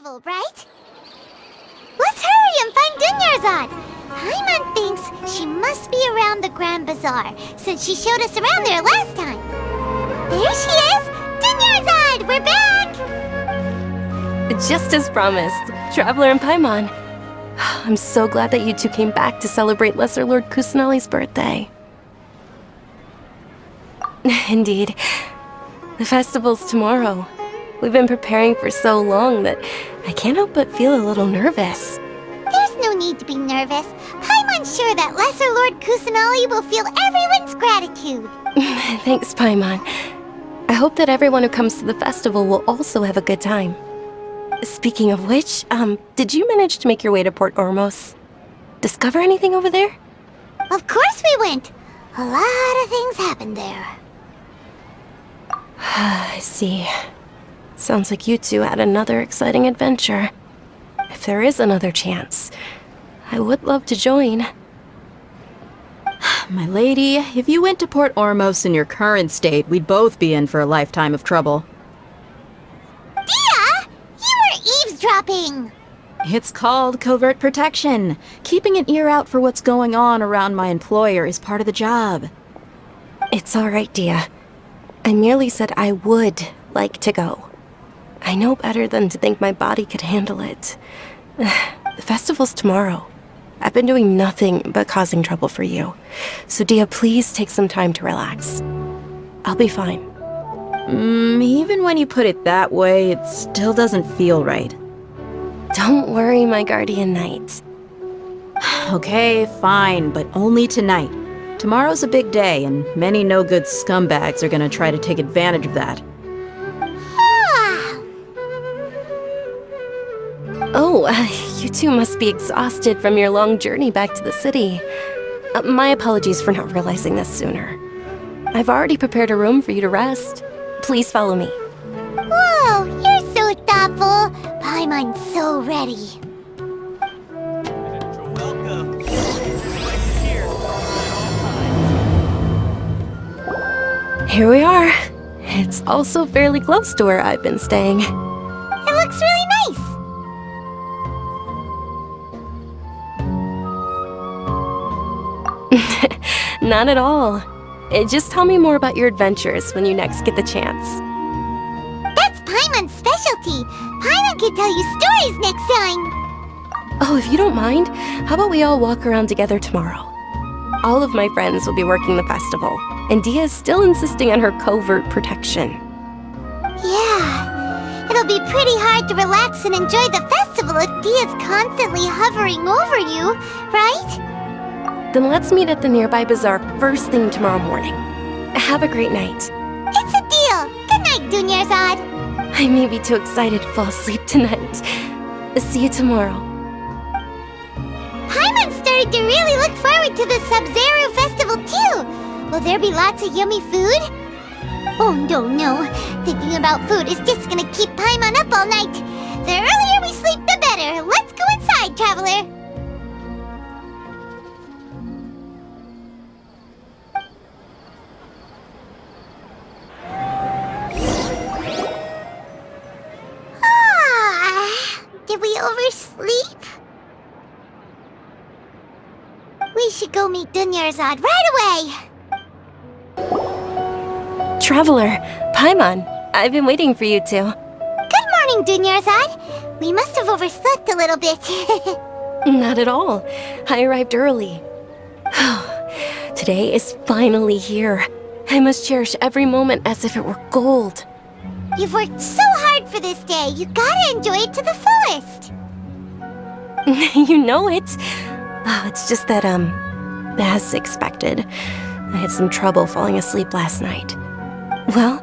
festival, right? Let's hurry and find Dunyarzad! Paimon thinks she must be around the Grand Bazaar, since she showed us around there last time. There she is! Dunyarzad! We're back! Just as promised, Traveler and Paimon. I'm so glad that you two came back to celebrate Lesser Lord Kusanali's birthday. Indeed. The festival's tomorrow. We've been preparing for so long that I can't help but feel a little nervous. There's no need to be nervous. Paimon's sure that Lesser Lord Kusanali will feel everyone's gratitude. Thanks, Paimon. I hope that everyone who comes to the festival will also have a good time. Speaking of which, did you manage to make your way to Port Ormos? Discover anything over there? Of course we went. A lot of things happened there. I see. Sounds like you two had another exciting adventure. If there is another chance, I would love to join. My lady, if you went to Port Ormos in your current state, we'd both be in for a lifetime of trouble. Dia! You were eavesdropping! It's called covert protection. Keeping an ear out for what's going on around my employer is part of the job. It's all right, Dia. I merely said I would like to go. I know better than to think my body could handle it. The festival's tomorrow. I've been doing nothing but causing trouble for you. So Dia, please take some time to relax. I'll be fine. Even when you put it that way, it still doesn't feel right. Don't worry, my guardian knight. Okay, fine, but only tonight. Tomorrow's a big day, and many no-good scumbags are gonna try to take advantage of that. Oh, you two must be exhausted from your long journey back to the city. My apologies for not realizing this sooner. I've already prepared a room for you to rest. Please follow me. Whoa, you're so thoughtful. Paimon's so ready. Welcome. Spice is here. Here we are. It's also fairly close to where I've been staying. It looks really nice. Not at all. Just tell me more about your adventures when you next get the chance. That's Paimon's specialty. Paimon can tell you stories next time. Oh, if you don't mind, how about we all walk around together tomorrow? All of my friends will be working the festival, and Dia is still insisting on her covert protection. Yeah, it'll be pretty hard to relax and enjoy the festival if Dia's constantly hovering over you, right? Then let's meet at the nearby bazaar first thing tomorrow morning. Have a great night. It's a deal. Good night, Dunyarzad. I may be too excited to fall asleep tonight. See you tomorrow. Paimon started to really look forward to the Sабzerus festival too. Will there be lots of yummy food? Oh no. Thinking about food is just gonna keep Paimon up all night. The earlier we sleep, the better. Let's go inside, traveler. Did we oversleep? We should go meet Dunyarzad right away! Traveler, Paimon, I've been waiting for you two. Good morning, Dunyarzad! We must have overslept a little bit. Not at all. I arrived early. Today is finally here. I must cherish every moment as if it were gold. You've worked so hard for this day. You gotta enjoy it to the fullest. You know it. Oh, it's just that, as expected, I had some trouble falling asleep last night. Well,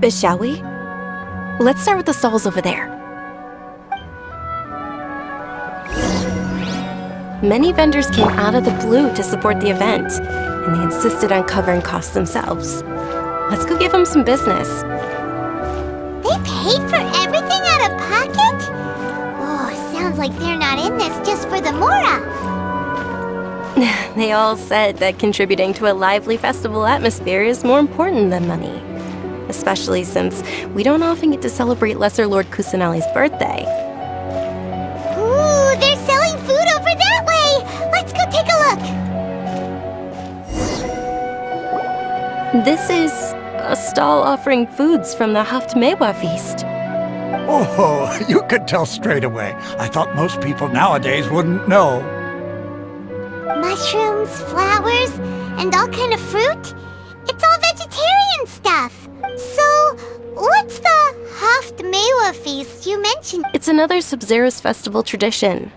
shall we? Let's start with the stalls over there. Many vendors came out of the blue to support the event, and they insisted on covering costs themselves. Let's go give them some business. They paid for everything out of pocket? Oh, sounds like they're not in this just for the Mora. They all said that contributing to a lively festival atmosphere is more important than money. Especially since we don't often get to celebrate Lesser Lord Kusanali's birthday. This is a stall offering foods from the Haftmewa feast. Oh, you could tell straight away. I thought most people nowadays wouldn't know. Mushrooms, flowers, and all kind of fruit? It's all vegetarian stuff. So, what's the Haftmewa feast you mentioned? It's another Sabzerus festival tradition.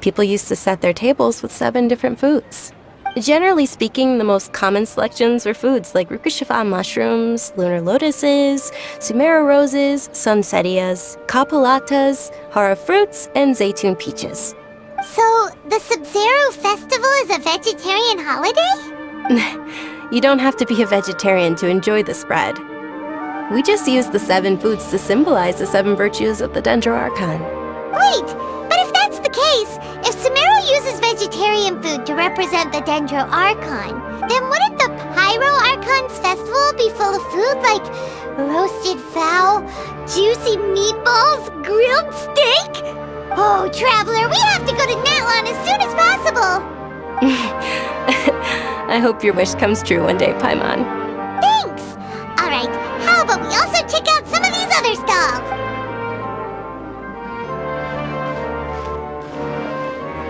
People used to set their tables with 7 different foods. Generally speaking, the most common selections were foods like Rukashifa mushrooms, lunar lotuses, Sumera roses, sunsetias, kapalatas, hara fruits, and zaytun peaches. So, the Sub-Zero festival is a vegetarian holiday? You don't have to be a vegetarian to enjoy the spread. We just use the 7 foods to symbolize the 7 virtues of the Dendro Archon. Wait, but if that's the case, if Sumeru uses vegetarian food to represent the Dendro Archon, then wouldn't the Pyro Archon's festival be full of food like roasted fowl, juicy meatballs, grilled steak? Oh, Traveler, we have to go to Natlan as soon as possible! I hope your wish comes true one day, Paimon. Thanks! Alright, how about we also check out some of these other stalls?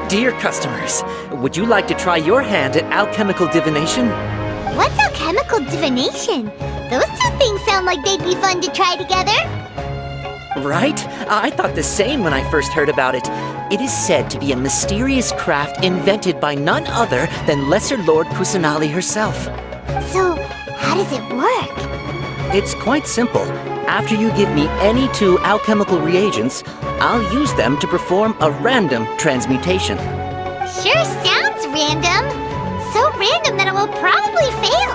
Dear customers, would you like to try your hand at alchemical divination? What's alchemical divination? Those two things sound like they'd be fun to try together. Right? I thought the same when I first heard about it. It is said to be a mysterious craft invented by none other than Lesser Lord Kusanali herself. So, how does it work? It's quite simple. After you give me any 2 alchemical reagents, I'll use them to perform a random transmutation. Sure sounds random. So random that it will probably fail.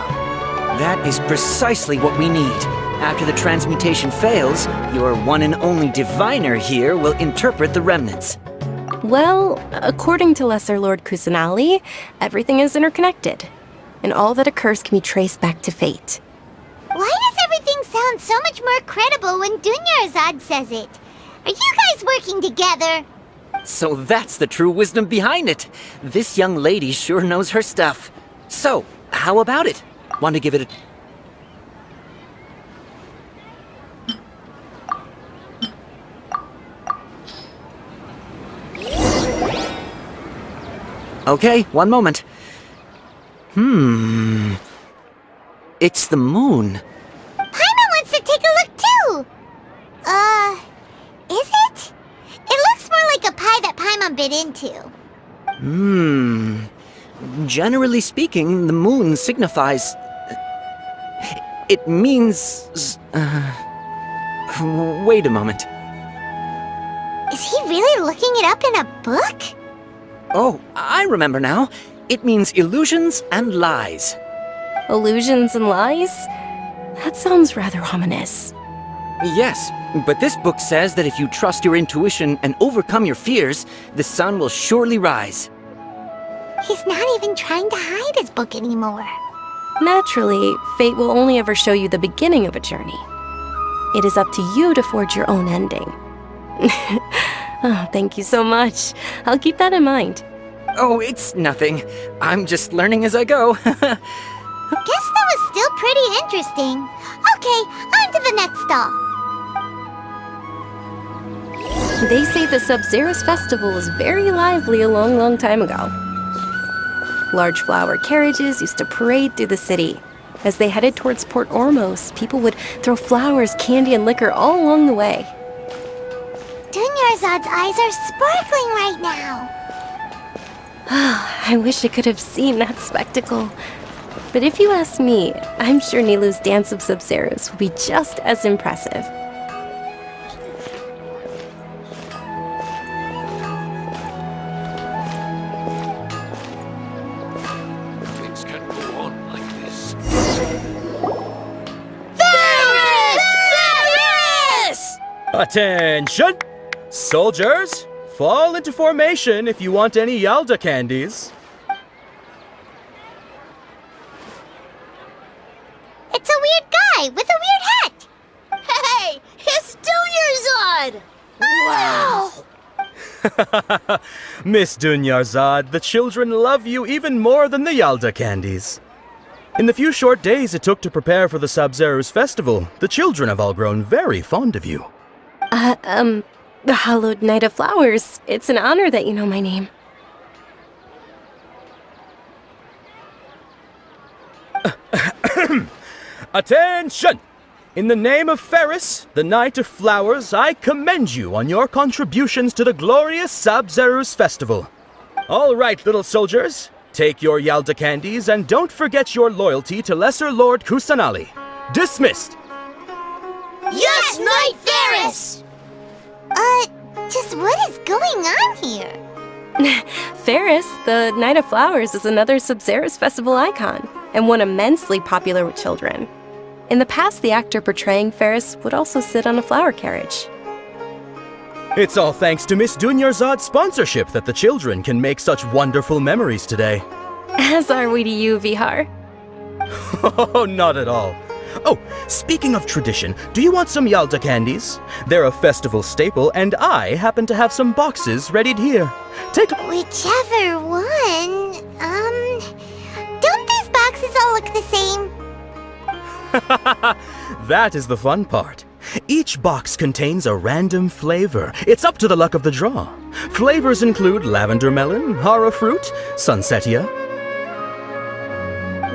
That is precisely what we need. After the transmutation fails, your one and only diviner here will interpret the remnants. Well, according to Lesser Lord Kusanali, everything is interconnected, and all that occurs can be traced back to fate. Why does everything sound so much more credible when Dunyarzad says it? Are you guys working together? So that's the true wisdom behind it. This young lady sure knows her stuff. So, how about it? Want to give it a... Okay, one moment. It's the moon. Paimon wants to take a look too! Is it? It looks more like a pie that Paimon bit into. Generally speaking, the moon signifies... It means... Wait a moment. Is he really looking it up in a book? Oh, I remember now. It means illusions and lies. Illusions and lies? That sounds rather ominous. Yes, but this book says that if you trust your intuition and overcome your fears, the sun will surely rise. He's not even trying to hide his book anymore. Naturally, fate will only ever show you the beginning of a journey. It is up to you to forge your own ending. Oh, thank you so much. I'll keep that in mind. Oh, it's nothing. I'm just learning as I go. Guess that was still pretty interesting. Okay, on to the next stall. They say the Sub-Zerus festival was very lively a long time ago. Large flower carriages used to parade through the city. As they headed towards Port Ormos, people would throw flowers, candy, and liquor all along the way. Dunyarzad's eyes are sparkling right now. I wish I could have seen that spectacle. But if you ask me, I'm sure Nilu's dance of Sub-Zerus will be just as impressive. Things can't go on like this. Attention! Soldiers, fall into formation if you want any Yalda candies. It's a weird guy with a weird hat. Hey, it's Dunyarzad! Wow! Miss Dunyarzad, the children love you even more than the Yalda candies. In the few short days it took to prepare for the Sabzerus festival, the children have all grown very fond of you. The Hallowed Night of Flowers. It's an honor that you know my name. Attention! In the name of Ferris, the Knight of Flowers, I commend you on your contributions to the glorious Sabzerus festival. All right, little soldiers, take your Yalda candies and don't forget your loyalty to Lesser Lord Kusanali. Dismissed! Yes, Knight Ferris! Just what is going on here? Ferris, the Night of Flowers, is another Sabzerus festival icon, and one immensely popular with children. In the past, the actor portraying Ferris would also sit on a flower carriage. It's all thanks to Miss Dunyarzad's sponsorship that the children can make such wonderful memories today. As are we to you, Vihar. Oh, not at all. Oh, speaking of tradition, do you want some Yalda candies? They're a festival staple, and I happen to have some boxes readied here. Take Whichever one. Don't these boxes all look the same? That is the fun part. Each box contains a random flavor. It's up to the luck of the draw. Flavors include lavender melon, hara fruit, sunsetia.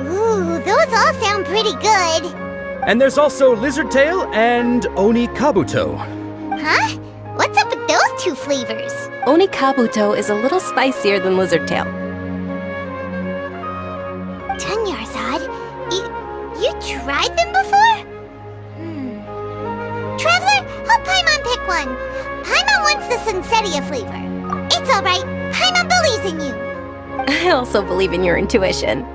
Ooh, those all sound pretty good. And there's also lizard tail and oni kabuto. Huh? What's up with those two flavors? Oni kabuto is a little spicier than lizard tail. Dunyarzad, you tried them before? Traveler, help Paimon pick one. Paimon wants the Sunsetia flavor. It's alright, Paimon believes in you. I also believe in your intuition.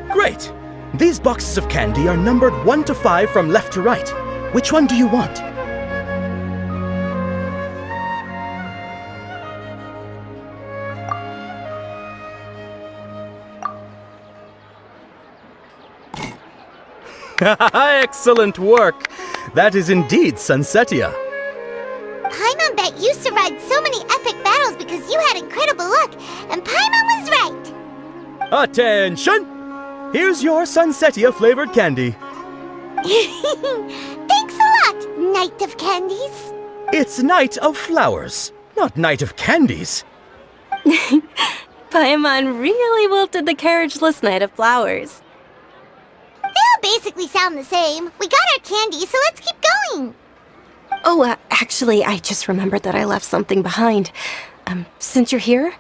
Great! These boxes of candy are numbered 1 to 5 from left to right. Which one do you want? Excellent work! That is indeed Sunsetia. Paimon bet you survived so many epic battles because you had incredible luck, and Paimon was right. Attention! Here's your Sunsetia flavored candy. Thanks a lot, Knight of Candies. It's Night of Flowers, not Night of Candies. Paimon really wilted the carriageless Night of Flowers. They all basically sound the same. We got our candy, so let's keep going. Oh, actually, I just remembered that I left something behind. Since you're here,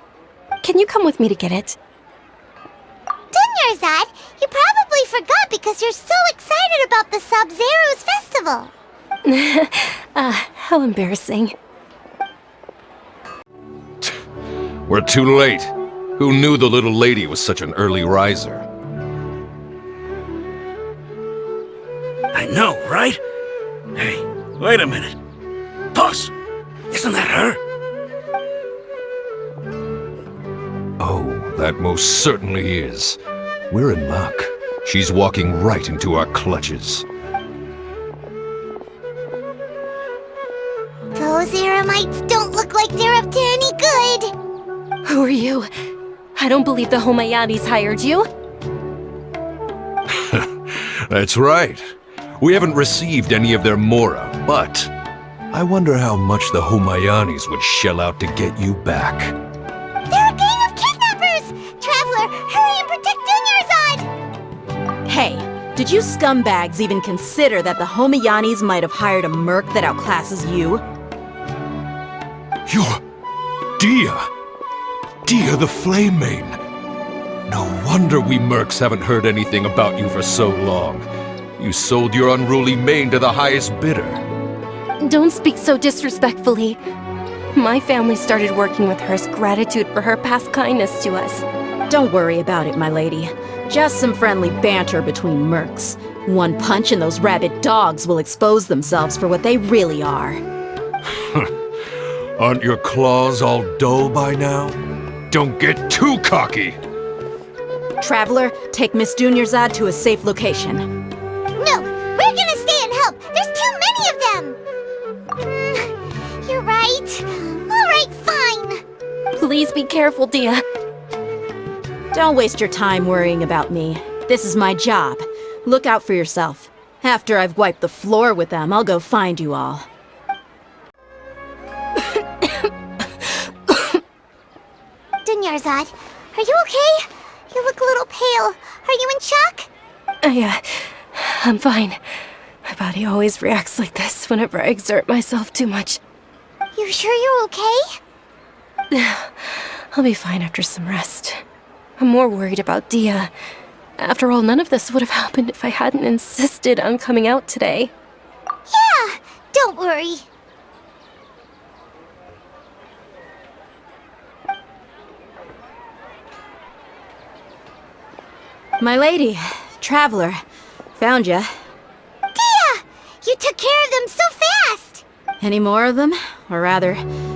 can you come with me to get it? Dunyarzad, you probably forgot because you're so excited about the Sabzerus festival. How embarrassing. We're too late. Who knew the little lady was such an early riser? I know, right? Hey, wait a minute. Boss, isn't that her? Oh, that most certainly is. We're in luck. She's walking right into our clutches. Those Eremites don't look like they're up to any good. Who are you? I don't believe the Homayanis hired you. That's right. We haven't received any of their mora, but I wonder how much the Homayanis would shell out to get you back. They're a gang of kidnappers! Traveler, hurry and protect Dunyarzad! Hey, did you scumbags even consider that the Homayanis might have hired a merc that outclasses you? You're Dia! Dia the Flame Mane! No wonder we mercs haven't heard anything about you for so long. You sold your unruly mane to the highest bidder. Don't speak so disrespectfully. My family started working with her as gratitude for her past kindness to us. Don't worry about it, my lady. Just some friendly banter between mercs. One punch and those rabid dogs will expose themselves for what they really are. Aren't your claws all dull by now? Don't get too cocky! Traveler, take Miss Dunyarzad to a safe location. No, we're gonna stay and help. There's too many of them. You're right. All right, fine. Please be careful, Dia. Don't waste your time worrying about me. This is my job. Look out for yourself. After I've wiped the floor with them, I'll go find you all. Dunyarzad, are you okay? You look a little pale. Are you in shock? I'm fine. My body always reacts like this whenever I exert myself too much. You sure you're okay? I'll be fine after some rest. I'm more worried about Dia. After all, none of this would have happened if I hadn't insisted on coming out today. Yeah, don't worry. My lady, traveler, found ya. Dia! You took care of them so fast! Any more of them? Or rather,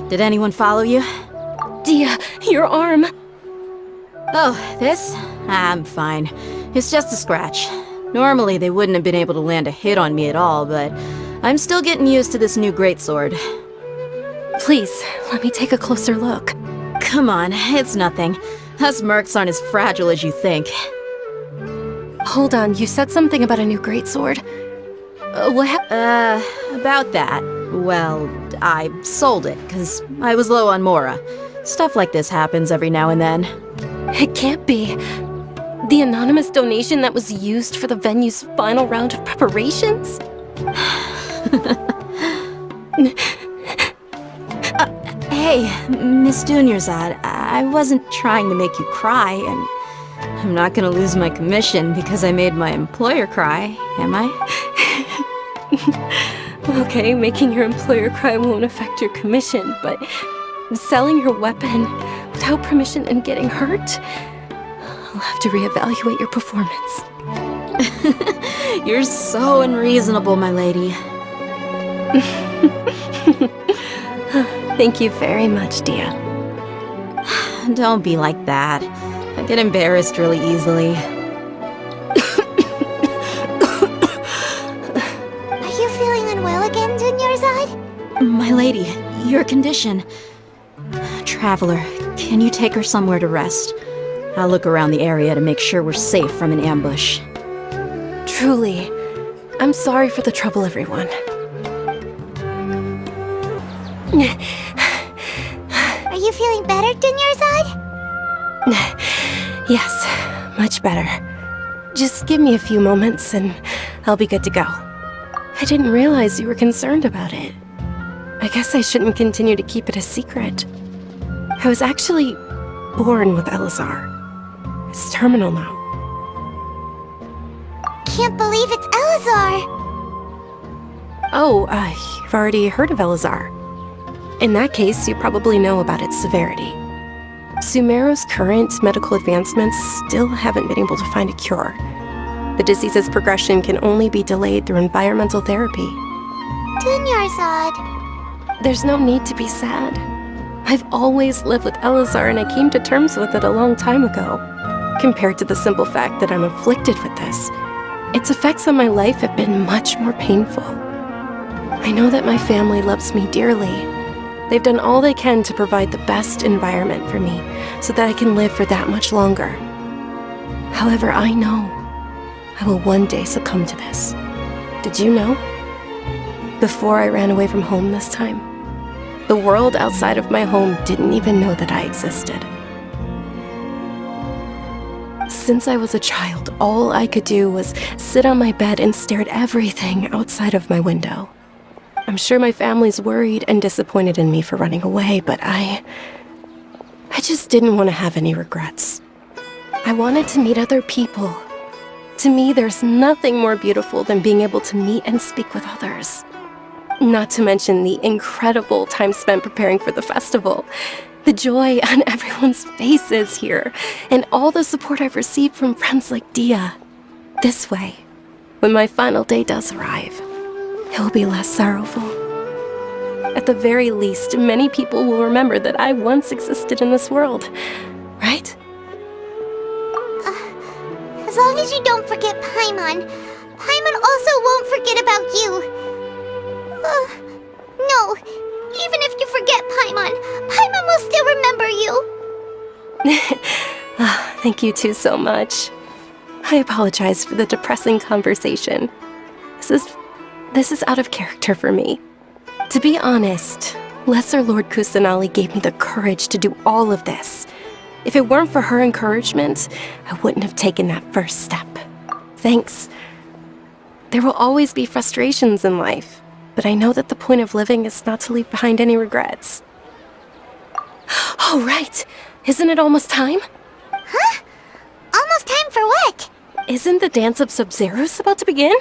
did anyone follow you? Dia, your arm! Oh, this? I'm fine. It's just a scratch. Normally, they wouldn't have been able to land a hit on me at all, but I'm still getting used to this new greatsword. Please, let me take a closer look. Come on, it's nothing. Us mercs aren't as fragile as you think. Hold on, you said something about a new greatsword. About that. Well, I sold it, because I was low on Mora. Stuff like this happens every now and then. It can't be. The anonymous donation that was used for the venue's final round of preparations? Hey, Miss Dunyarzad, I wasn't trying to make you cry, and I'm not gonna lose my commission because I made my employer cry, am I? Okay, making your employer cry won't affect your commission, but selling your weapon without permission and getting hurt? I'll have to reevaluate your performance. You're so unreasonable, my lady. Thank you very much, Dia. Don't be like that. I get embarrassed really easily. Are you feeling unwell again, Dunyarzad? My lady, your condition. Traveler, can you take her somewhere to rest? I'll look around the area to make sure we're safe from an ambush. Truly, I'm sorry for the trouble, everyone. Are you feeling better, Dunyarzad? Yes, much better. Just give me a few moments and I'll be good to go. I didn't realize you were concerned about it. I guess I shouldn't continue to keep it a secret. I was actually born with Elazar. It's terminal now. Can't believe it's Elazar! Oh, you've already heard of Elazar. In that case, you probably know about its severity. Sumeru's current medical advancements still haven't been able to find a cure. The disease's progression can only be delayed through environmental therapy. Dunyarzad. There's no need to be sad. I've always lived with Elazar and I came to terms with it a long time ago. Compared to the simple fact that I'm afflicted with this, its effects on my life have been much more painful. I know that my family loves me dearly. They've done all they can to provide the best environment for me so that I can live for that much longer. However, I know I will one day succumb to this. Did you know? Before I ran away from home this time, the world outside of my home didn't even know that I existed. Since I was a child, all I could do was sit on my bed and stare at everything outside of my window. I'm sure my family's worried and disappointed in me for running away, but I just didn't want to have any regrets. I wanted to meet other people. To me, there's nothing more beautiful than being able to meet and speak with others. Not to mention the incredible time spent preparing for the festival, the joy on everyone's faces here, and all the support I've received from friends like Dia. This way, when my final day does arrive, it will be less sorrowful. At the very least, many people will remember that I once existed in this world, right? As long as you don't forget Paimon, Paimon also won't forget about you. No, even if you forget Paimon, Paimon will still remember you. Thank you two so much. I apologize for the depressing conversation. This is out of character for me. To be honest, Lesser Lord Kusanali gave me the courage to do all of this. If it weren't for her encouragement, I wouldn't have taken that first step. Thanks. There will always be frustrations in life, but I know that the point of living is not to leave behind any regrets. Oh, right. Isn't it almost time? Huh? Almost time for what? Isn't the dance of Sabzerus about to begin?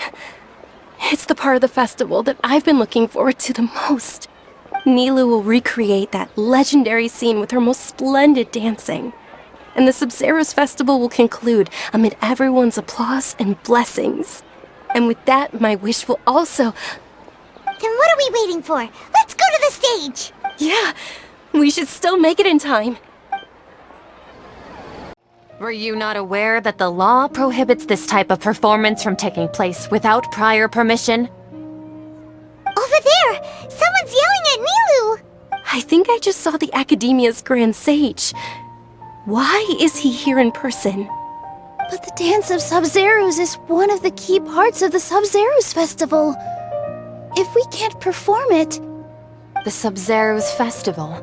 It's the part of the festival that I've been looking forward to the most. Nilu will recreate that legendary scene with her most splendid dancing. And the Sabzerus festival will conclude amid everyone's applause and blessings. And with that, my wish will also... Then what are we waiting for? Let's go to the stage! Yeah, we should still make it in time. Were you not aware that the law prohibits this type of performance from taking place without prior permission? Over there! Someone's yelling at Nilu! I think I just saw the Academia's Grand Sage. Why is he here in person? But the Dance of Sabzerus is one of the key parts of the Sabzerus Festival. If we can't perform it... The Sabzerus Festival.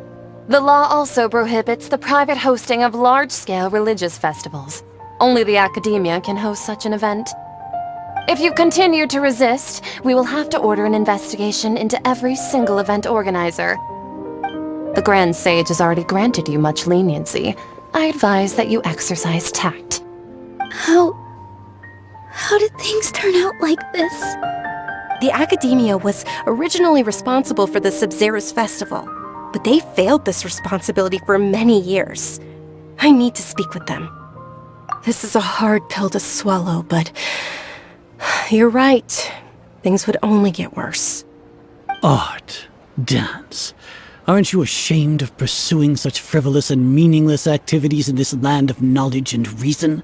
The law also prohibits the private hosting of large-scale religious festivals. Only the Academia can host such an event. If you continue to resist, we will have to order an investigation into every single event organizer. The Grand Sage has already granted you much leniency. I advise that you exercise tact. How did things turn out like this? The Academia was originally responsible for the Sabzerus Festival, but they failed this responsibility for many years. I need to speak with them. This is a hard pill to swallow, but you're right. Things would only get worse. Art, dance. Aren't you ashamed of pursuing such frivolous and meaningless activities in this land of knowledge and reason?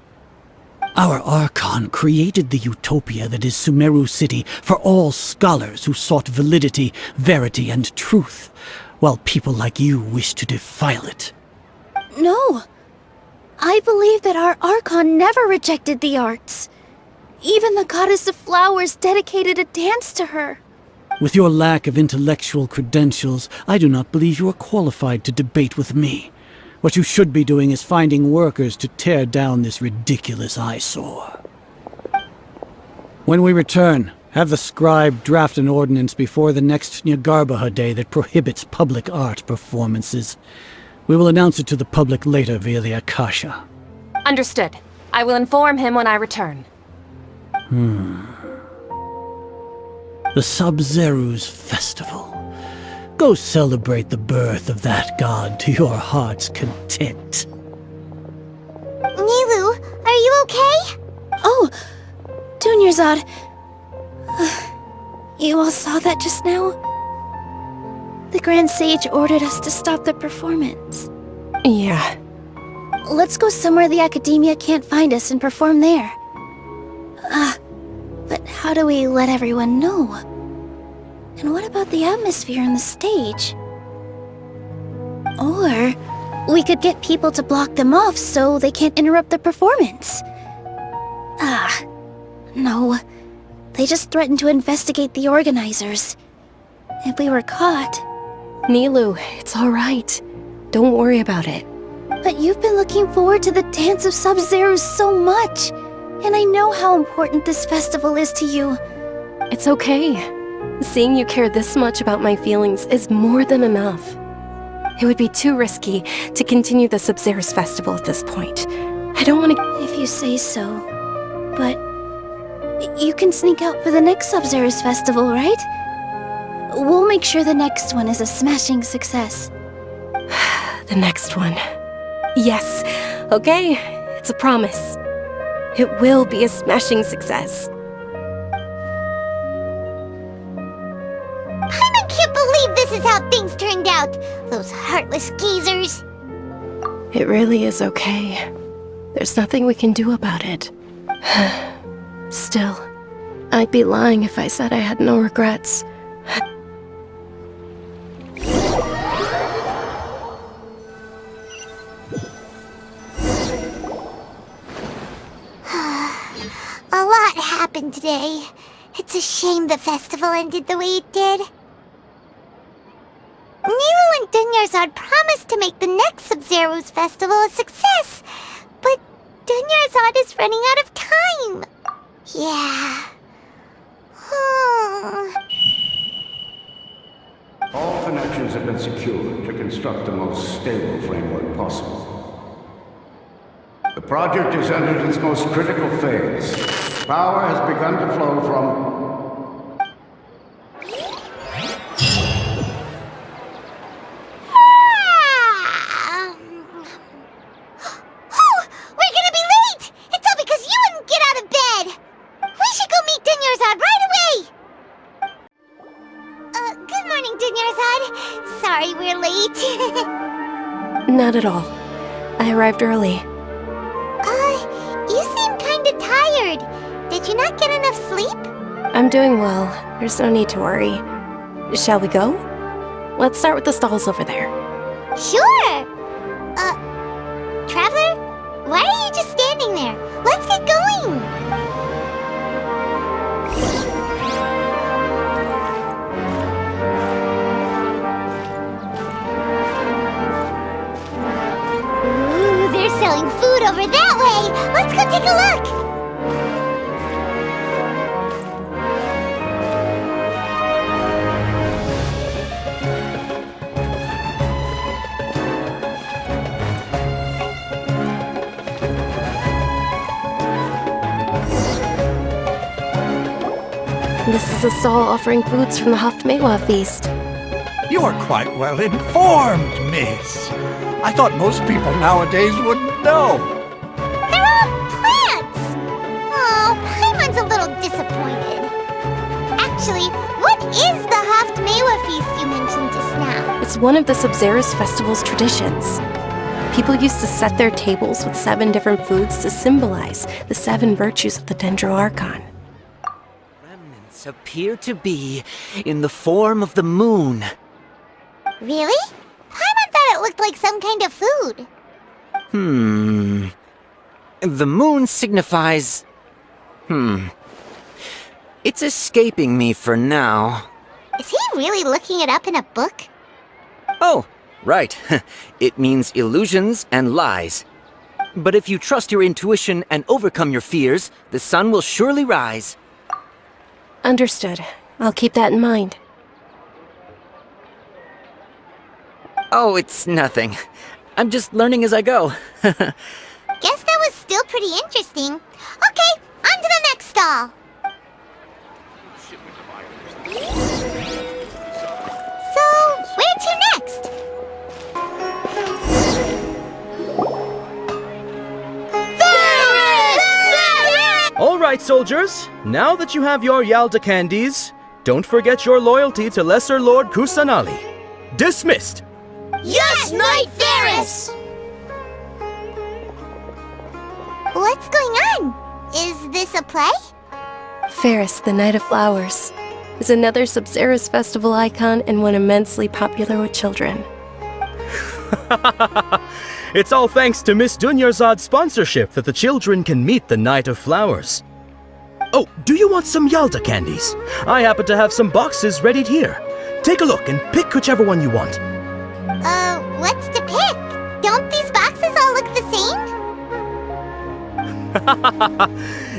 Our Archon created the utopia that is Sumeru City for all scholars who sought validity, verity, and truth, while people like you wish to defile it. No. I believe that our Archon never rejected the arts. Even the Goddess of Flowers dedicated a dance to her. With your lack of intellectual credentials, I do not believe you are qualified to debate with me. What you should be doing is finding workers to tear down this ridiculous eyesore. When we return, have the scribe draft an ordinance before the next Nyagarbha Day that prohibits public art performances. We will announce it to the public later via the Akasha. Understood. I will inform him when I return. The Sabzerus Festival. Go celebrate the birth of that god to your heart's content. Nilu, are you okay? Oh, Dunyarzad. You all saw that just now? The Grand Sage ordered us to stop the performance. Yeah. Let's go somewhere the Academia can't find us and perform there. But how do we let everyone know? And what about the atmosphere on the stage? Or we could get people to block them off so they can't interrupt the performance. No. They just threatened to investigate the organizers. If we were caught... Nilu, it's all right. Don't worry about it. But you've been looking forward to the Dance of Sabzerus so much. And I know how important this festival is to you. It's okay. Seeing you care this much about my feelings is more than enough. It would be too risky to continue the Sabzerus Festival at this point. I don't want to... If you say so. But... you can sneak out for the next Sabzerus Festival, right? We'll make sure the next one is a smashing success. The next one. Yes. Okay. It's a promise. It will be a smashing success. I can't believe this is how things turned out. Those heartless geezers. It really is okay. There's nothing we can do about it. Still, I'd be lying if I said I had no regrets. happened today. It's a shame the festival ended the way it did. Nilo and Dunyarzad promised to make the next Sабзерус festival a success, but Dunyarzad is running out of time. Yeah. All connections have been secured to construct the most stable framework possible. The project has entered its most critical phase. Power has begun to flow from... We're gonna be late! It's all because you wouldn't get out of bed! We should go meet Dunyarzad right away! Good morning, Dunyarzad. Sorry we're late. Not at all. I arrived early. You seem kinda tired. Did you not get enough sleep? I'm doing well. There's no need to worry. Shall we go? Let's start with the stalls over there. Sure! Traveler? Why are you just standing there? Let's get going! Ooh, they're selling food over that way! Let's go take a look! This is a stall offering foods from the Haftmewa feast. You are quite well informed, miss. I thought most people nowadays wouldn't know. They're all plants! Oh, Paimon's a little disappointed. Actually, what is the Haftmewa feast you mentioned just now? It's one of the Sабzerus festival's traditions. People used to set their tables with 7 different foods to symbolize the 7 virtues of the Dendroarchon. Remnants appear to be in the form of the moon. Really? Paimon thought it looked like some kind of food. The moon signifies... It's escaping me for now. Is he really looking it up in a book? Oh, right. It means illusions and lies. But if you trust your intuition and overcome your fears, the sun will surely rise. Understood. I'll keep that in mind. Oh, it's nothing. I'm just learning as I go. Guess that was still pretty interesting. Okay, on to the next stall. So, where to next? All right, soldiers. Now that you have your Yalda candies, don't forget your loyalty to Lesser Lord Kusanali. Dismissed! Yes, Knight Ferris! What's going on? Is this a play? Ferris, the Knight of Flowers, is another Sабzerus festival icon and one immensely popular with children. It's all thanks to Miss Dunyarzad's sponsorship that the children can meet the Knight of Flowers. Oh, do you want some Yalda candies? I happen to have some boxes ready here. Take a look and pick whichever one you want. What's to pick? Don't these boxes all look the same?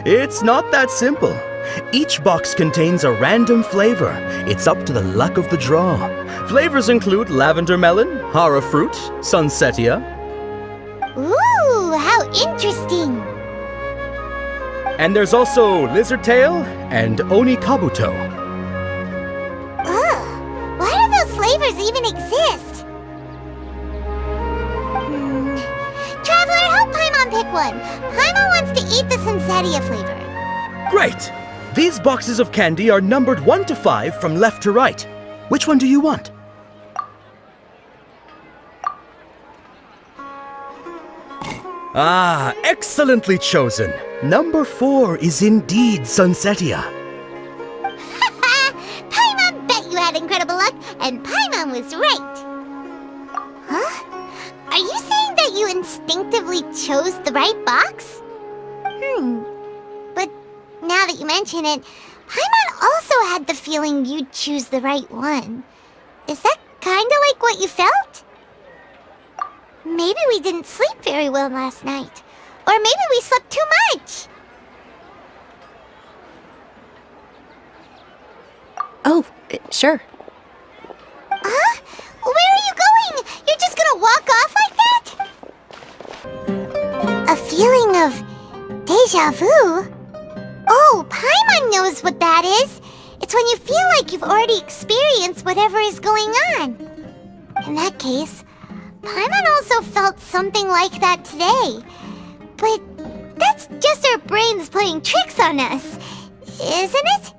It's not that simple. Each box contains a random flavor. It's up to the luck of the draw. Flavors include lavender melon, hara fruit, sunsetia. Ooh, how interesting! And there's also lizard tail and oni kabuto. Ugh, why do those flavors even exist? Traveler, help Paimon pick one. Paimon wants to eat the sunsetia flavor. Great! These boxes of candy are numbered 1 to 5 from left to right. Which one do you want? Ah, excellently chosen. Number 4 is indeed sunsetia. Paimon bet you had incredible luck, and Paimon was right. Huh? Are you saying that you instinctively chose the right box? But now that you mention it, Paimon also had the feeling you'd choose the right one. Is that kinda like what you felt? Maybe we didn't sleep very well last night. Or maybe we slept too much. Oh, sure. Huh? Where are you going? You're just gonna walk off like that? A feeling of déjà vu? Oh, Paimon knows what that is. It's when you feel like you've already experienced whatever is going on. In that case, Paimon also felt something like that today. But that's just our brains playing tricks on us, isn't it?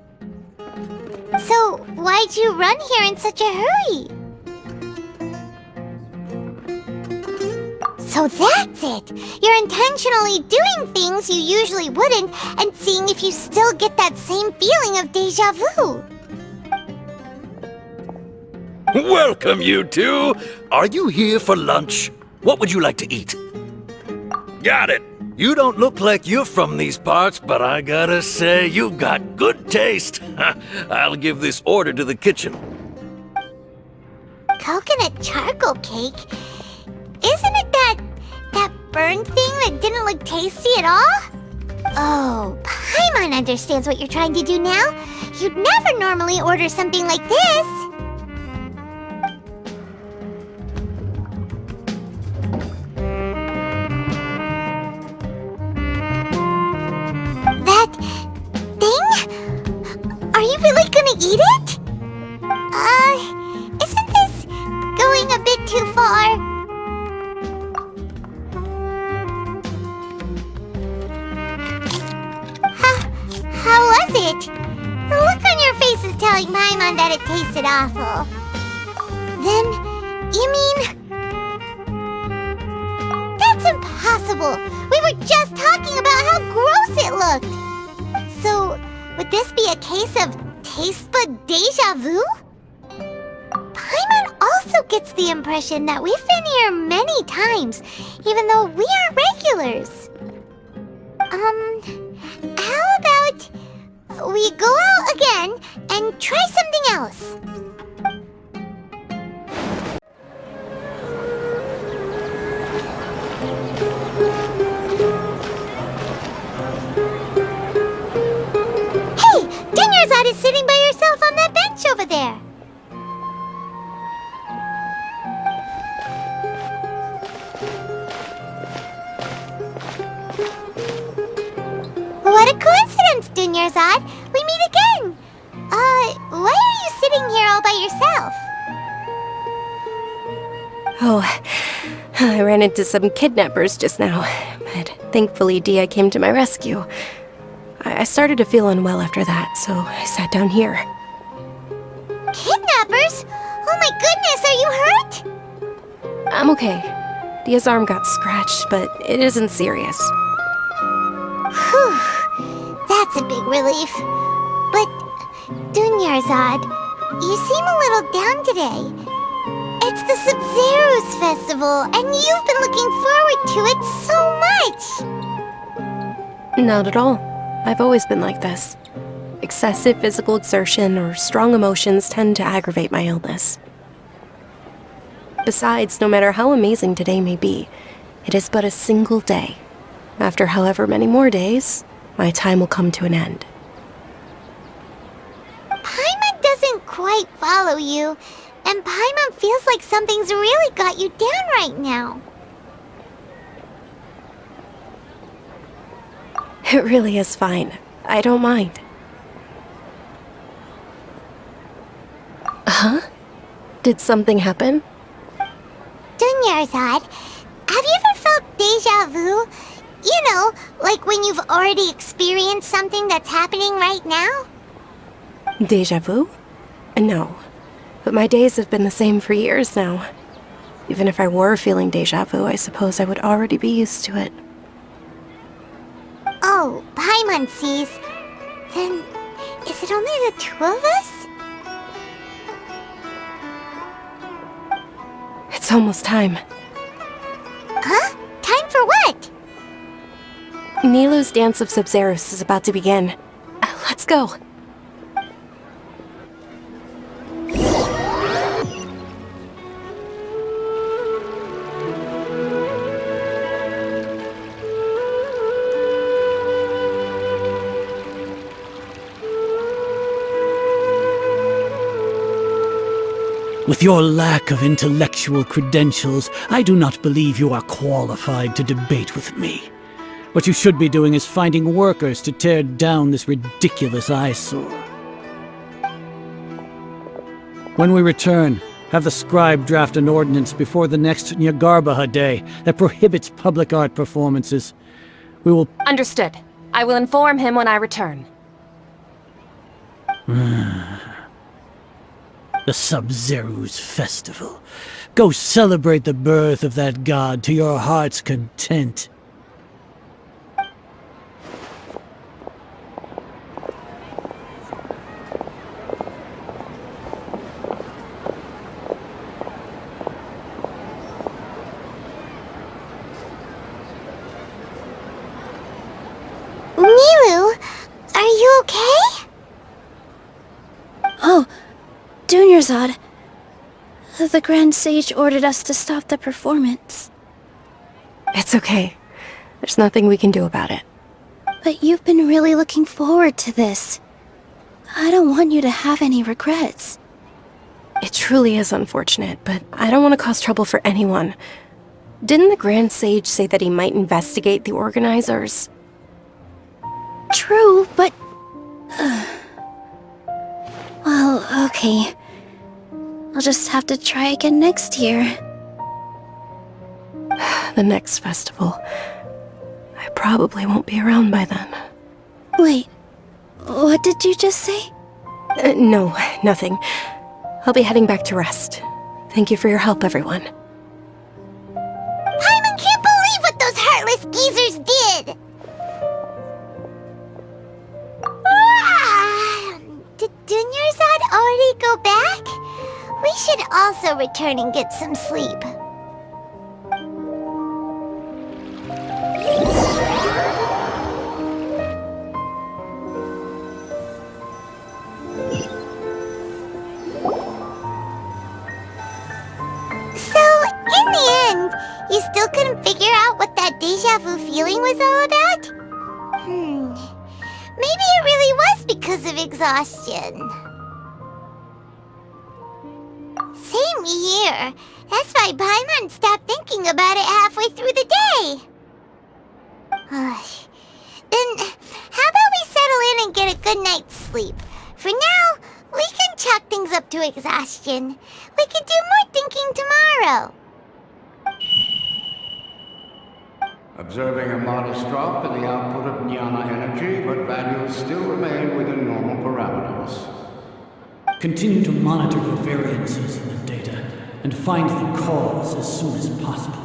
So, why'd you run here in such a hurry? So that's it! You're intentionally doing things you usually wouldn't and seeing if you still get that same feeling of déjà vu. Welcome, you two! Are you here for lunch? What would you like to eat? Got it! You don't look like you're from these parts, but I gotta say, you've got good taste. I'll give this order to the kitchen. Coconut charcoal cake? Isn't it that burned thing that didn't look tasty at all? Oh, Paimon understands what you're trying to do now. You'd never normally order something like this. That thing? Are you really gonna eat it? Isn't this going a bit too far? How was it? The look on your face is telling Paimon that it tasted awful. Then, you mean... That's impossible! We were just talking about how gross it looked! So, would this be a case of taste bud déjà vu? Paimon also gets the impression that we've been here many times, even though we aren't regulars. How about we go out again and try something else? Hey, Dinyarzad is sitting by yourself on that bench over there. What a coincidence, Dinyarzad! We meet again! Why are you sitting here all by yourself? Oh, I ran into some kidnappers just now, but thankfully Dia came to my rescue. I started to feel unwell after that, so I sat down here. Kidnappers? Oh my goodness, are you hurt? I'm okay. Dia's arm got scratched, but it isn't serious. Whew, that's a big relief. But, Dinyarzad, you seem a little down today. It's the Sabzerus festival, and you've been looking forward to it so much! Not at all. I've always been like this. Excessive physical exertion or strong emotions tend to aggravate my illness. Besides, no matter how amazing today may be, it is but a single day. After however many more days, my time will come to an end. Paimon doesn't quite follow you, and Paimon feels like something's really got you down right now. It really is fine. I don't mind. Huh? Did something happen? Dinyarzad, have you ever felt déjà vu? You know, like when you've already experienced something that's happening right now? Déjà vu? No. But my days have been the same for years now. Even if I were feeling déjà vu, I suppose I would already be used to it. Oh, Paimon sees. Then, is it only the two of us? It's almost time. Huh? Time for what? Nilu's Dance of Sabzerus is about to begin. Let's go. With your lack of intellectual credentials, I do not believe you are qualified to debate with me. What you should be doing is finding workers to tear down this ridiculous eyesore. When we return, have the scribe draft an ordinance before the next Nyagarbha Day that prohibits public art performances. We will... Understood. I will inform him when I return. The Sabzerus Festival. Go celebrate the birth of that god to your heart's content. Nilu, are you okay? Oh, Dunyarzad. The Grand Sage ordered us to stop the performance. It's okay. There's nothing we can do about it. But you've been really looking forward to this. I don't want you to have any regrets. It truly is unfortunate, but I don't want to cause trouble for anyone. Didn't the Grand Sage say that he might investigate the organizers? True, but... Well, okay. I'll just have to try again next year. The next festival. I probably won't be around by then. Wait, what did you just say? No, nothing. I'll be heading back to rest. Thank you for your help, everyone. Paimon can't believe what those heartless geezers did! Did Dunyarzad already go back? We should also return and get some sleep. So, in the end, you still couldn't figure out what that deja vu feeling was all about? Maybe it really was because of exhaustion. Same here. That's why Paimon stopped thinking about it halfway through the day. Then, how about we settle in and get a good night's sleep? For now, we can chalk things up to exhaustion. We can do more thinking tomorrow. Observing a modest drop in the output of jnana energy, but values still remain within normal parameters. Continue to monitor for variances in the data, and find the cause as soon as possible.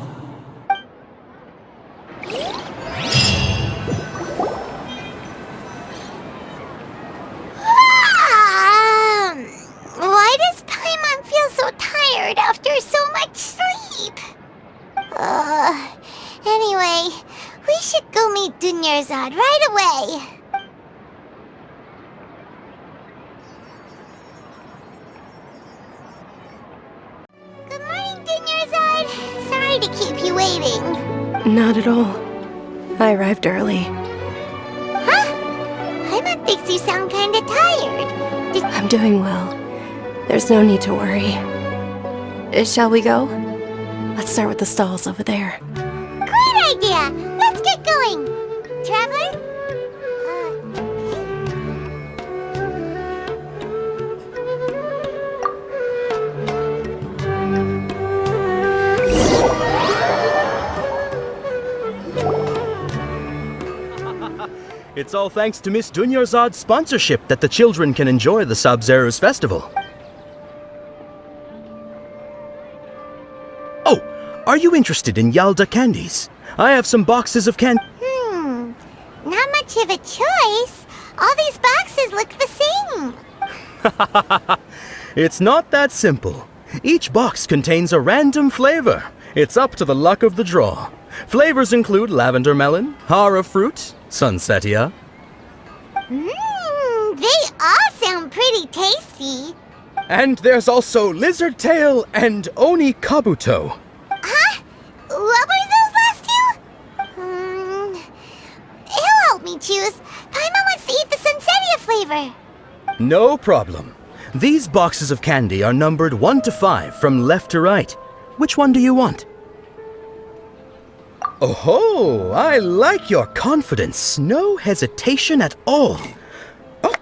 Why does Paimon feel so tired after so much sleep? Anyway, we should go meet Dunyarzad right away. Good morning, Dunyarzad. Sorry to keep you waiting. Not at all. I arrived early. Huh? Paimon thinks you sound kinda tired. I'm doing well. There's no need to worry. Shall we go? Let's start with the stalls over there. Great idea! Let's get going! Traveler? It's all thanks to Miss Dunyarzad's sponsorship that the children can enjoy the Sabzerus Festival. Oh, are you interested in Yalda candies? I have some boxes of Not much of a choice. All these boxes look the same. It's not that simple. Each box contains a random flavor. It's up to the luck of the draw. Flavors include lavender melon, hara fruit, sunsetia. sound pretty tasty. And there's also lizard tail and oni kabuto. Huh? What were those last two? He'll help me choose. Paimon wants to eat the Sunsetia flavor. No problem. These boxes of candy are numbered 1 to 5 from left to right. Which one do you want? Oh, I like your confidence. No hesitation at all. Oh,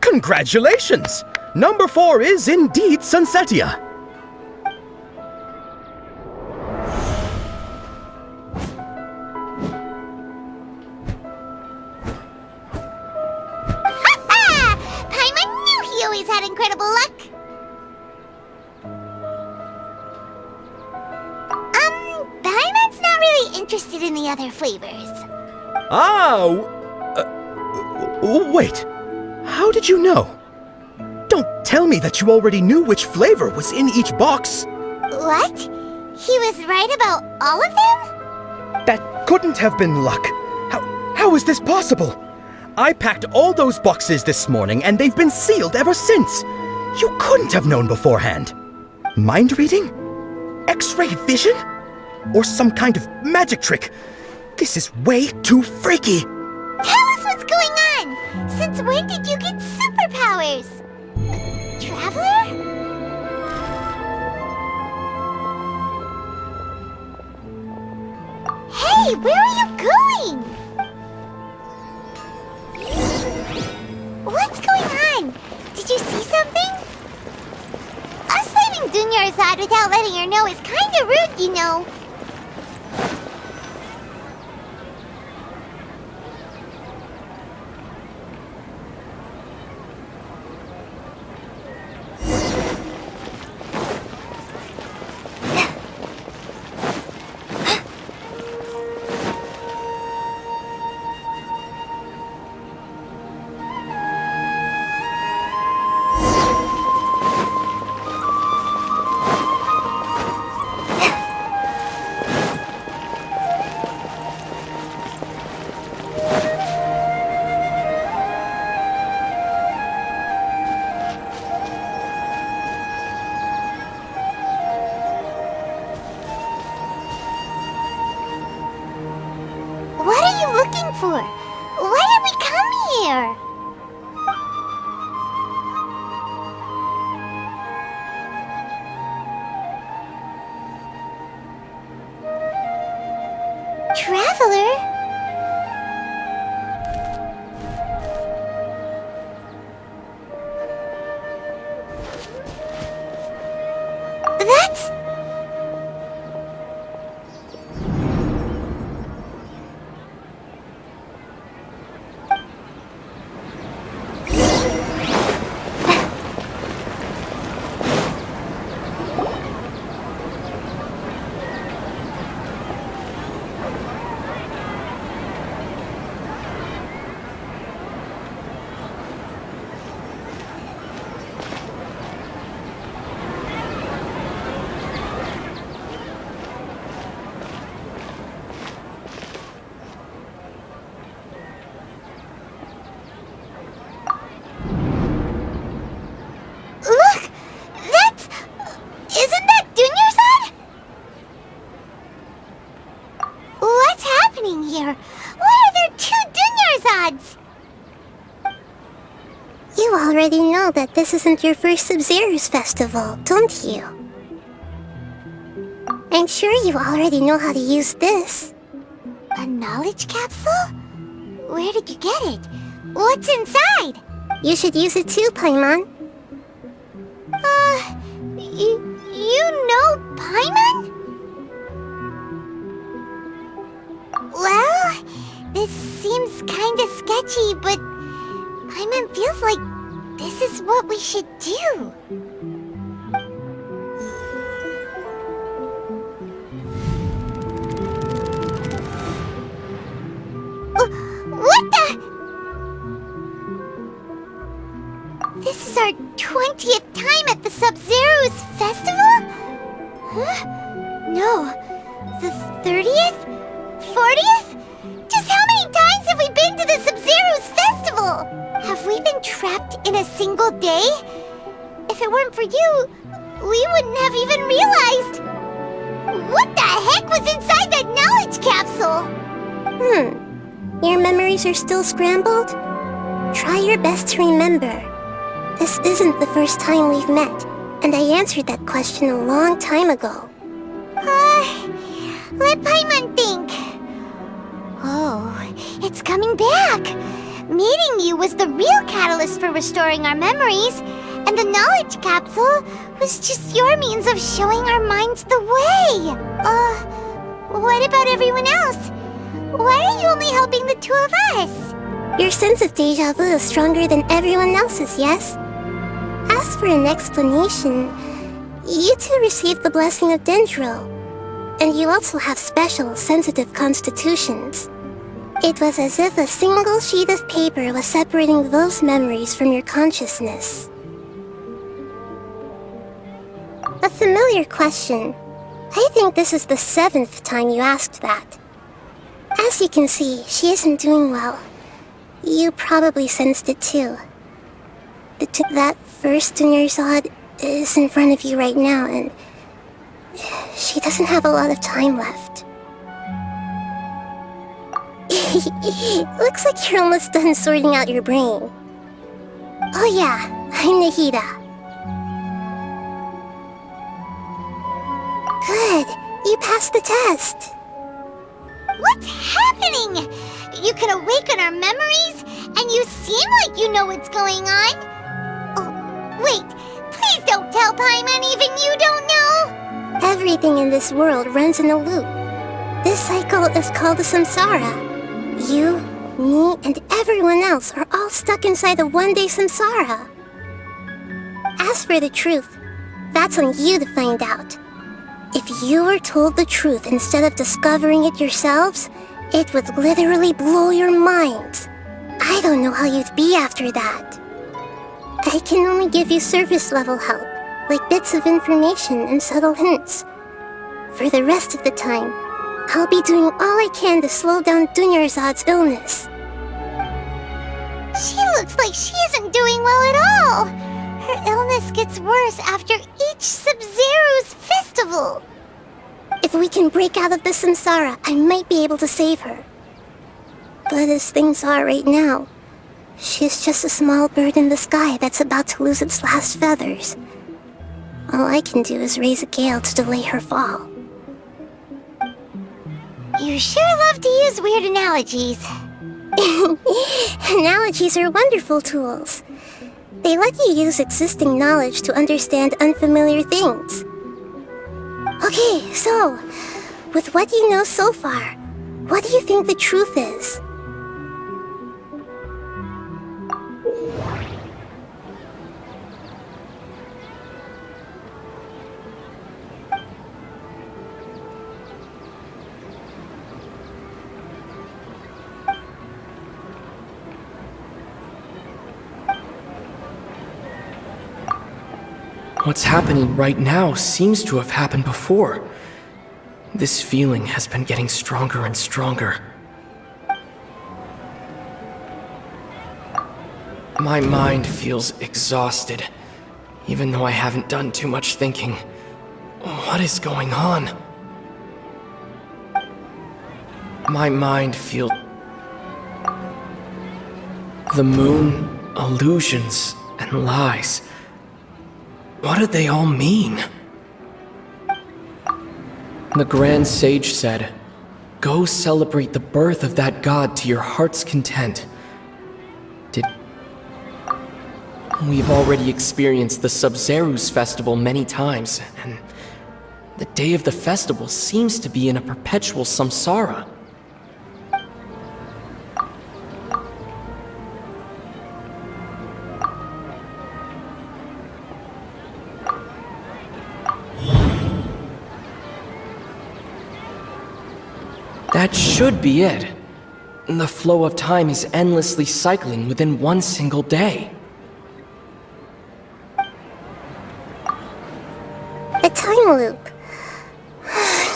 congratulations! Number 4 is indeed Sunsetia. Paimon knew he always had incredible luck. Paimon's not really interested in the other flavors. Wait. How did you know? Don't tell me that you already knew which flavor was in each box. What? He was right about all of them? That couldn't have been luck. How is this possible? I packed all those boxes this morning and they've been sealed ever since. You couldn't have known beforehand. Mind reading? X-ray vision? Or some kind of magic trick? This is way too freaky. Tell us what's going on! Since when did you get superpowers? Traveler? Hey, where are you going? What's going on? Did you see something? Us leaving Dunyarzad without letting her know is kinda rude, you know. What are you looking for? Why did we come here? Traveler? That's... Look! That's... Isn't that Dunyarzad? What's happening here? Why are there 2 Dunyarzads? You already know that this isn't your first Sabzerus festival, don't you? I'm sure you already know how to use this. A knowledge capsule? Where did you get it? What's inside? You should use it too, Paimon. You know Paimon? Well, this seems kinda sketchy, but Paimon feels like this is what we should do. What the? This is our 20th time at the Sabzerus Festival? Huh? No. The 30th? 40th? Just how many times have we been to the Sabzerus Festival? Have we been trapped in a single day? If it weren't for you, we wouldn't have even realized. What the heck was inside that knowledge capsule? Your memories are still scrambled? Try your best to remember. This isn't the first time we've met, and I answered that question a long time ago. Let Paimon think. Oh, it's coming back. Meeting you was the real catalyst for restoring our memories, and the knowledge capsule was just your means of showing our minds the way. What about everyone else? Why are you only helping the two of us? Your sense of deja vu is stronger than everyone else's, yes? As for an explanation, you two received the blessing of Dendro, and you also have special, sensitive constitutions. It was as if a single sheet of paper was separating those memories from your consciousness. A familiar question. I think this is the 7th time you asked that. As you can see, she isn't doing well. You probably sensed it too. That first Dunyarzad is in front of you right now, and she doesn't have a lot of time left. Looks like you're almost done sorting out your brain. Oh yeah, I'm Nahida. Good, you passed the test. What's happening? You can awaken our memories, and you seem like you know what's going on. Oh, wait, please don't tell Paimon even you don't know. Everything in this world runs in a loop. This cycle is called the samsara. You, me, and everyone else are all stuck inside the one-day samsara. As for the truth, that's on you to find out. If you were told the truth instead of discovering it yourselves, it would literally blow your minds. I don't know how you'd be after that. I can only give you surface-level help, like bits of information and subtle hints. For the rest of the time, I'll be doing all I can to slow down Dunyarzad's illness. She looks like she isn't doing well at all. Her illness gets worse after each Sабzerus festival. If we can break out of the samsara, I might be able to save her. But as things are right now, she's just a small bird in the sky that's about to lose its last feathers. All I can do is raise a gale to delay her fall. You sure love to use weird analogies. Analogies are wonderful tools. They let you use existing knowledge to understand unfamiliar things. Okay, so, with what you know so far, what do you think the truth is? What's happening right now seems to have happened before. This feeling has been getting stronger and stronger. My mind feels exhausted, even though I haven't done too much thinking. What is going on? My mind feels... The moon, illusions, and lies. What do they all mean? The Grand Sage said, "Go celebrate the birth of that god to your heart's content." We've already experienced the Sabzerus festival many times, and the day of the festival seems to be in a perpetual samsara. That should be it. The flow of time is endlessly cycling within one single day. A time loop.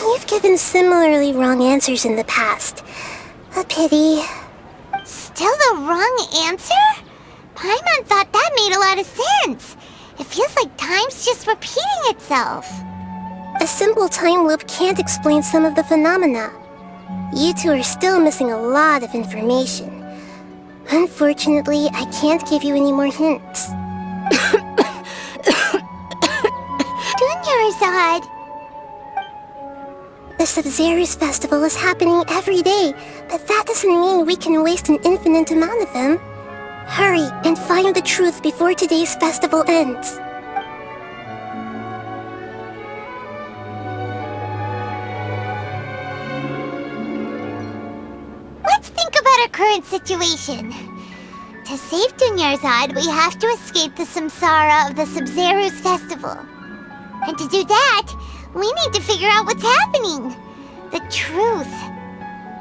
You've given similarly wrong answers in the past. A pity. Still the wrong answer? Paimon thought that made a lot of sense. It feels like time's just repeating itself. A simple time loop can't explain some of the phenomena. You two are still missing a lot of information. Unfortunately, I can't give you any more hints. Dunyarzad! The Sabzerus Festival is happening every day, but that doesn't mean we can waste an infinite amount of them. Hurry and find the truth before today's festival ends. Let's think about our current situation. To save Dunyarzad, we have to escape the samsara of the Sabzerus Festival. And to do that, we need to figure out what's happening. The truth.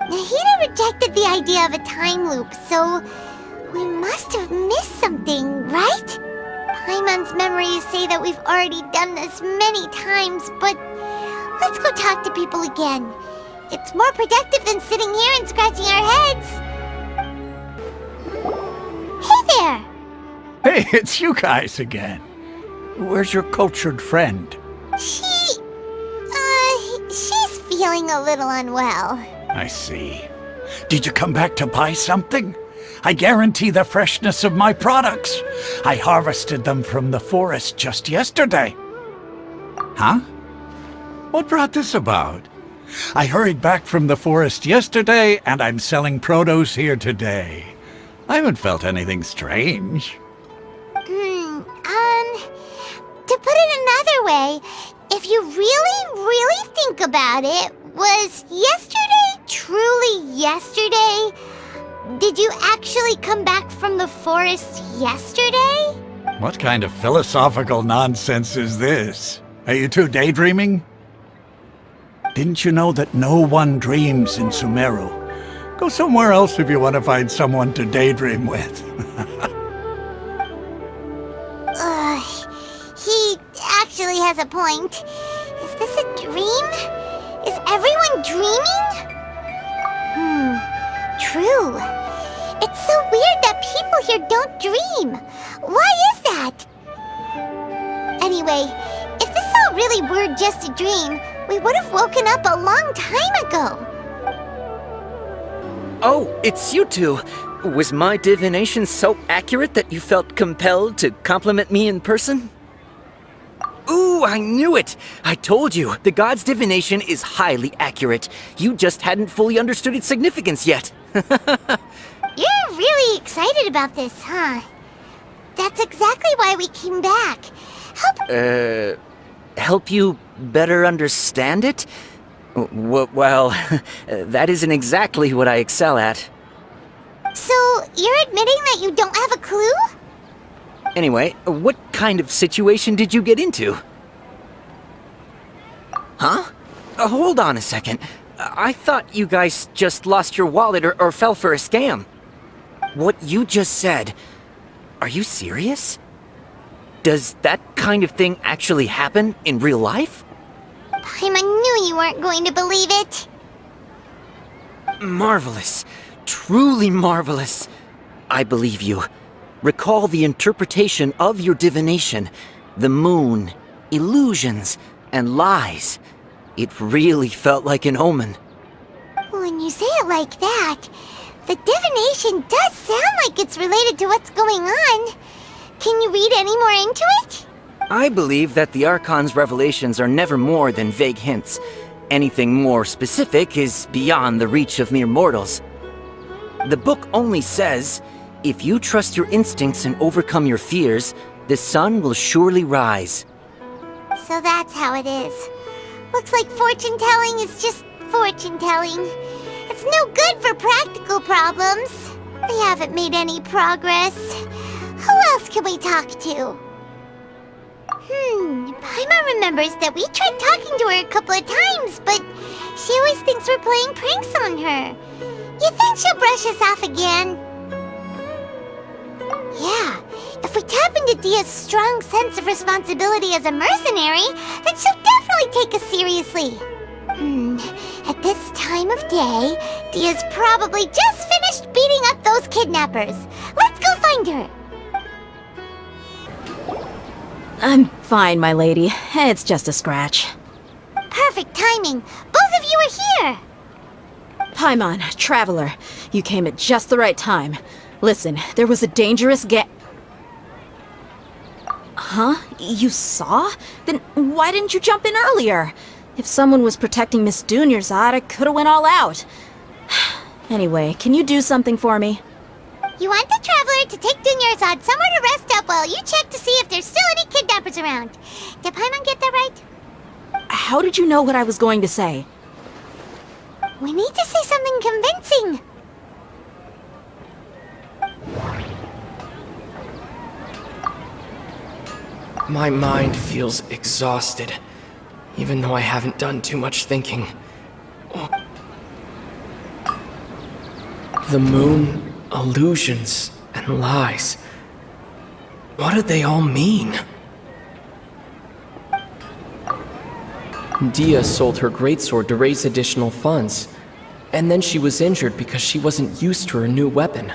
Nahida rejected the idea of a time loop, so we must have missed something, right? Paimon's memories say that we've already done this many times, but let's go talk to people again. It's more productive than sitting here and scratching our heads. Hey there! Hey, it's you guys again. Where's your cultured friend? She's feeling a little unwell. I see. Did you come back to buy something? I guarantee the freshness of my products. I harvested them from the forest just yesterday. Huh? What brought this about? I hurried back from the forest yesterday, and I'm selling produce here today. I haven't felt anything strange. To put it another way, if you really think about it, was yesterday truly yesterday? Did you actually come back from the forest yesterday? What kind of philosophical nonsense is this? Are you two daydreaming? Didn't you know that no one dreams in Sumeru? Go somewhere else if you want to find someone to daydream with. He actually has a point. Is this a dream? Is everyone dreaming? True. It's so weird that people here don't dream. Why is that? Anyway, if this all really were just a dream, we would have woken up a long time ago. Oh, it's you two. Was my divination so accurate that you felt compelled to compliment me in person? Ooh, I knew it! I told you, the god's divination is highly accurate. You just hadn't fully understood its significance yet. You're really excited about this, huh? That's exactly why we came back. Help you better understand it? Well, that isn't exactly what I excel at. So, you're admitting that you don't have a clue? Anyway, what kind of situation did you get into? Huh? Hold on a second. I thought you guys just lost your wallet or fell for a scam. What you just said, are you serious? Does that kind of thing actually happen in real life? Paimon knew you weren't going to believe it. Marvelous. Truly marvelous. I believe you. Recall the interpretation of your divination, the moon, illusions, and lies. It really felt like an omen. When you say it like that, the divination does sound like it's related to what's going on. Can you read any more into it? I believe that the Archon's revelations are never more than vague hints. Anything more specific is beyond the reach of mere mortals. The book only says, if you trust your instincts and overcome your fears, the sun will surely rise. So that's how it is. Looks like fortune-telling is just fortune-telling. It's no good for practical problems. We haven't made any progress. Who else can we talk to? Paimon remembers that we tried talking to her a couple of times, but she always thinks we're playing pranks on her. You think she'll brush us off again? Yeah, if we tap into Dia's strong sense of responsibility as a mercenary, then she'll definitely take us seriously. At this time of day, Dia's probably just finished beating up those kidnappers. Let's go find her. I'm fine, my lady. It's just a scratch. Perfect timing. Both of you are here. Paimon, Traveler, you came at just the right time. Listen, there was a dangerous Huh? You saw? Then why didn't you jump in earlier? If someone was protecting Miss Dunyarzad, I could've went all out. Anyway, can you do something for me? You want the Traveler to take Dunyarzad somewhere to rest up while you check to see if there's still any kidnappers around. Did Paimon get that right? How did you know what I was going to say? We need to say something convincing. My mind feels exhausted, even though I haven't done too much thinking. The moon, illusions, and lies. What did they all mean? Dia sold her greatsword to raise additional funds, and then she was injured because she wasn't used to her new weapon.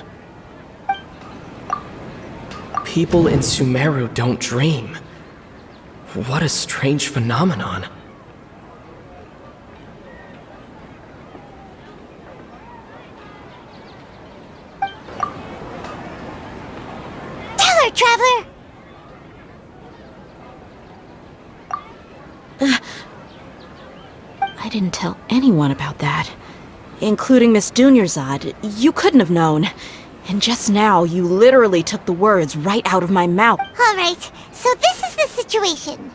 People in Sumeru don't dream. What a strange phenomenon. Tell her, Traveler! I didn't tell anyone about that. Including Miss Dunyarzad. You couldn't have known. And just now, you literally took the words right out of my mouth. Alright, so this is the situation.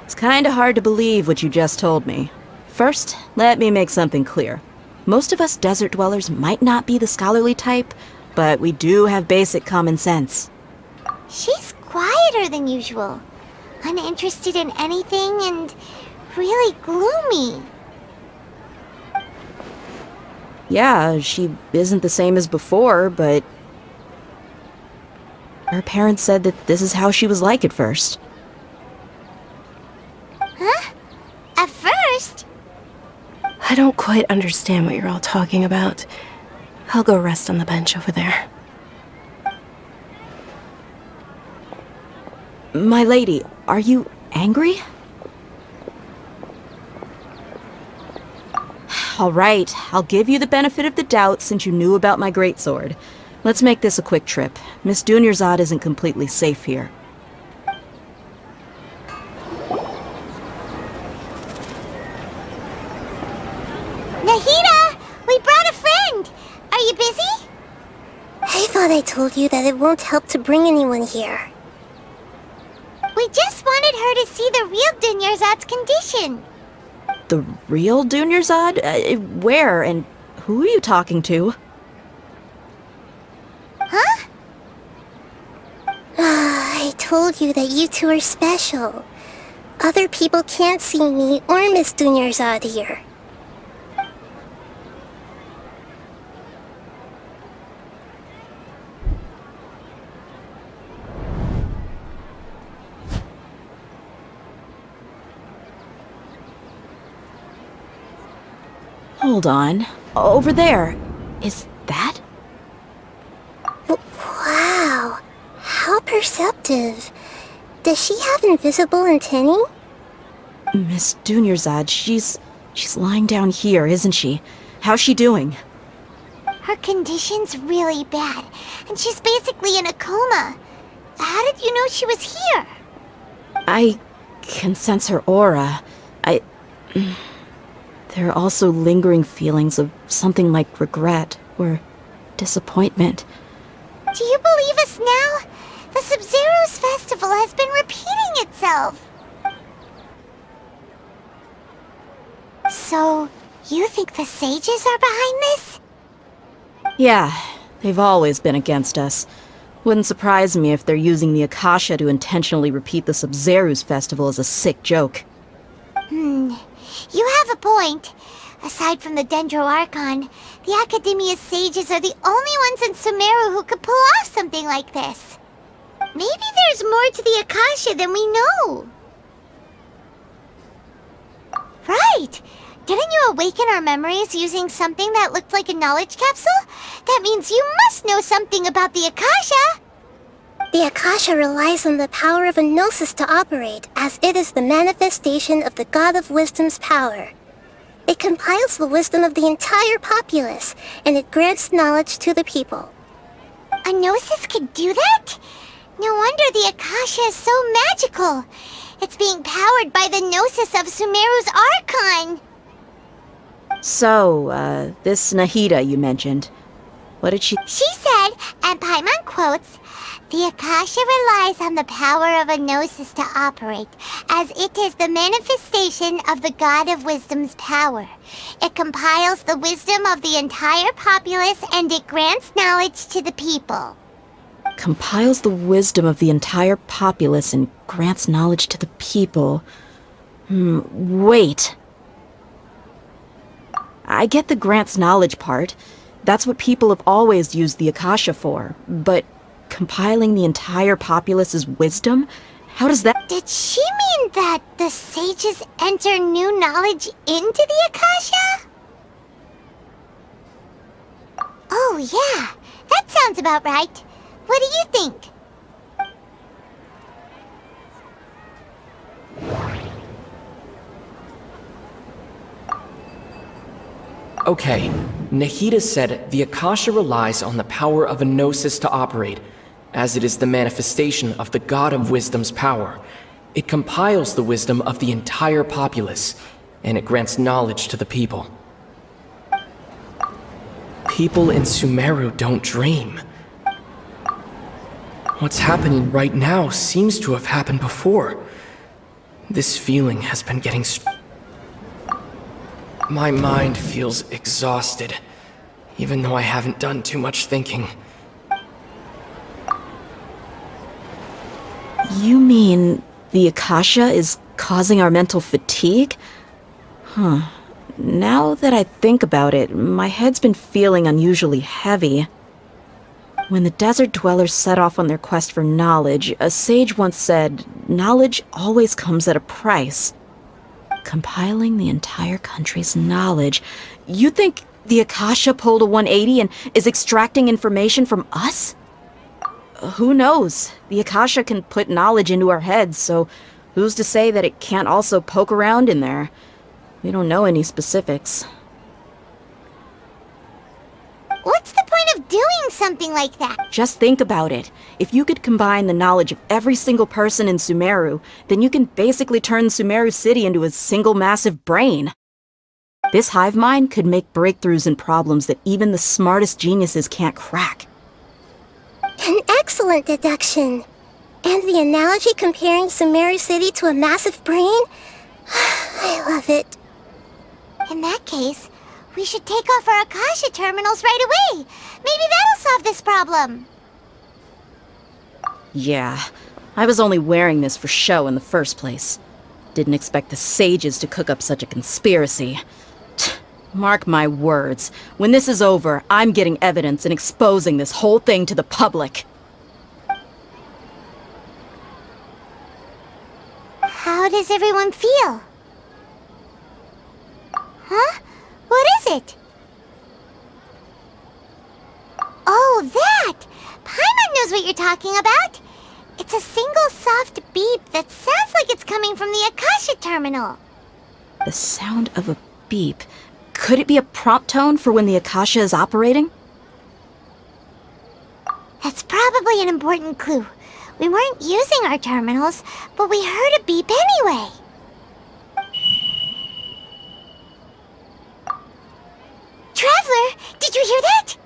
It's kinda hard to believe what you just told me. First, let me make something clear. Most of us desert dwellers might not be the scholarly type, but we do have basic common sense. She's quieter than usual. Uninterested in anything and really gloomy. Yeah, she isn't the same as before, but her parents said that this is how she was like at first. Huh? At first? I don't quite understand what you're all talking about. I'll go rest on the bench over there. My lady, are you angry? All right, I'll give you the benefit of the doubt since you knew about my greatsword. Let's make this a quick trip. Miss Dunyarzad isn't completely safe here. Nahida! We brought a friend! Are you busy? I thought I told you that it won't help to bring anyone here. We just wanted her to see the real Dunyarzad's condition. The real Dunyarzad? Where and who are you talking to? Huh? I told you that you two are special. Other people can't see me or Miss Dunyarzad here. Hold on. Over there. Is that? Wow. How perceptive. Does she have invisible antennae? Miss Dunyarzad, she's lying down here, isn't she? How's she doing? Her condition's really bad, and she's basically in a coma. How did you know she was here? I can sense her aura. There are also lingering feelings of something like regret or disappointment. Do you believe us now? The Sabzerus festival has been repeating itself. So, you think the sages are behind this? Yeah, they've always been against us. Wouldn't surprise me if they're using the Akasha to intentionally repeat the Sabzerus festival as a sick joke. You have a point. Aside from the Dendro Archon, the Academia's sages are the only ones in Sumeru who could pull off something like this. Maybe there's more to the Akasha than we know. Right! Didn't you awaken our memories using something that looked like a knowledge capsule? That means you must know something about the Akasha! The Akasha relies on the power of a gnosis to operate, as it is the manifestation of the God of Wisdom's power. It compiles the wisdom of the entire populace, and it grants knowledge to the people. A gnosis could do that? No wonder the Akasha is so magical. It's being powered by the gnosis of Sumeru's Archon. So, this Nahida you mentioned, what did she... She said, and Paimon quotes, "The Akasha relies on the power of a gnosis to operate, as it is the manifestation of the God of Wisdom's power. It compiles the wisdom of the entire populace and it grants knowledge to the people." Compiles the wisdom of the entire populace and grants knowledge to the people. Wait. I get the grants knowledge part. That's what people have always used the Akasha for. But compiling the entire populace's wisdom? How does that... Did she mean that the sages enter new knowledge into the Akasha? Oh yeah, that sounds about right. What do you think? Okay, Nahida said the Akasha relies on the power of a gnosis to operate, as it is the manifestation of the God of Wisdom's power. It compiles the wisdom of the entire populace, and it grants knowledge to the people. People in Sumeru don't dream. What's happening right now seems to have happened before. This feeling has been getting My mind feels exhausted, even though I haven't done too much thinking. You mean the Akasha is causing our mental fatigue? Huh. Now that I think about it, my head's been feeling unusually heavy. When the desert dwellers set off on their quest for knowledge, a sage once said, "Knowledge always comes at a price." Compiling the entire country's knowledge. You think the Akasha pulled a 180 and is extracting information from us? Who knows? The Akasha can put knowledge into our heads, so who's to say that it can't also poke around in there? We don't know any specifics. What's the point of doing something like that? Just think about it. If you could combine the knowledge of every single person in Sumeru, then you can basically turn Sumeru City into a single massive brain. This hive mind could make breakthroughs in problems that even the smartest geniuses can't crack. An excellent deduction. And the analogy comparing Sumeru City to a massive brain? I love it. In that case, we should take off our Akasha terminals right away. Maybe that'll solve this problem. Yeah, I was only wearing this for show in the first place. Didn't expect the sages to cook up such a conspiracy. Mark my words, when this is over, I'm getting evidence and exposing this whole thing to the public. How does everyone feel? Huh? What is it? Oh, that! Paimon knows what you're talking about. It's a single soft beep that sounds like it's coming from the Akasha terminal. The sound of a beep. Could it be a prompt tone for when the Akasha is operating? That's probably an important clue. We weren't using our terminals, but we heard a beep anyway. Traveler, did you hear that?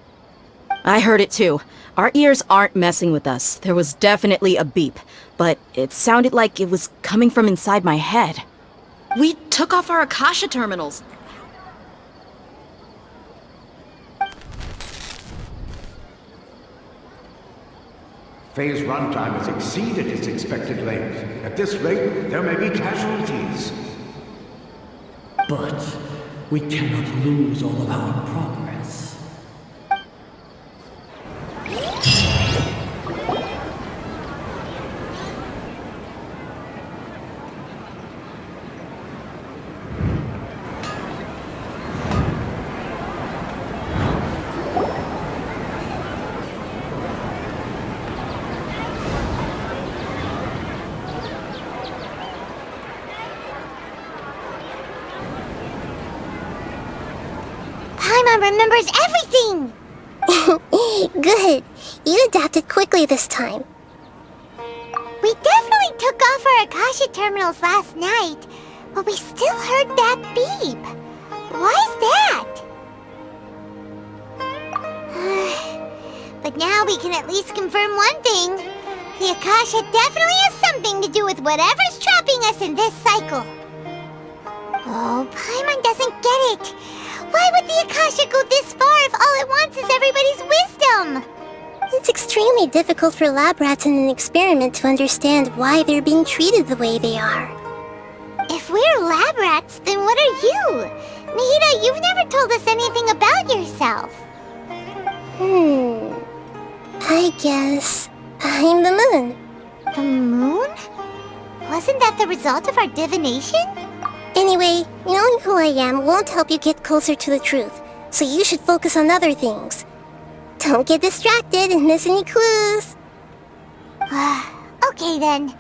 I heard it too. Our ears aren't messing with us. There was definitely a beep, but it sounded like it was coming from inside my head. We took off our Akasha terminals. Phase runtime has exceeded its expected length. At this rate, there may be casualties. But we cannot lose all of our progress. remembers everything! Good. You adapted quickly this time. We definitely took off our Akasha terminals last night, but we still heard that beep. Why's that? But now we can at least confirm one thing. The Akasha definitely has something to do with whatever's trapping us in this cycle. Oh, Paimon doesn't get it. Why would the Akasha go this far if all it wants is everybody's wisdom? It's extremely difficult for lab rats in an experiment to understand why they're being treated the way they are. If we're lab rats, then what are you? Nahida, you've never told us anything about yourself. I guess I'm the moon. The moon? Wasn't that the result of our divination? Anyway, knowing who I am won't help you get closer to the truth, so you should focus on other things. Don't get distracted and miss any clues. Okay then.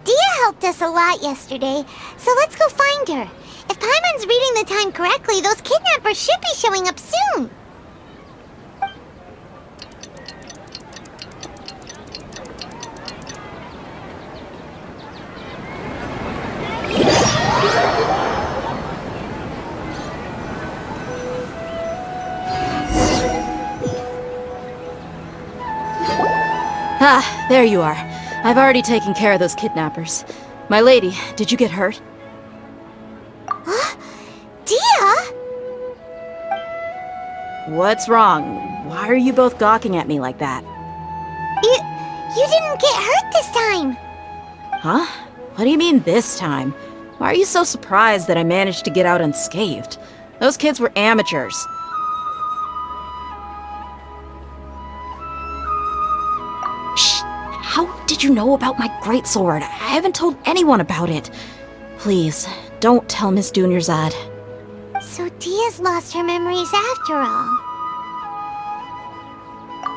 Dia helped us a lot yesterday, so let's go find her. If Paimon's reading the time correctly, those kidnappers should be showing up soon. Ah, there you are. I've already taken care of those kidnappers. My lady, did you get hurt? Huh? Dia? What's wrong? Why are you both gawking at me like that? You didn't get hurt this time. Huh? What do you mean this time? Why are you so surprised that I managed to get out unscathed? Those kids were amateurs. Shh! How did you know about my greatsword? I haven't told anyone about it. Please, don't tell Miss Dunyarzad. So Dia's lost her memories after all.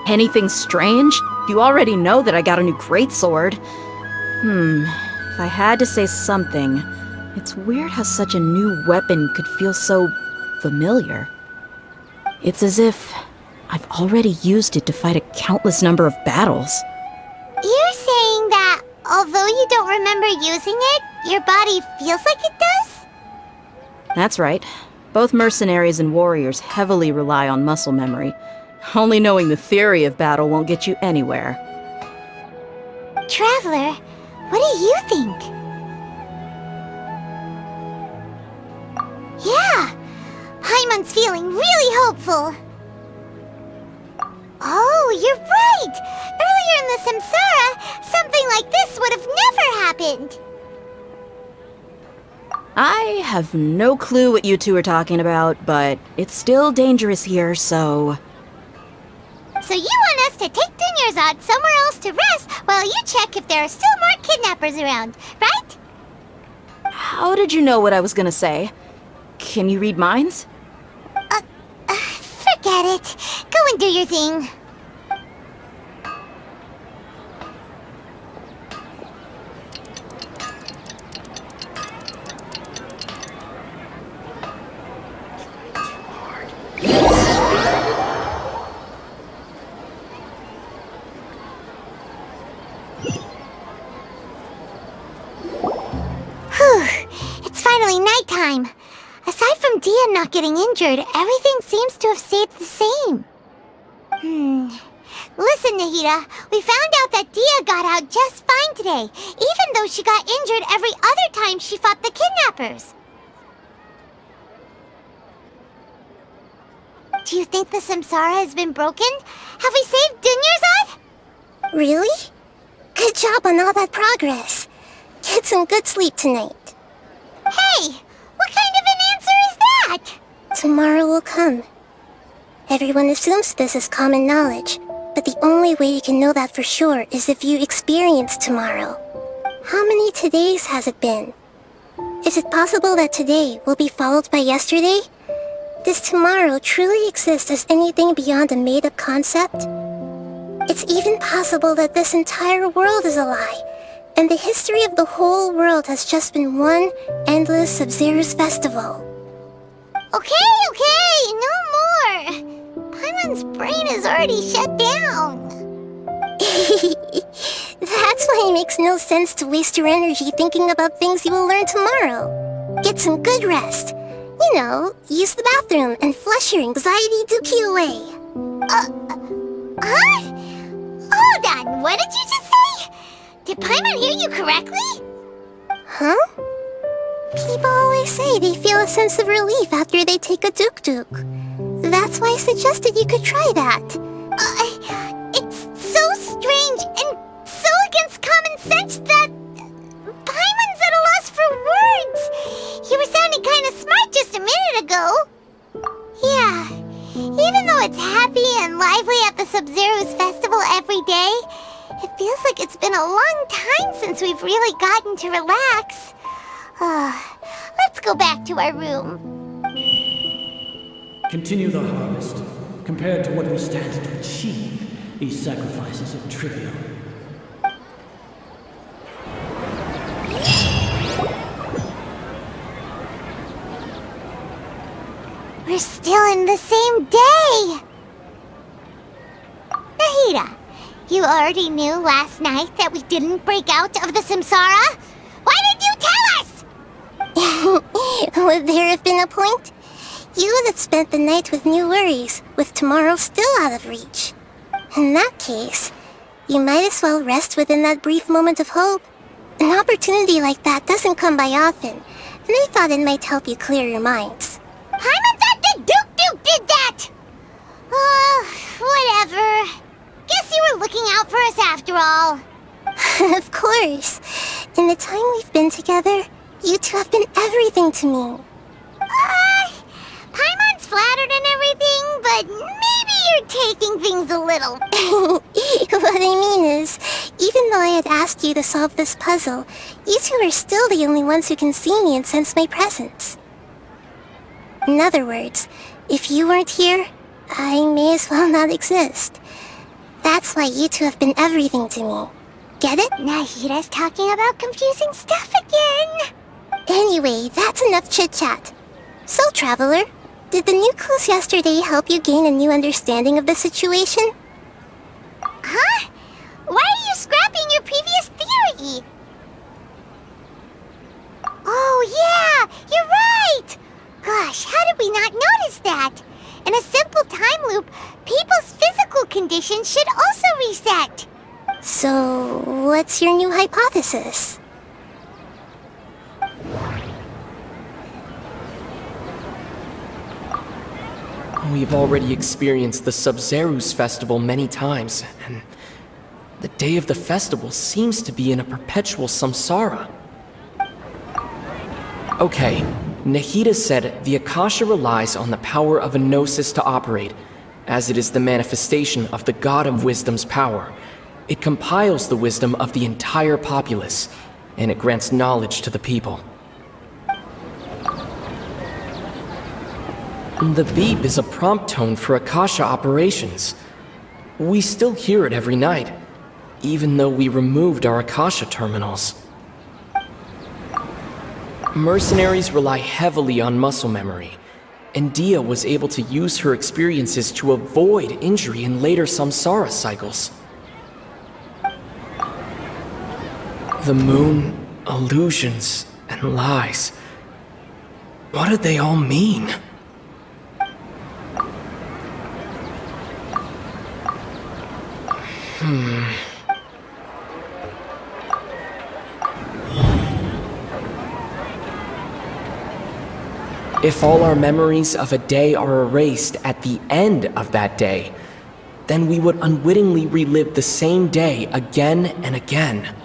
Anything strange? You already know that I got a new greatsword. If I had to say something, it's weird how such a new weapon could feel so familiar. It's as if I've already used it to fight a countless number of battles. You're saying that although you don't remember using it, your body feels like it does? That's right. Both mercenaries and warriors heavily rely on muscle memory. Only knowing the theory of battle won't get you anywhere. Traveler, what do you think? Yeah, Paimon's feeling really hopeful. Oh, you're right! Earlier in the Samsara, something like this would have never happened. I have no clue what you two are talking about, but it's still dangerous here, so... So you want us to take Dunyarzad somewhere else to rest while you check if there are still more kidnappers around, right? How did you know what I was gonna say? Can you read minds? Forget it. Go and do your thing. It's finally nighttime. Aside from Dia not getting injured, everything seems to have stayed the same. Listen, Nahida, we found out that Dia got out just fine today, even though she got injured every other time she fought the kidnappers. Do you think the Samsara has been broken? Have we saved Dunyarzad? Really? Good job on all that progress. Get some good sleep tonight. Hey, what kind of an answer is that? Tomorrow will come. Everyone assumes this is common knowledge, but the only way you can know that for sure is if you experience tomorrow. How many todays has it been? Is it possible that today will be followed by yesterday? Does tomorrow truly exist as anything beyond a made-up concept? It's even possible that this entire world is a lie, and the history of the whole world has just been one endless Sabzerus festival. Okay, no more. Paimon's brain is already shut down. That's why it makes no sense to waste your energy thinking about things you will learn tomorrow. Get some good rest. You know, use the bathroom and flush your anxiety dookie away. Huh? Hold on, what did you just say? Did Paimon hear you correctly? Huh? People always say they feel a sense of relief after they take a duk-duk. That's why I suggested you could try that. It's so strange and so against common sense that Paimon's at a loss for words. You were sounding kind of smart just a minute ago. Yeah, even though it's happy and lively at the Sабzerus festival every day, it feels like it's been a long time since we've really gotten to relax. Let's go back to our room. Continue the harvest. Compared to what we stand to achieve, these sacrifices are trivial. We're still in the same day! Nahida, you already knew last night that we didn't break out of the samsara? Why did you tell us? Would there have been a point? You would have spent the night with new worries, with tomorrow still out of reach. In that case, you might as well rest within that brief moment of hope. An opportunity like that doesn't come by often, and I thought it might help you clear your minds. Paimon thought that Duke did that! Whatever. Guess you were looking out for us after all. Of course. In the time we've been together, you two have been everything to me. Paimon's flattered and everything, but maybe you're taking things a little. What I mean is, even though I had asked you to solve this puzzle, you two are still the only ones who can see me and sense my presence. In other words, if you weren't here, I may as well not exist. That's why you two have been everything to me. Get it? Nahida's talking about confusing stuff again. Anyway, that's enough chit-chat. So, Traveler, did the new clues yesterday help you gain a new understanding of the situation? Huh? Why are you scrapping your previous theory? Oh yeah, you're right! Gosh, how did we not notice that? In a simple time loop, people's physical conditions should also reset. So, what's your new hypothesis? We've already experienced the Sabzerus festival many times, and the day of the festival seems to be in a perpetual samsara. Okay, Nahida said the Akasha relies on the power of a gnosis to operate, as it is the manifestation of the God of Wisdom's power. It compiles the wisdom of the entire populace, and it grants knowledge to the people. The beep is a prompt tone for Akasha operations. We still hear it every night, even though we removed our Akasha terminals. Mercenaries rely heavily on muscle memory, and Dia was able to use her experiences to avoid injury in later samsara cycles. The moon, illusions, and lies. What did they all mean? If all our memories of a day are erased at the end of that day, then we would unwittingly relive the same day again and again.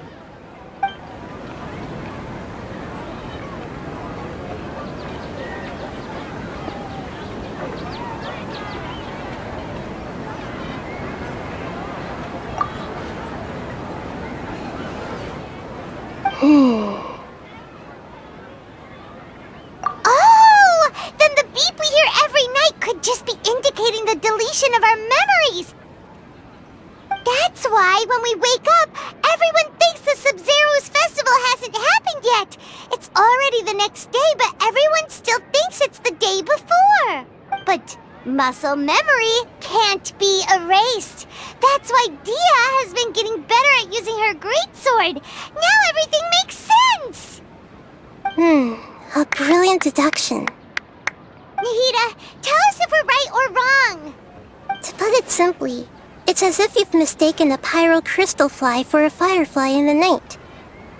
Of our memories. That's why when we wake up, everyone thinks the Sabzerus festival hasn't happened yet. It's already the next day, but everyone still thinks it's the day before. But Muscle memory can't be erased. That's why Dia has been getting better at using her greatsword. Now everything makes sense! A brilliant deduction. Nahida, tell us if we're right or wrong. To put it simply, it's as if you've mistaken a pyro crystal fly for a firefly in the night.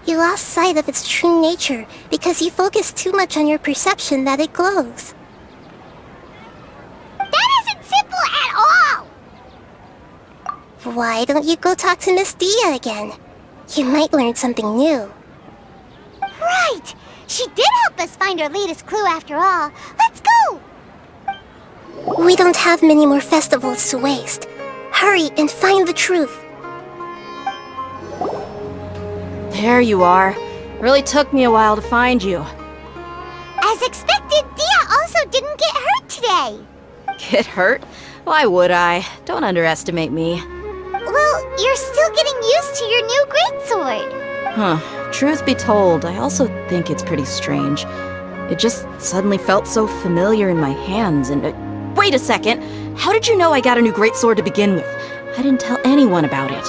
You lost sight of its true nature because you focused too much on your perception that it glows. That isn't simple at all! Why don't you go talk to Miss Dia again? You might learn something new. Right! She did help us find our latest clue after all. Let's go! We don't have many more festivals to waste. Hurry and find the truth. There you are. Really took me a while to find you. As expected, Dia also didn't get hurt today. Get hurt? Why would I? Don't underestimate me. Well, you're still getting used to your new greatsword. Huh. Truth be told, I also think it's pretty strange. It just suddenly felt so familiar in my hands and... wait a second! How did you know I got a new greatsword to begin with? I didn't tell anyone about it.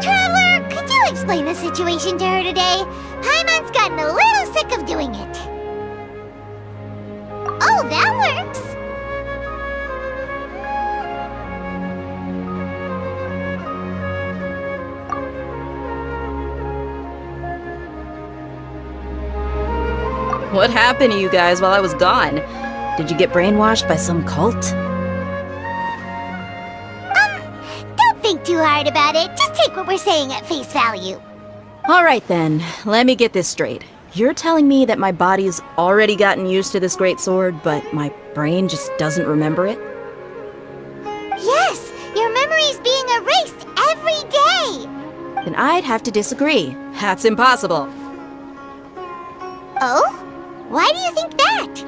Traveler, could you explain the situation to her today? Paimon's gotten a little sick of doing it. Oh, that works! What happened to you guys while I was gone? Did you get brainwashed by some cult? Don't think too hard about it. Just take what we're saying at face value. Alright then, let me get this straight. You're telling me that my body's already gotten used to this great sword, but my brain just doesn't remember it? Yes, your memory's being erased every day! Then I'd have to disagree. That's impossible. Oh? Why do you think that?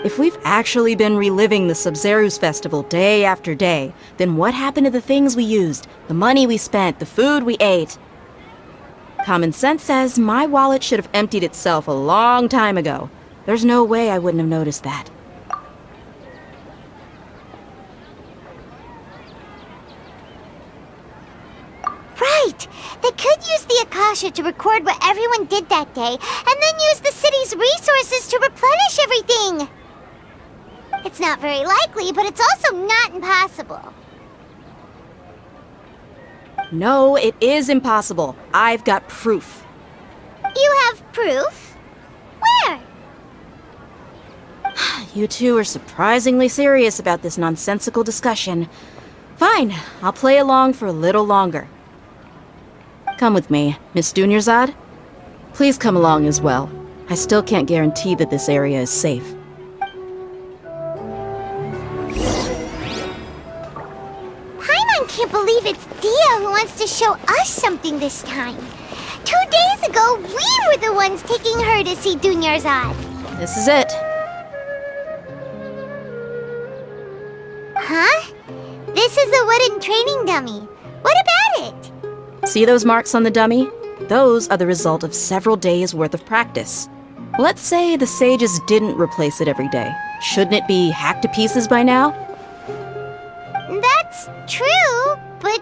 If we've actually been reliving the Sabzerus festival day after day, then what happened to the things we used, the money we spent, the food we ate? Common sense says my wallet should have emptied itself a long time ago. There's no way I wouldn't have noticed that. Right! They could use the Akasha to record what everyone did that day, and then use the city's resources to replenish everything! It's not very likely, but it's also not impossible. No, it is impossible. I've got proof. You have proof? Where? You two are surprisingly serious about this nonsensical discussion. Fine, I'll play along for a little longer. Come with me, Miss Dunyarzad. Please come along as well. I still can't guarantee that this area is safe. Paimon can't believe it's Dia who wants to show us something this time. 2 days ago, we were the ones taking her to see Dunyarzad. This is it. Huh? This is a wooden training dummy. What about it? See those marks on the dummy? Those are the result of several days' worth of practice. Let's say the sages didn't replace it every day. Shouldn't it be hacked to pieces by now? That's true, but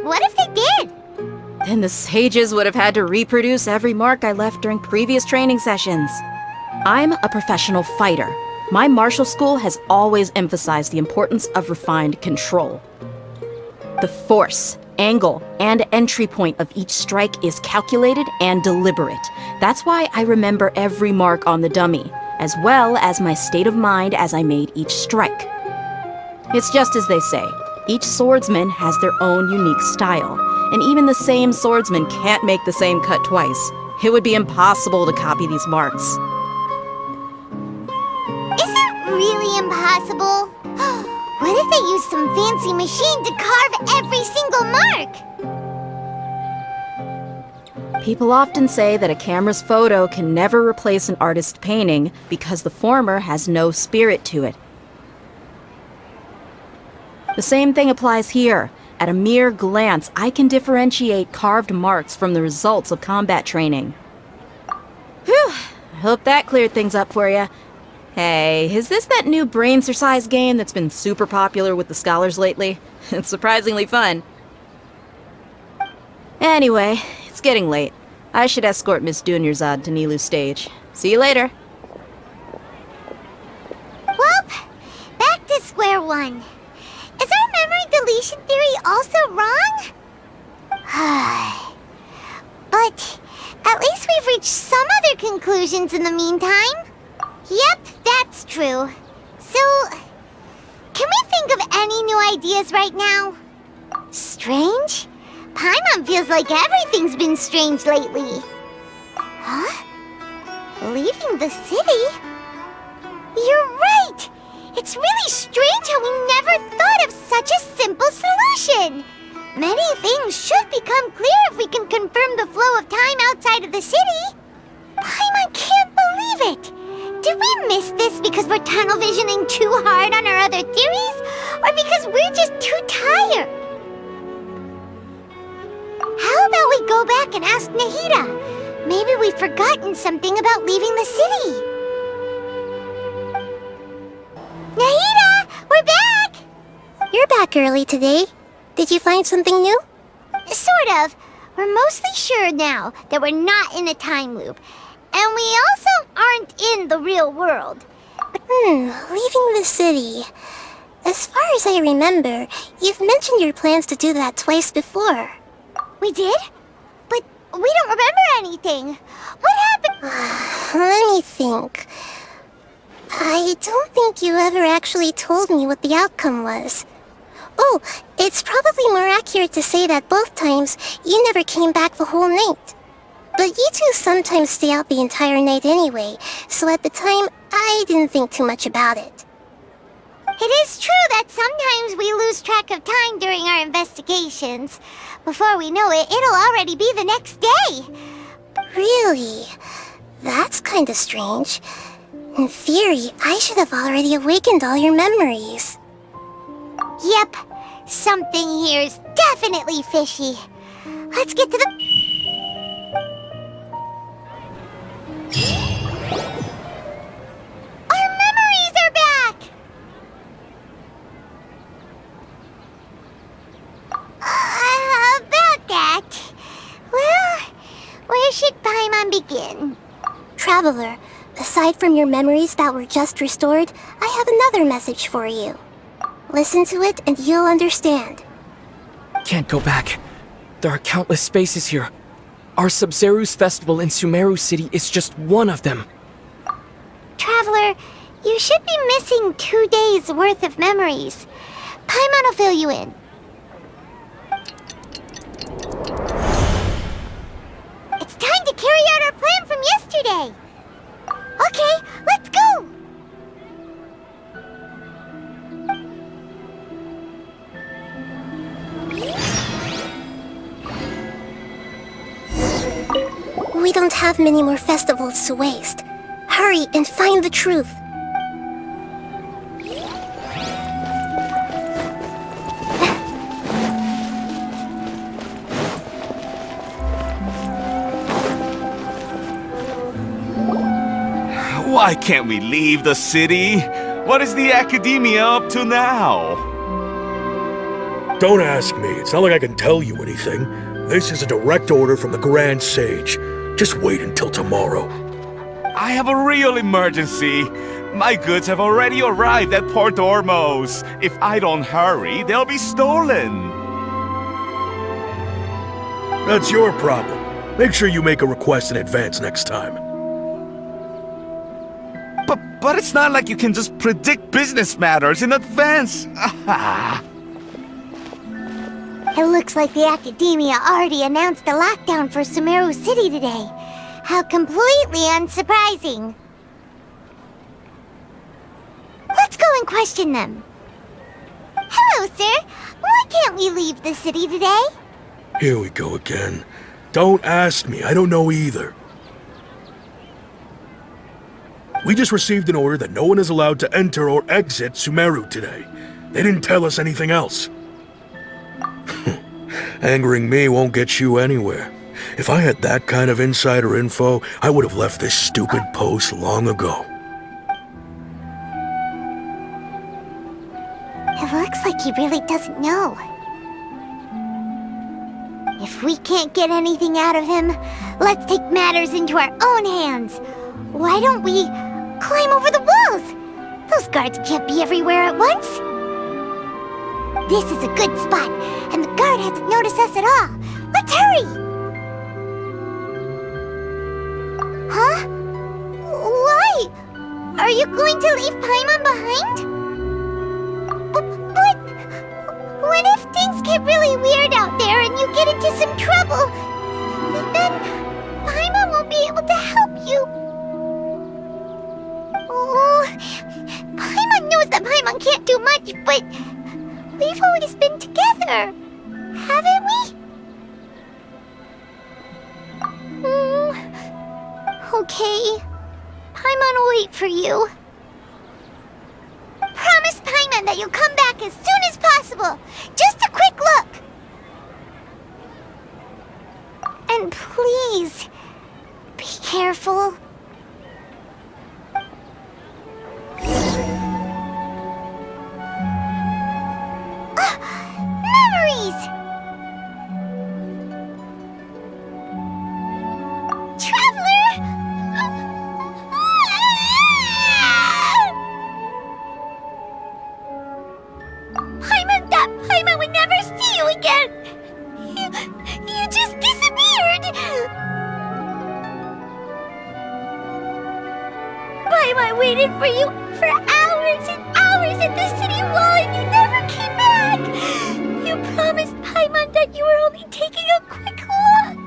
what if they did? Then the sages would have had to reproduce every mark I left during previous training sessions. I'm a professional fighter. My martial school has always emphasized the importance of refined control. The force, angle, and entry point of each strike is calculated and deliberate. That's why I remember every mark on the dummy, as well as my state of mind as I made each strike. It's just as they say, each swordsman has their own unique style, and even the same swordsman can't make the same cut twice. It would be impossible to copy these marks. Is it really impossible? What if they use some fancy machine to carve every single mark? People often say that a camera's photo can never replace an artist's painting because the former has no spirit to it. The same thing applies here. At a mere glance, I can differentiate carved marks from the results of combat training. Whew, I hope that cleared things up for you. Hey, is this that new brain-exercise game that's been super popular with the scholars lately? It's surprisingly fun. Anyway, it's getting late. I should escort Miss Dunyarzad to Nilu's stage. See you later. Well, back to square one. Is our memory deletion theory also wrong? But at least we've reached some other conclusions in the meantime. Yep, that's true. So, can we think of any new ideas right now? Strange? Paimon feels like everything's been strange lately. Huh? Leaving the city? You're right! It's really strange how we never thought of such a simple solution! Many things should become clear if we can confirm the flow of time outside of the city. Paimon can't believe it! Did we miss this because we're tunnel visioning too hard on our other theories? Or because we're just too tired? How about we go back and ask Nahida? Maybe we've forgotten something about leaving the city. Nahida, we're back! You're back early today. Did you find something new? Sort of. We're mostly sure now that we're not in a time loop. And we also aren't in the real world. Leaving the city. As far as I remember, you've mentioned your plans to do that twice before. We did? But we don't remember anything. What happened? Let me think. I don't think you ever actually told me what the outcome was. Oh, it's probably more accurate to say that both times you never came back the whole night. But you two sometimes stay out the entire night anyway, so at the time, I didn't think too much about it. It is true that sometimes we lose track of time during our investigations. Before we know it, it'll already be the next day. Really? That's kinda strange. In theory, I should have already awakened all your memories. Yep, something here's definitely fishy. Let's get to the... Our memories are back! About that... Well, where should Paimon begin? Traveler, aside from your memories that were just restored, I have another message for you. Listen to it and you'll understand. Can't go back. There are countless spaces here. Our Sabzerus festival in Sumeru City is just one of them. Traveler, you should be missing 2 days' worth of memories. Paimon will fill you in. It's time to carry out our plan from yesterday. Okay, let's go! We don't have many more festivals to waste. Hurry and find the truth. Why can't we leave the city? What is the Academia up to now? Don't ask me. It's not like I can tell you anything. This is a direct order from the Grand Sage. Just wait until tomorrow. I have a real emergency. My goods have already arrived at Port Ormos. If I don't hurry, they'll be stolen. That's your problem. Make sure you make a request in advance next time. But it's not like you can just predict business matters in advance. It looks like the Academia already announced a lockdown for Sumeru City today. How completely unsurprising. Let's go and question them. Hello, sir. Why can't we leave the city today? Here we go again. Don't ask me. I don't know either. We just received an order that no one is allowed to enter or exit Sumeru today. They didn't tell us anything else. Angering me won't get you anywhere. If I had that kind of insider info, I would have left this stupid post long ago. Looks like he really doesn't know. If we can't get anything out of him, let's take matters into our own hands. Why don't we climb over the walls? Those guards can't be everywhere at once. This is a good spot, and the guard hasn't noticed us at all. Let's hurry! Huh? Why? Are you going to leave Paimon behind? But what if things get really weird out there and you get into some trouble? Then Paimon won't be able to help you. Oh, Paimon knows that Paimon can't do much, but we've always been together, haven't we? Okay. Paimon will wait for you. Promise Paimon that you'll come back as soon as possible. Just a quick look. And please, be careful. Memories! Traveler! Paimon thought Paimon would never see you again! You just disappeared! Paimon waited for you for hours and hours at the city wall and you never came back! You promised Paimon that you were only taking a quick look!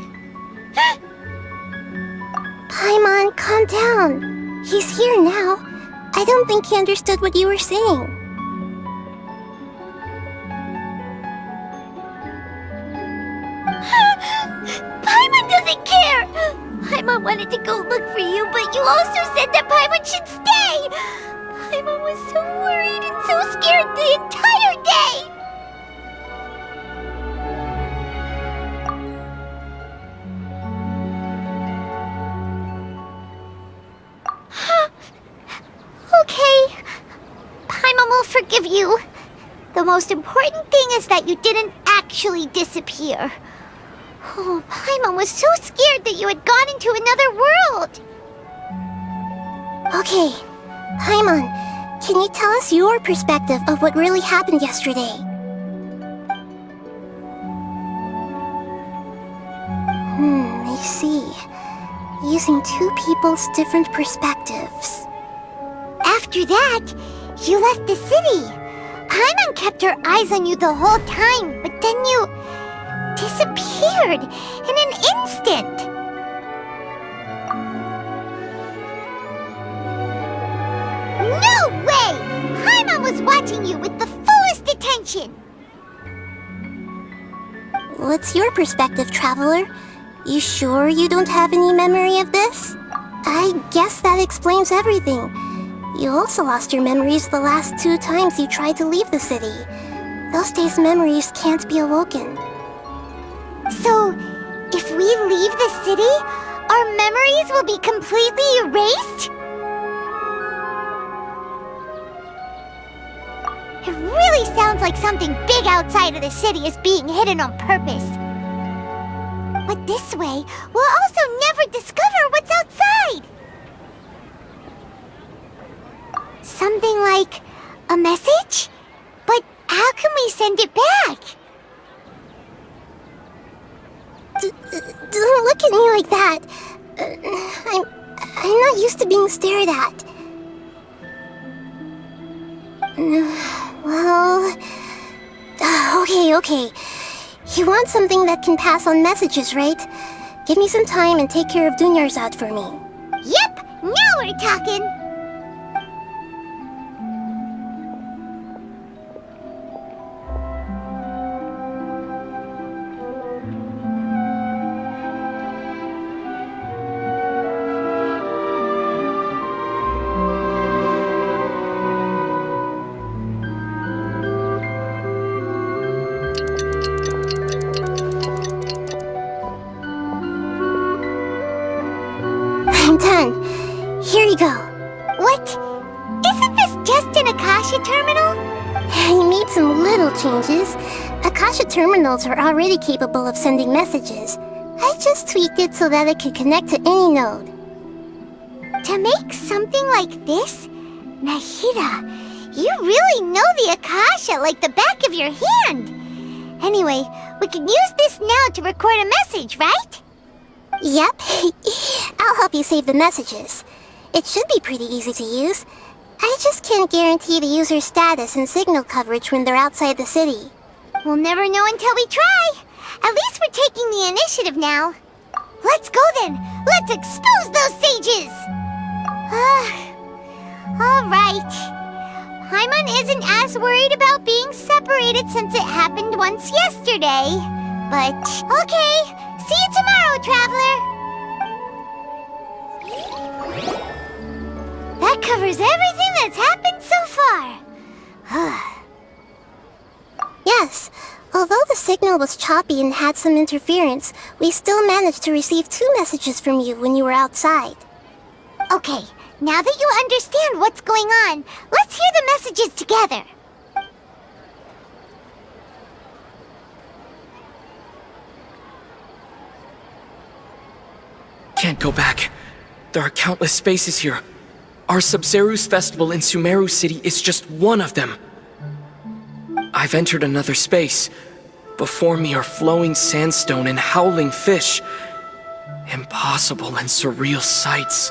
Paimon, calm down. He's here now. I don't think he understood what you were saying. Paimon doesn't care! Paimon wanted to go look for you, but you also said that Paimon should stay! Paimon was so worried and so scared the entire day! Okay. Paimon will forgive you. The most important thing is that you didn't actually disappear. Oh, Paimon was so scared that you had gone into another world. Okay, Paimon, can you tell us your perspective of what really happened yesterday? I see. Using two people's different perspectives. After that, you left the city. Paimon kept her eyes on you the whole time, but then you disappeared in an instant. No way! Paimon was watching you with the fullest attention. What's your perspective, Traveler? You sure you don't have any memory of this? I guess that explains everything. You also lost your memories the last 2 times you tried to leave the city. Those days' memories can't be awoken. So, if we leave the city, our memories will be completely erased? It really sounds like something big outside of the city is being hidden on purpose. But this way, we'll also never discover what's outside. Something like a message? But how can we send it back? Don't look at me like that. I'm not used to being stared at. Well... Okay. You want something that can pass on messages, right? Give me some time and take care of Dunyarzad for me. Yep! Now we're talking! I'm done. Here you go. What? Isn't this just an Akasha terminal? He made some little changes. Akasha terminals are already capable of sending messages. I just tweaked it so that it could connect to any node. To make something like this? Nahida, you really know the Akasha like the back of your hand. Anyway, we can use this now to record a message, right? Yep. I'll help you save the messages. It should be pretty easy to use. I just can't guarantee the user's status and signal coverage when they're outside the city. We'll never know until we try. At least we're taking the initiative now. Let's go then. Let's expose those sages. All right. Paimon isn't as worried about being separated since it happened once yesterday. But, okay. See you tomorrow, Traveler. That covers everything that's happened so far. Yes. Although the signal was choppy and had some interference, we still managed to receive 2 messages from you when you were outside. Okay, now that you understand what's going on, let's hear the messages together. Can't go back. There are countless spaces here. Our Sabzerus festival in Sumeru City is just one of them. I've entered another space. Before me are flowing sandstone and howling fish. Impossible and surreal sights.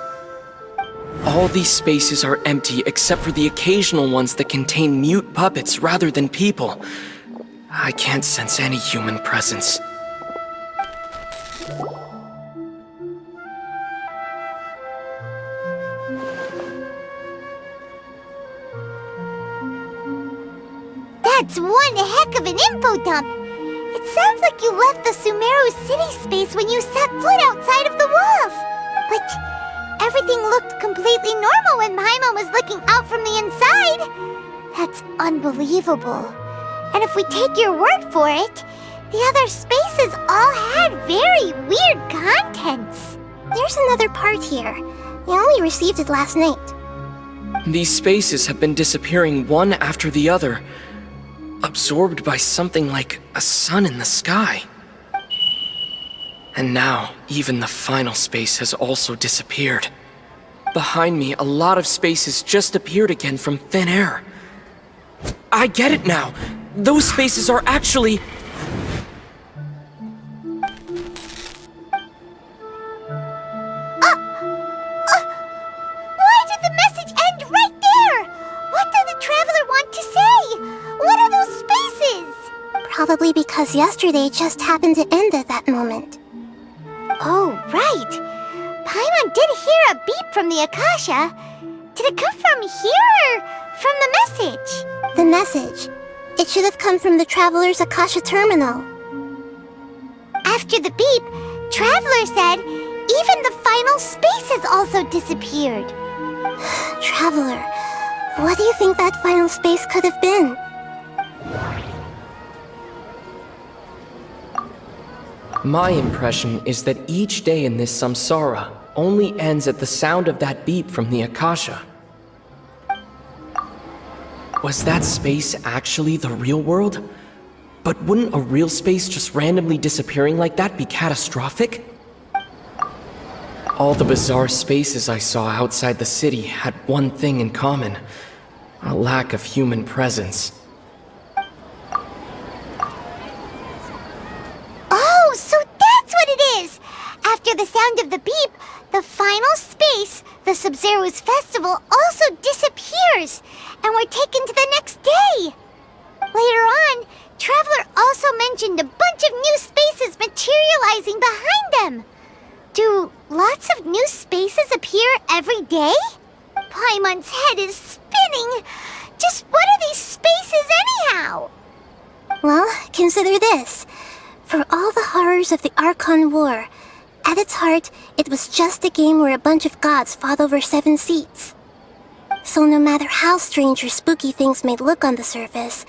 All these spaces are empty except for the occasional ones that contain mute puppets rather than people. I can't sense any human presence. That's one heck of an info dump. It sounds like you left the Sumeru city space when you set foot outside of the walls. But everything looked completely normal when Paimon was looking out from the inside. That's unbelievable. And if we take your word for it, the other spaces all had very weird contents. There's another part here. We only received it last night. These spaces have been disappearing one after the other, absorbed by something like a sun in the sky. And now, even the final space has also disappeared. Behind me, a lot of spaces just appeared again from thin air. I get it now! Those spaces are actually... Why did the message end right there? What did the Traveler want to say? What are those spaces? Probably because yesterday just happened to end at that moment. Oh, right. Paimon did hear a beep from the Akasha. Did it come from here or from the message? The message. It should have come from the Traveler's Akasha terminal. After the beep, Traveler said even the final space has also disappeared. Traveler, what do you think that final space could have been? My impression is that each day in this samsara only ends at the sound of that beep from the Akasha. Was that space actually the real world? But wouldn't a real space just randomly disappearing like that be catastrophic? All the bizarre spaces I saw outside the city had one thing in common: a lack of human presence. Oh, so that's what it is! After the sound of the beep, the final space, the Sabzerus Festival, also disappears, and we're taken to the next day. Later on, Traveler also mentioned a bunch of new spaces materializing behind them. Do lots of new spaces appear every day? Paimon's head is spinning. Just what are these spaces anyhow? Well, consider this. For all the horrors of the Archon War, at its heart, it was just a game where a bunch of gods fought over 7 seats. So no matter how strange or spooky things may look on the surface,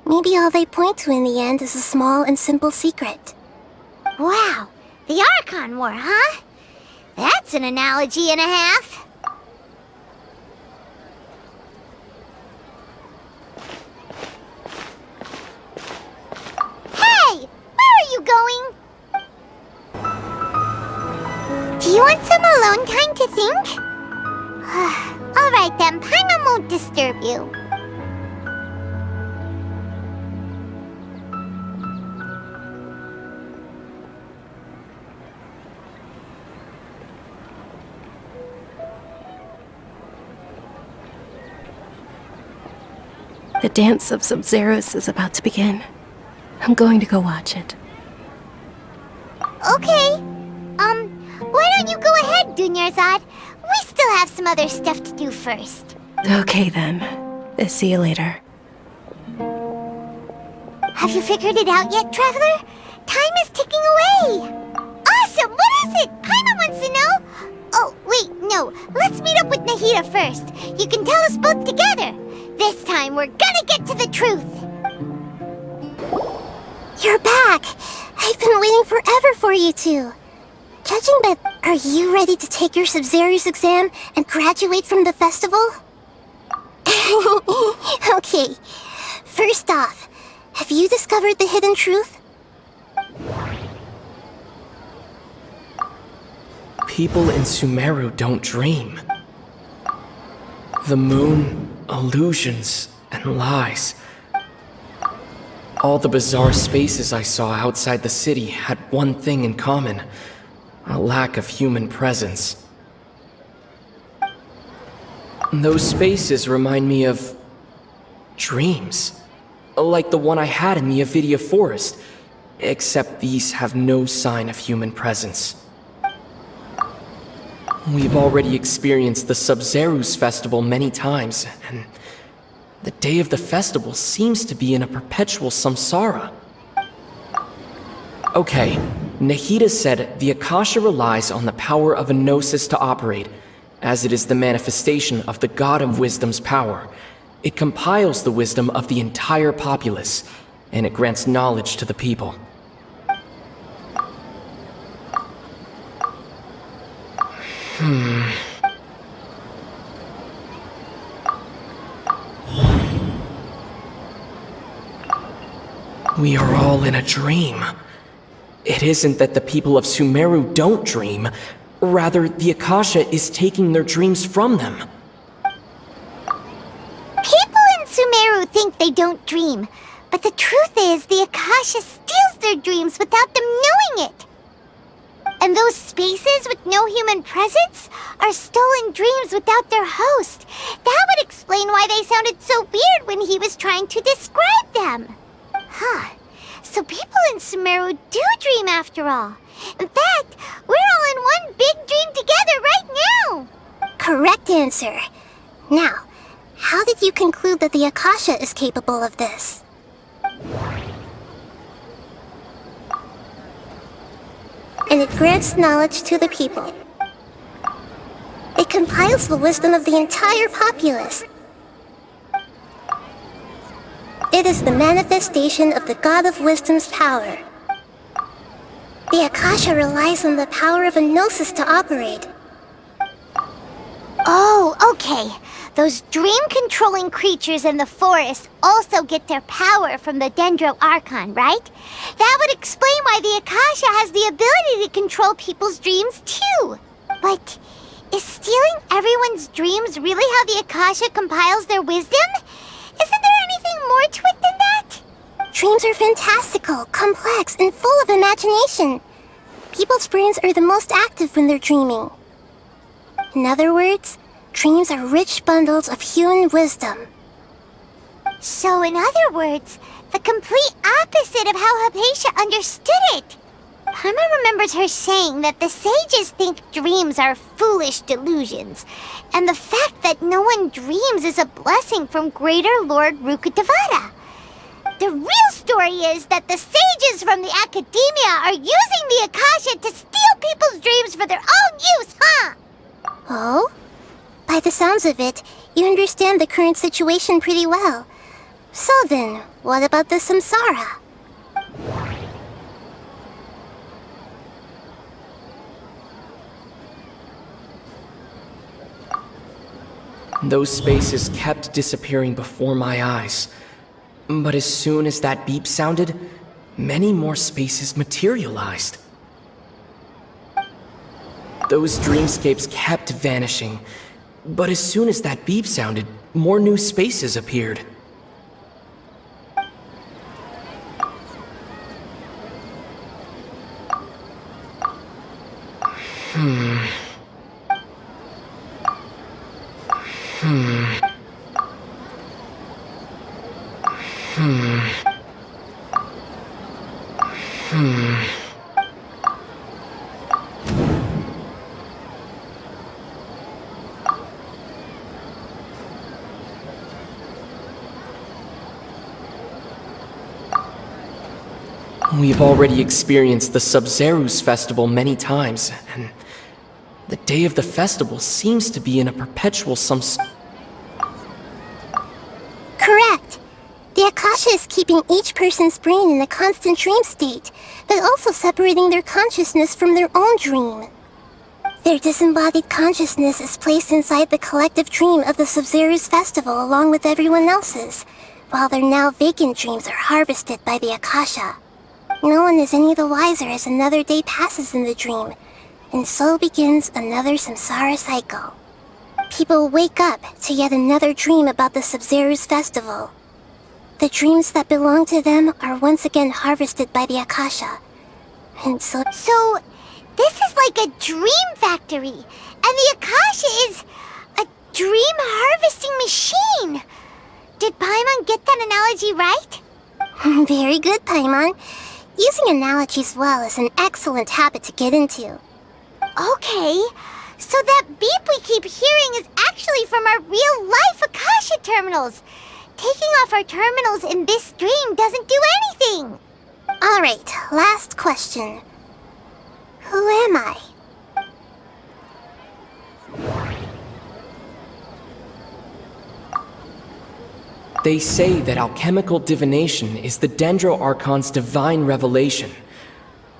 maybe all they point to in the end is a small and simple secret. Wow, the Archon War, huh? That's an analogy and a half. disturb you. The dance of Sabzerus is about to begin. I'm going to go watch it. Okay. Why don't you go ahead, Dunyarzad? We still have some other stuff to do first. Okay then. See you later. Have you figured it out yet, Traveler? Time is ticking away! Awesome! What is it? Paimon wants to know! Oh, wait, no. Let's meet up with Nahida first. You can tell us both together. This time, we're gonna get to the truth! You're back! I've been waiting forever for you two. Judging by... Are you ready to take your Sabzerus exam and graduate from the festival? Okay. First off, have you discovered the hidden truth? People in Sumeru don't dream. The moon, illusions, and lies. All the bizarre spaces I saw outside the city had one thing in common: a lack of human presence. Those spaces remind me of dreams, like the one I had in the Avidia Forest, except these have no sign of human presence. We've already experienced the Sabzerus festival many times, and the day of the festival seems to be in a perpetual samsara. Okay, Nahida said the Akasha relies on the power of a gnosis to operate, as it is the manifestation of the God of Wisdom's power. It compiles the wisdom of the entire populace, and it grants knowledge to the people. We are all in a dream. It isn't that the people of Sumeru don't dream. Rather, the Akasha is taking their dreams from them. People in Sumeru think they don't dream, but the truth is the Akasha steals their dreams without them knowing it. And those spaces with no human presence are stolen dreams without their host. That would explain why they sounded so weird when he was trying to describe them. Huh. So people in Sumeru do dream after all. In fact, we're all in one big dream together right now. Correct answer. Now, how did you conclude that the Akasha is capable of this? And it grants knowledge to the people. It compiles the wisdom of the entire populace. It is the manifestation of the God of Wisdom's power. The Akasha relies on the power of a gnosis to operate. Oh, okay. Those dream-controlling creatures in the forest also get their power from the Dendro Archon, right? That would explain why the Akasha has the ability to control people's dreams, too. But is stealing everyone's dreams really how the Akasha compiles their wisdom? Isn't there anything more to it than that? Dreams are fantastical, complex, and full of imagination. People's brains are the most active when they're dreaming. In other words, dreams are rich bundles of human wisdom. So in other words, the complete opposite of how Hypatia understood it. Paimon remembers her saying that the sages think dreams are foolish delusions, and the fact that no one dreams is a blessing from Greater Lord Rukkhadevata. The real story is that the sages from the Academia are using the Akasha to steal people's dreams for their own use, huh? Oh? By the sounds of it, you understand the current situation pretty well. So then, what about the samsara? Those spaces kept disappearing before my eyes. But as soon as that beep sounded, many more spaces materialized. Those dreamscapes kept vanishing, But as soon as that beep sounded, more new spaces appeared. We've already experienced the Sabzerus festival many times, and the day of the festival seems to be in a perpetual Correct. The Akasha is keeping each person's brain in a constant dream state, but also separating their consciousness from their own dream. Their disembodied consciousness is placed inside the collective dream of the Sabzerus festival along with everyone else's, while their now vacant dreams are harvested by the Akasha. No one is any the wiser as another day passes in the dream, and so begins another samsara cycle. People wake up to yet another dream about the Sabzerus festival. The dreams that belong to them are once again harvested by the Akasha. And so this is like a dream factory, and the Akasha is a dream harvesting machine. Did Paimon get that analogy right? Very good, Paimon. Using analogies well is an excellent habit to get into. Okay, so that beep we keep hearing is actually from our real-life Akasha terminals. Taking off our terminals in this dream doesn't do anything. Alright, last question. Who am I? They say that alchemical divination is the Dendro Archon's divine revelation.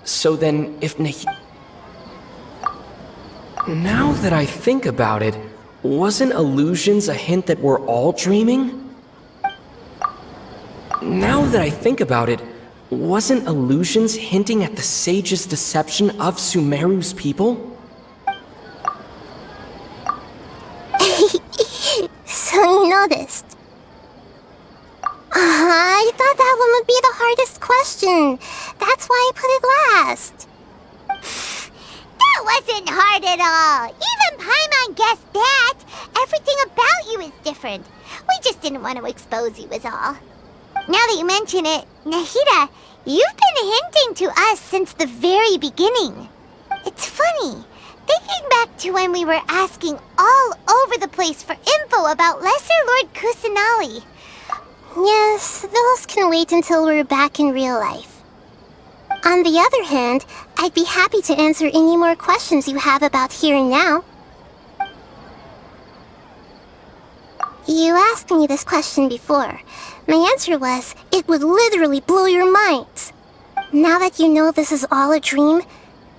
So then, if Now that I think about it, wasn't illusions a hint that we're all dreaming? Now that I think about it, wasn't illusions hinting at the sage's deception of Sumeru's people? So you noticed. I thought that one would be the hardest question. That's why I put it last. That wasn't hard at all. Even Paimon guessed that. Everything about you is different. We just didn't want to expose you is all. Now that you mention it, Nahida, you've been hinting to us since the very beginning. It's funny, thinking back to when we were asking all over the place for info about Lesser Lord Kusanali. Yes, those can wait until we're back in real life. On the other hand, I'd be happy to answer any more questions you have about here and now. You asked me this question before. My answer was, it would literally blow your minds. Now that you know this is all a dream,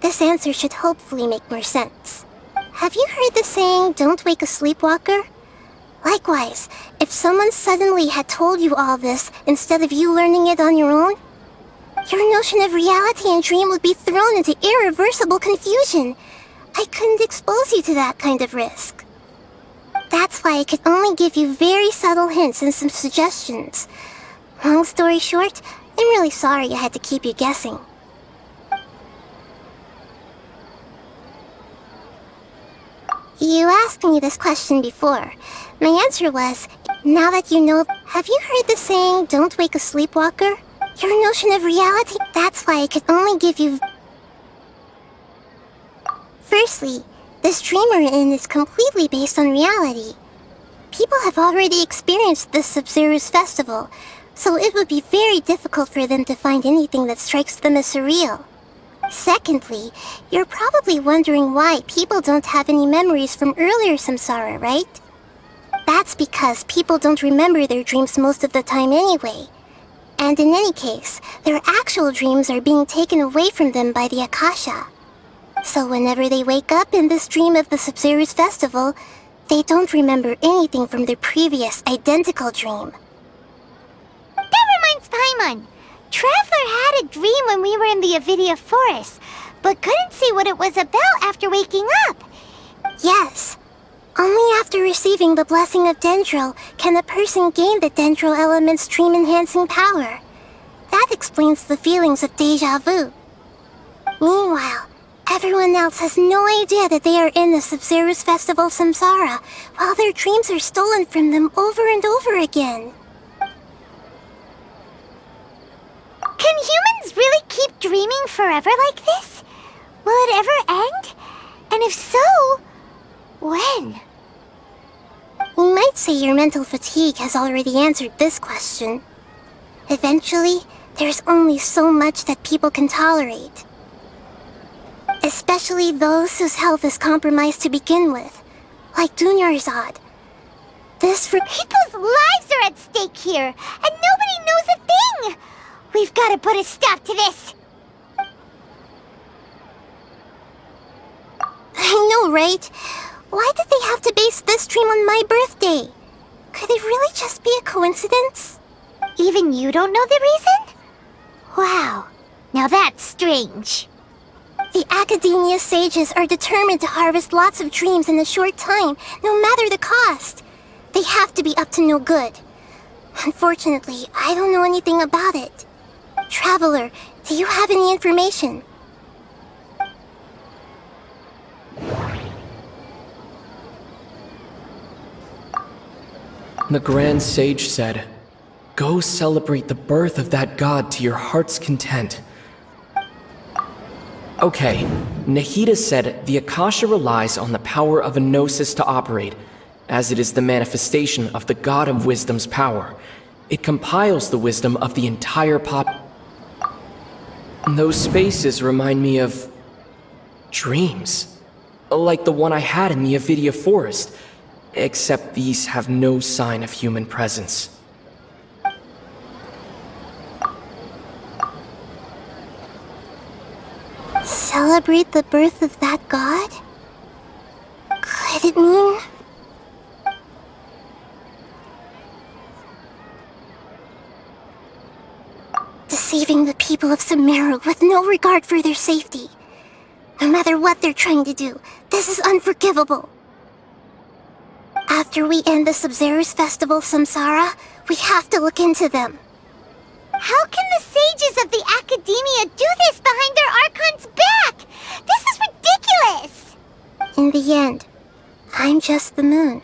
this answer should hopefully make more sense. Have you heard the saying, "Don't wake a sleepwalker"? Likewise, if someone suddenly had told you all this instead of you learning it on your own, your notion of reality and dream would be thrown into irreversible confusion. I couldn't expose you to that kind of risk. That's why I could only give you very subtle hints and some suggestions. Long story short, I'm really sorry I had to keep you guessing. You asked me this question before. My answer was, now that you know, have you heard the saying, "Don't wake a sleepwalker"? Your notion of reality, that's why I could only give you... Firstly, this dream we're in is completely based on reality. People have already experienced this Sabzerus festival, so it would be very difficult for them to find anything that strikes them as surreal. Secondly, you're probably wondering why people don't have any memories from earlier samsara, right? That's because people don't remember their dreams most of the time anyway. And in any case, their actual dreams are being taken away from them by the Akasha. So whenever they wake up in this dream of the Sabzerus festival, they don't remember anything from their previous identical dream. That reminds Paimon. Traveler had a dream when we were in the Avidia forest, but couldn't see what it was about after waking up. Yes. Only after receiving the blessing of Dendril can a person gain the Dendril element's dream-enhancing power. That explains the feelings of déjà vu. Meanwhile, everyone else has no idea that they are in the Sabzerus Festival Samsara, while their dreams are stolen from them over and over again. Can humans really keep dreaming forever like this? Will it ever end? And if so, when? You might say your mental fatigue has already answered this question. Eventually, there's only so much that people can tolerate. Especially those whose health is compromised to begin with, like Dunyarzad. People's lives are at stake here, and nobody knows a thing! We've got to put a stop to this! I know, right? Why did they have to base this dream on my birthday? Could it really just be a coincidence? Even you don't know the reason? Wow, now that's strange. The Academia sages are determined to harvest lots of dreams in a short time, no matter the cost. They have to be up to no good. Unfortunately, I don't know anything about it. Traveler, do you have any information? The Grand Sage said, "Go celebrate the birth of that god to your heart's content." Okay, Nahida said the Akasha relies on the power of a gnosis to operate, as it is the manifestation of the god of wisdom's power. It compiles the wisdom of the entire Those spaces remind me of dreams, like the one I had in the Avidia Forest, except these have no sign of human presence. Celebrate the birth of that god? Could it mean... deceiving the people of Sumeru with no regard for their safety? No matter what they're trying to do, this is unforgivable. After we end the Sabzerus Festival Samsara, we have to look into them. How can the sages of the Academia do this behind their Archon's back? This is ridiculous! In the end, I'm just the moon.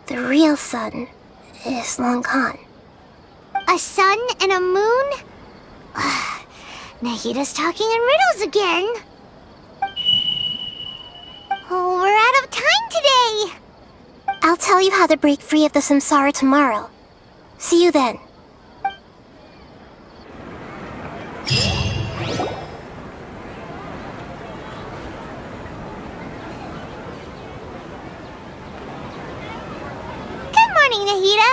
The real sun is long gone. A sun and a moon? Nahida's talking in riddles again. Oh, we're out of time today! I'll tell you how to break free of the Samsara tomorrow. See you then. Good morning, Nahida.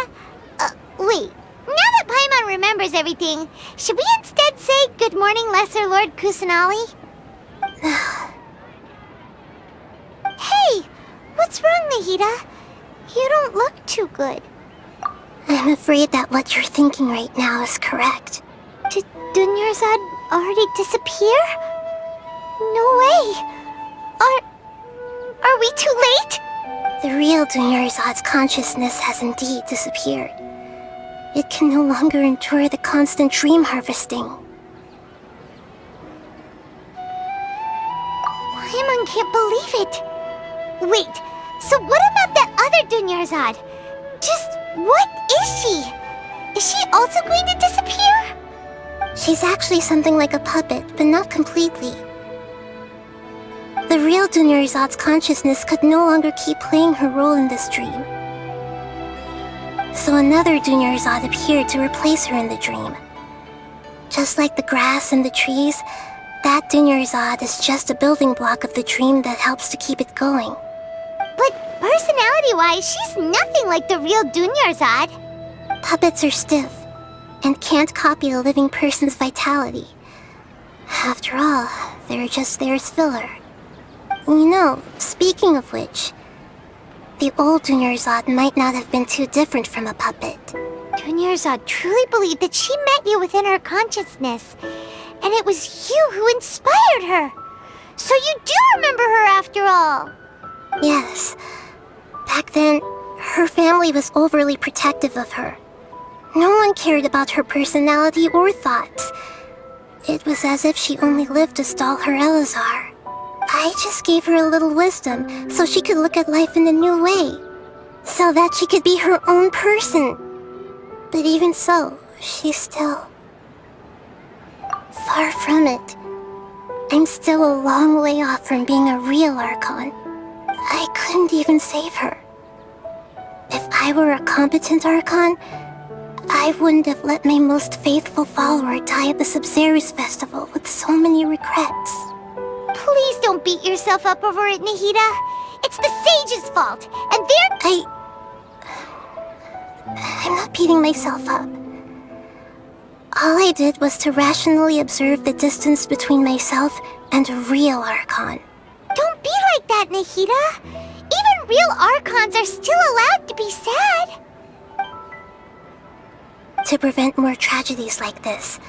Wait. Now that Paimon remembers everything, should we instead say good morning, Lesser Lord Kusanali? Hey! What's wrong, Nahida? You don't look too good. I'm afraid that what you're thinking right now is correct. Did Dunyarzad already disappear? No way! Are we too late? The real Dunyarzad's consciousness has indeed disappeared. It can no longer endure the constant dream harvesting. Paimon can't believe it. Wait, so what about that other Dunyarzad? Just what is she? Is she also going to disappear? She's actually something like a puppet, but not completely. The real Dunyarzad's consciousness could no longer keep playing her role in this dream. So another Dunyarzad appeared to replace her in the dream. Just like the grass and the trees, that Dunyarzad is just a building block of the dream that helps to keep it going. But personality-wise, she's nothing like the real Dunyarzad. Puppets are stiff, and can't copy a living person's vitality. After all, they're just there as filler. You know, speaking of which, the old Dunyarzad might not have been too different from a puppet. Dunyarzad truly believed that she met you within her consciousness, and it was you who inspired her. So you do remember her after all. Yes, Back then, her family was overly protective of her. No one cared about her personality or thoughts. It was as if she only lived to stall her Elazar. I just gave her a little wisdom so she could look at life in a new way, so that she could be her own person. But even so, she's still far from it. I'm still a long way off from being a real Archon. I couldn't even save her. If I were a competent Archon, I wouldn't have let my most faithful follower die at the Sabzerus Festival with so many regrets. Please don't beat yourself up over it, Nahida. It's the sage's fault, and they're... I'm not beating myself up. All I did was to rationally observe the distance between myself and a real Archon. Don't be like that, Nahida. Even real Archons are still allowed to be sad. To prevent more tragedies like this,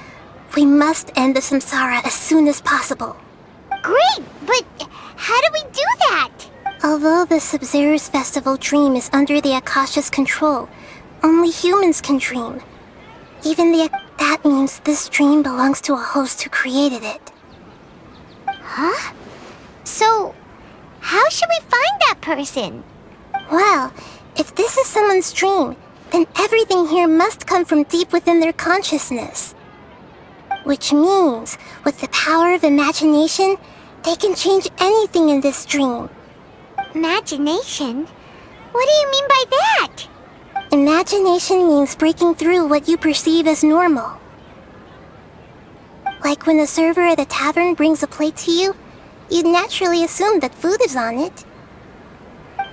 we must end the Samsara as soon as possible. Great, but how do we do that? Although the Sabzerus Festival dream is under the Akasha's control, only humans can dream. That means this dream belongs to a host who created it. Huh? So, how should we find that person? Well, if this is someone's dream, then everything here must come from deep within their consciousness. Which means, with the power of imagination, they can change anything in this dream. Imagination? What do you mean by that? Imagination means breaking through what you perceive as normal. Like when the server at a tavern brings a plate to you, you'd naturally assume that food is on it.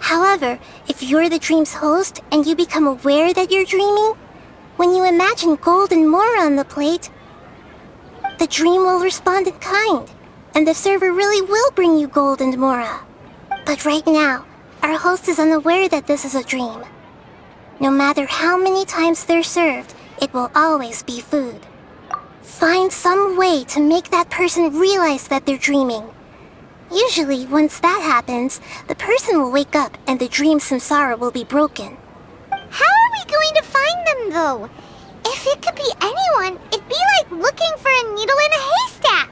However, if you're the dream's host and you become aware that you're dreaming, when you imagine gold and more on the plate, the dream will respond in kind, and the server really will bring you gold and mora. But right now, our host is unaware that this is a dream. No matter how many times they're served, it will always be food. Find some way to make that person realize that they're dreaming. Usually, once that happens, the person will wake up and the dream samsara will be broken. How are we going to find them, though? If it could be anyone, it'd be like looking for a needle in a haystack.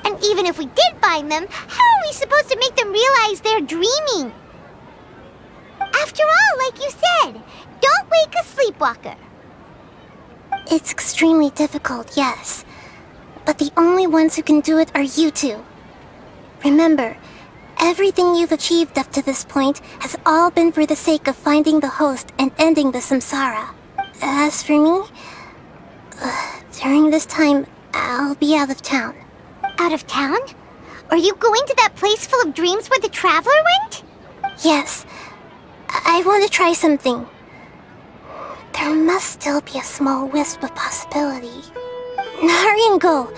And even if we did find them, how are we supposed to make them realize they're dreaming? After all, like you said, don't wake a sleepwalker. It's extremely difficult, yes. But the only ones who can do it are you two. Remember, everything you've achieved up to this point has all been for the sake of finding the host and ending the samsara. As for me, during this time, I'll be out of town. Out of town? Are you going to that place full of dreams where the traveler went? Yes. I want to try something. There must still be a small wisp of possibility. Hurry and go.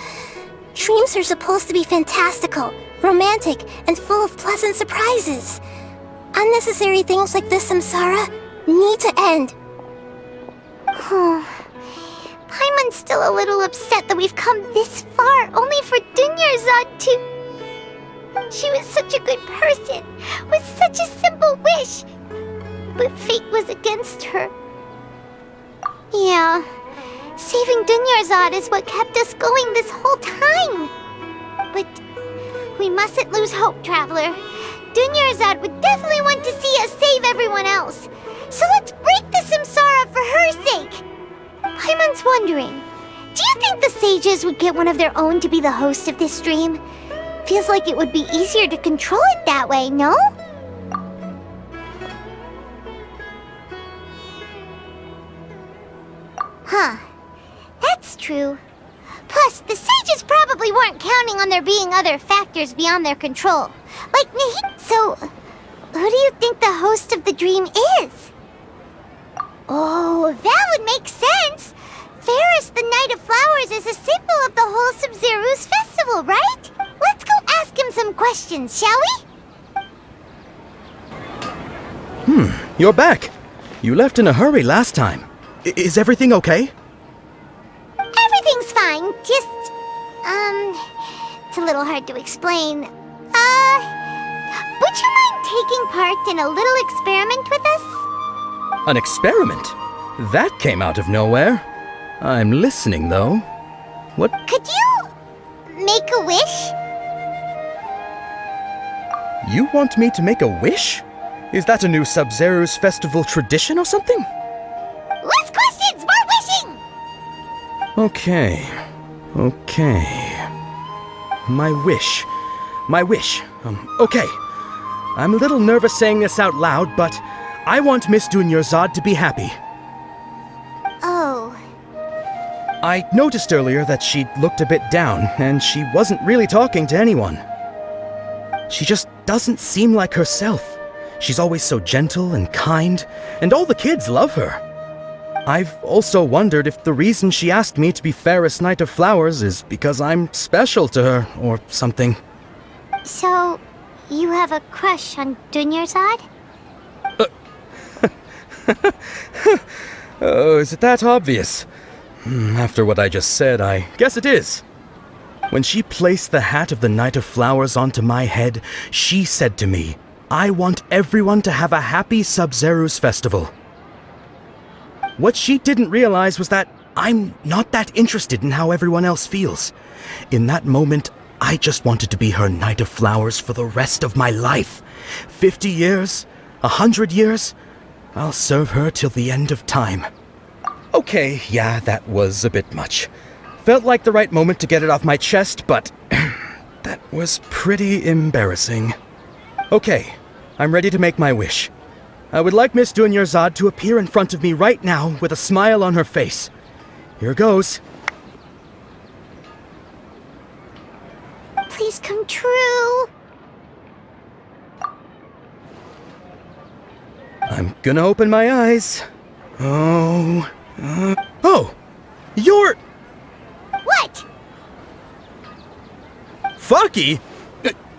Dreams are supposed to be fantastical, romantic, and full of pleasant surprises. Unnecessary things like this samsara need to end. Paimon's still a little upset that we've come this far only for Dunyarzad to... She was such a good person, with such a simple wish. But fate was against her. Yeah, saving Dunyarzad is what kept us going this whole time. But we mustn't lose hope, Traveler. Dunyarzad would definitely want to see us save everyone else. So let's break the samsara for her sake. Paimon's wondering, do you think the sages would get one of their own to be the host of this dream? Feels like it would be easier to control it that way, no? Huh. That's true. Plus, the sages probably weren't counting on there being other factors beyond their control. Like Nahida. So, who do you think the host of the dream is? Oh, that would make sense. Ferris, the Knight of Flowers, is a symbol of the whole Sabzerus festival, right? Let's go ask him some questions, shall we? You're back. You left in a hurry last time. Is everything okay? Everything's fine, just... it's a little hard to explain. Would you mind taking part in a little experiment with us? An experiment? That came out of nowhere. I'm listening, though. What? Could you make a wish? You want me to make a wish? Is that a new Sабзерус festival tradition or something? Less questions, more wishing! Okay. My wish. Okay. I'm a little nervous saying this out loud, but I want Miss Dunyarzad to be happy. Oh. I noticed earlier that she looked a bit down, and she wasn't really talking to anyone. She just doesn't seem like herself. She's always so gentle and kind, and all the kids love her. I've also wondered if the reason she asked me to be fairest Knight of Flowers is because I'm special to her, or something. So, you have a crush on Dunyarzad? Oh, is it that obvious? After what I just said, I guess it is. When she placed the hat of the Knight of Flowers onto my head, she said to me, I want everyone to have a happy Sabzerus festival. What she didn't realize was that I'm not that interested in how everyone else feels. In that moment, I just wanted to be her Knight of Flowers for the rest of my life. 50 years? 100 years? I'll serve her till the end of time. Okay, yeah, that was a bit much. Felt like the right moment to get it off my chest, but that was pretty embarrassing. Okay, I'm ready to make my wish. I would like Miss Dunyarzad to appear in front of me right now with a smile on her face. Here goes. Please come true. I'm gonna open my eyes. Oh, you're... What? Faki?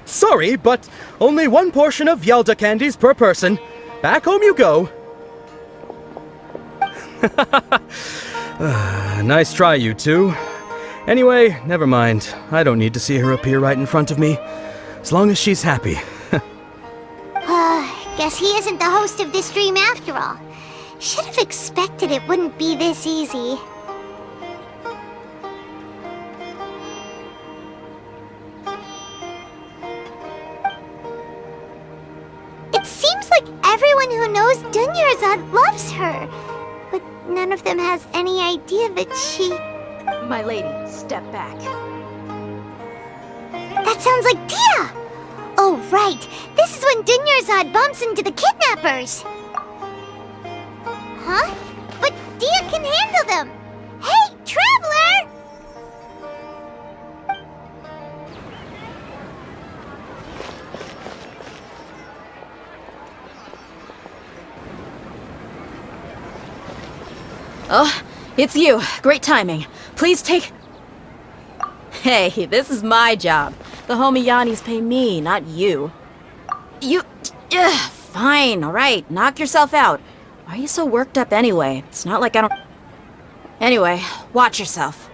Sorry, but only one portion of Yalda candies per person. Back home you go. Nice try, you two. Anyway, never mind. I don't need to see her appear right in front of me. As long as she's happy. Guess he isn't the host of this stream after all. Should have expected it wouldn't be this easy. It seems like everyone who knows Dunyarzad loves her, but none of them has any idea that she... My lady, step back. That sounds like Dia! Oh, right. This is when Dunyarzad bumps into the kidnappers. Huh? But Dia can handle them. Hey, Traveler! Oh, it's you. Great timing. Please take... Hey, this is my job. The homie Yannis pay me, not you. You... fine, alright. Knock yourself out. Why are you so worked up anyway? It's not like I don't... Anyway, watch yourself.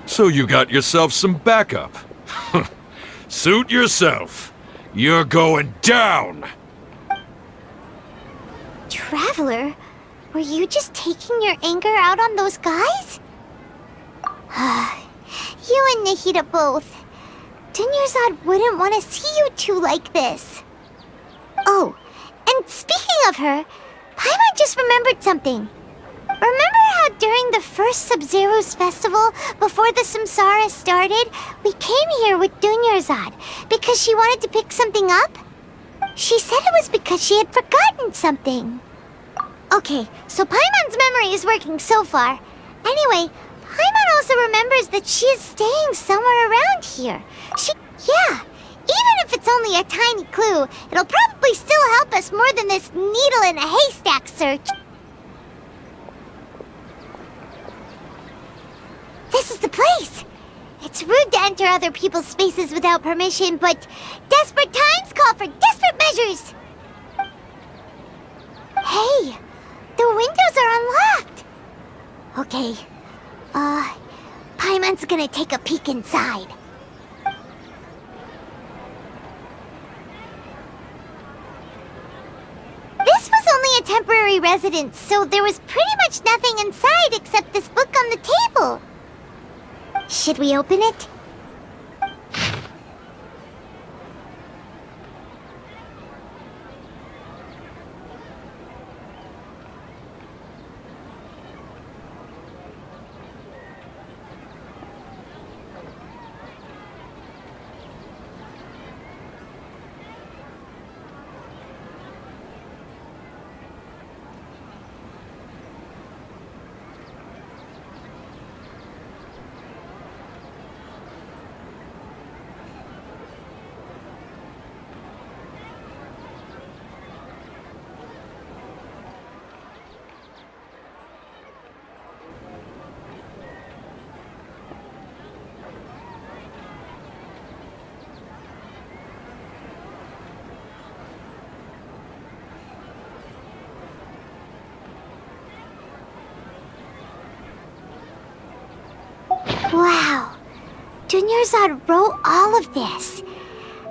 So you got yourself some backup. Suit yourself. You're going down! Traveler, were you just taking your anger out on those guys? You and Nahida both. Dunyarzad wouldn't want to see you two like this. Oh, and speaking of her, Paimon just remembered something. Remember how during the first Sabzerus festival, before the Samsara started, we came here with Dunyarzad because she wanted to pick something up? She said it was because she had forgotten something. Okay, so Paimon's memory is working so far. Anyway, Paimon also remembers that she is staying somewhere around here. Yeah, even if it's only a tiny clue, it'll probably still help us more than this needle in a haystack search. This is the place! It's rude to enter other people's spaces without permission, but desperate times call for desperate measures! Hey! The windows are unlocked! Okay, Paimon's gonna take a peek inside. This was only a temporary residence, so there was pretty much nothing inside except this book on the table. Should we open it? Wow. Dunyarzad wrote all of this.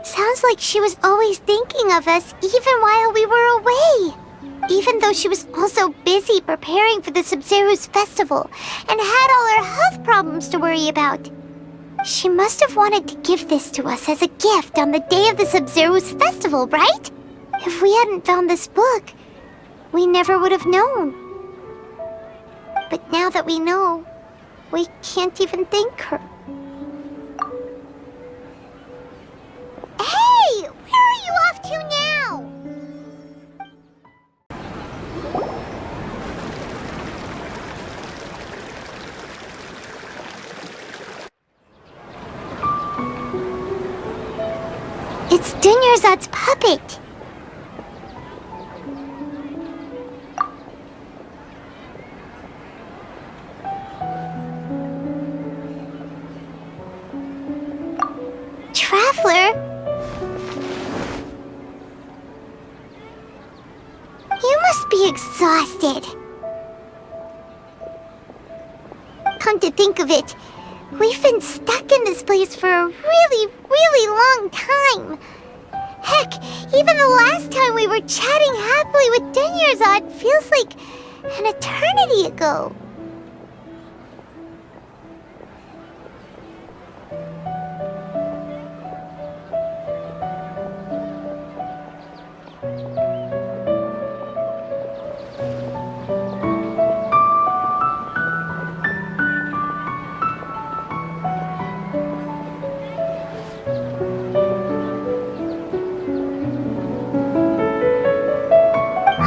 Sounds like she was always thinking of us even while we were away. Even though she was also busy preparing for the Sabzerus festival and had all her health problems to worry about. She must have wanted to give this to us as a gift on the day of the Sabzerus festival, right? If we hadn't found this book, we never would have known. But now that we know, we can't even thank her. Hey! Where are you off to now? It's Dunyarzad's puppet. Traveler? You must be exhausted. Come to think of it, we've been stuck in this place for a really long time. Heck, even the last time we were chatting happily with Dunyarzad feels like an eternity ago.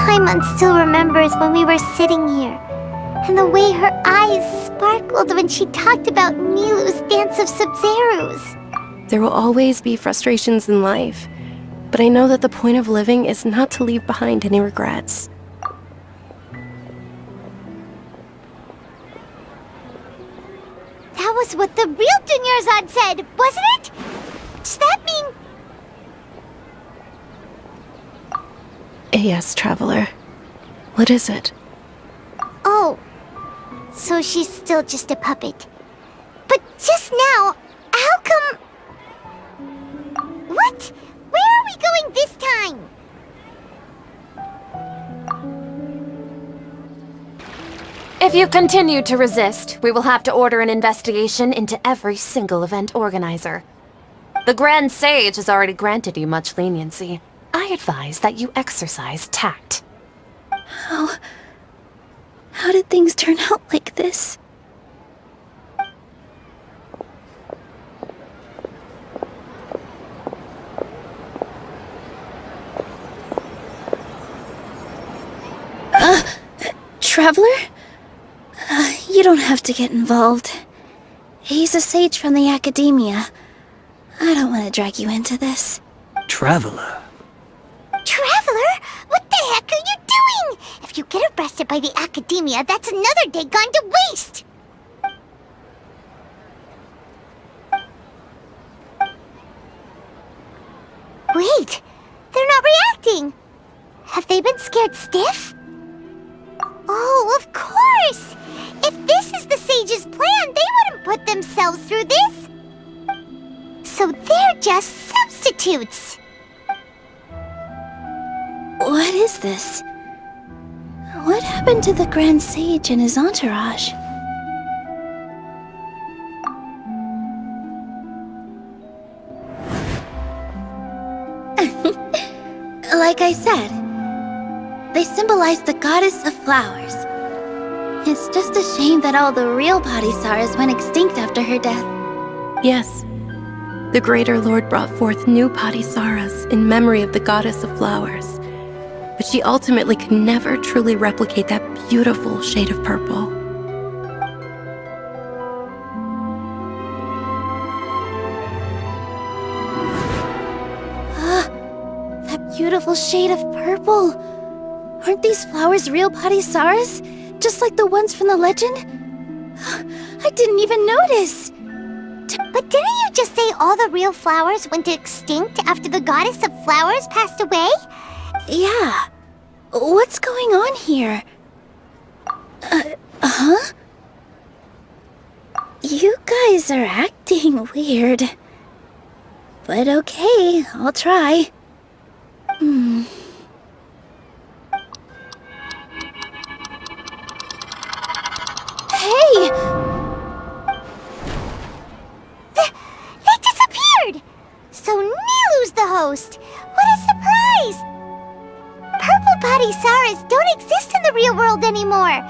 Paimon still remembers when we were sitting here, and the way her eyes sparkled when she talked about Nilu's Dance of Sabzerus. There will always be frustrations in life, but I know that the point of living is not to leave behind any regrets. That was what the real Dunyarzad said, wasn't it? Does that mean... Yes, Traveler. What is it? Oh, so she's still just a puppet. But just now, how come... What? Where are we going this time? If you continue to resist, we will have to order an investigation into every single event organizer. The Grand Sage has already granted you much leniency. I advise that you exercise tact. How did things turn out like this? Traveler? You don't have to get involved. He's a sage from the Academia. I don't want to drag you into this. Traveler? Traveler? What the heck are you doing? If you get arrested by the Academia, that's another day gone to waste! Wait, they're not reacting. Have they been scared stiff? Oh, of course! If this is the Sage's plan, they wouldn't put themselves through this. So they're just substitutes. What is this? What happened to the Grand Sage and his entourage? Like I said, they symbolize the goddess of flowers. It's just a shame that all the real Padisaras went extinct after her death. Yes. The Greater Lord brought forth new Padisaras in memory of the goddess of flowers. But she ultimately could never truly replicate that beautiful shade of purple. That beautiful shade of purple. Aren't these flowers real Padisaras? Just like the ones from the legend? I didn't even notice. But didn't you just say all the real flowers went extinct after the goddess of flowers passed away? Yeah. What's going on here? Huh? You guys are acting weird. But okay, I'll try. Hey! They disappeared! So Nilu's the host! What a surprise! Purple Padisaras don't exist in the real world anymore.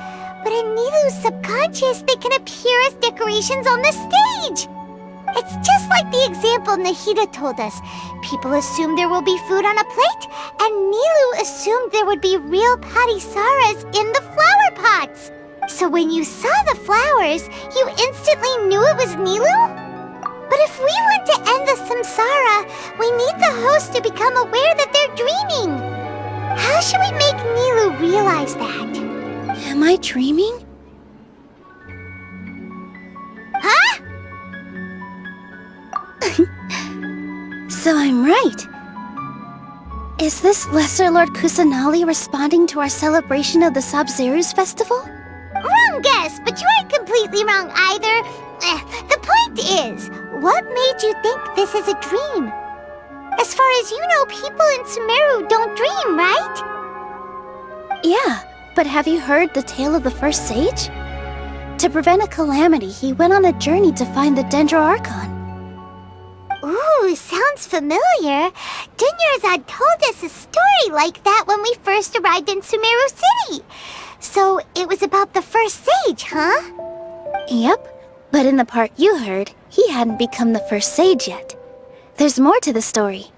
But in Nilu's subconscious, they can appear as decorations on the stage. It's just like the example Nahida told us. People assume there will be food on a plate, and Nilu assumed there would be real Padisaras in the flower pots. So when you saw the flowers, you instantly knew it was Nilu? But if we want to end the samsara, we need the host to become aware that they're dreaming. How should we make Nilu realize that? Am I dreaming? Huh? So I'm right. Is this Lesser Lord Kusanali responding to our celebration of the Sабzerus festival? Wrong guess, but you aren't completely wrong either. The point is, what made you think this is a dream? As far as you know, people in Sumeru don't dream, right? Yeah, but have you heard the tale of the first sage? To prevent a calamity, he went on a journey to find the Dendro Archon. Ooh, sounds familiar. Dunyarzad told us a story like that when we first arrived in Sumeru City. So it was about the first sage, huh? Yep, but in the part you heard, he hadn't become the first sage yet. There's more to the story.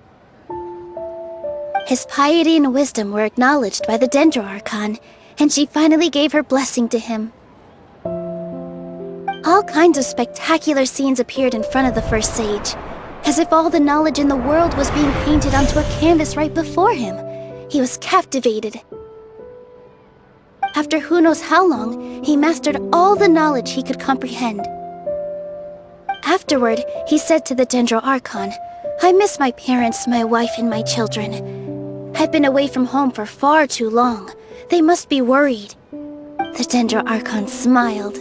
His piety and wisdom were acknowledged by the Dendro Archon, and she finally gave her blessing to him. All kinds of spectacular scenes appeared in front of the first sage, as if all the knowledge in the world was being painted onto a canvas right before him. He was captivated. After who knows how long, he mastered all the knowledge he could comprehend. Afterward, he said to the Dendro Archon, "I miss my parents, my wife, and my children. I've been away from home for far too long. They must be worried." The Dendro Archon smiled.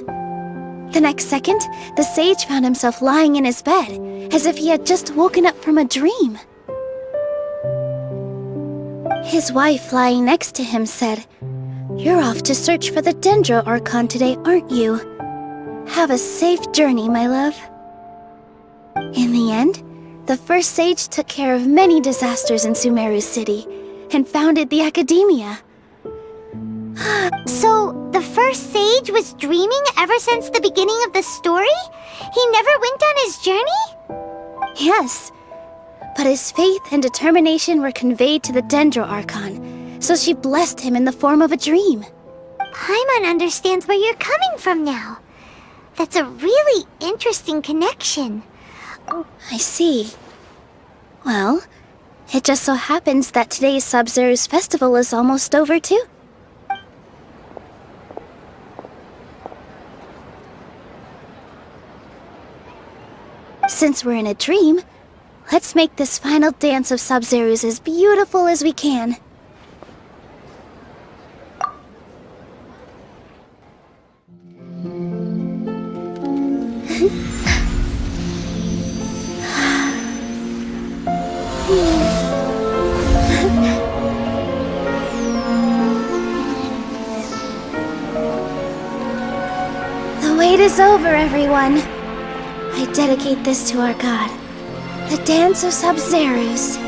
The next second, the sage found himself lying in his bed, as if he had just woken up from a dream. His wife, lying next to him, said, "You're off to search for the Dendro Archon today, aren't you? Have a safe journey, my love." In the end, the first sage took care of many disasters in Sumeru City and founded the Academia. So, the first sage was dreaming ever since the beginning of the story? He never went on his journey? Yes, but his faith and determination were conveyed to the Dendro Archon, so she blessed him in the form of a dream. Paimon understands where you're coming from now. That's a really interesting connection. I see. Well, it just so happens that today's Sabzerus festival is almost over too. Since we're in a dream, let's make this final dance of Sabzerus as beautiful as we can. is over, everyone. I dedicate this to our god, the dance of Sabzerus.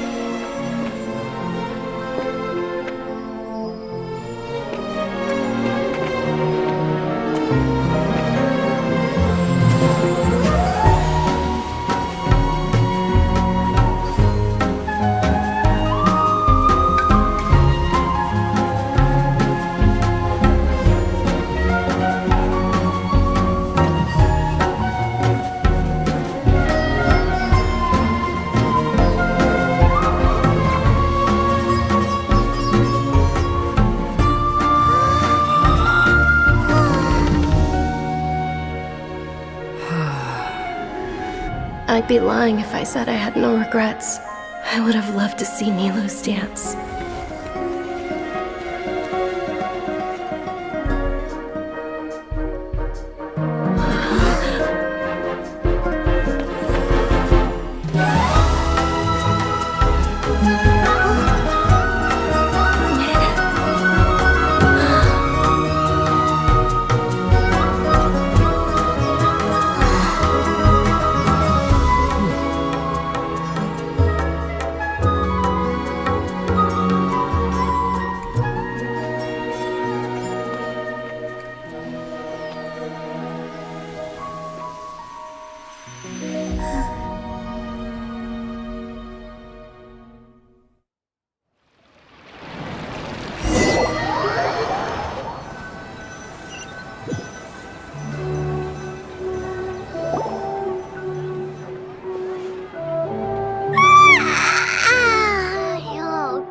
I'd be lying if I said I had no regrets. I would have loved to see Nilou's dance.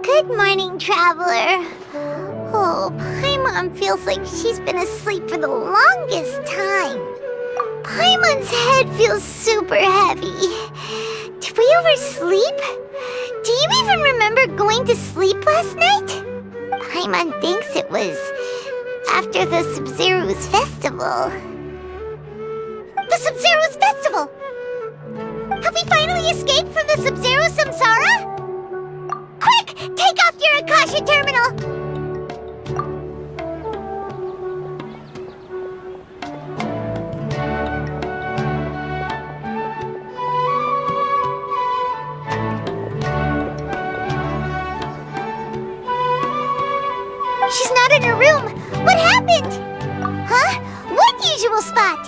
Good morning, traveler. Oh, Paimon feels like she's been asleep for the longest time. Paimon's head feels super heavy. Did we oversleep? Do you even remember going to sleep last night? Paimon thinks it was after the Sabzerus Festival. The Sabzerus Festival! Have we finally escaped from the Sabzerus Samsara? Quick! Take off your Akasha terminal! She's not in her room! What happened? Huh? What usual spot?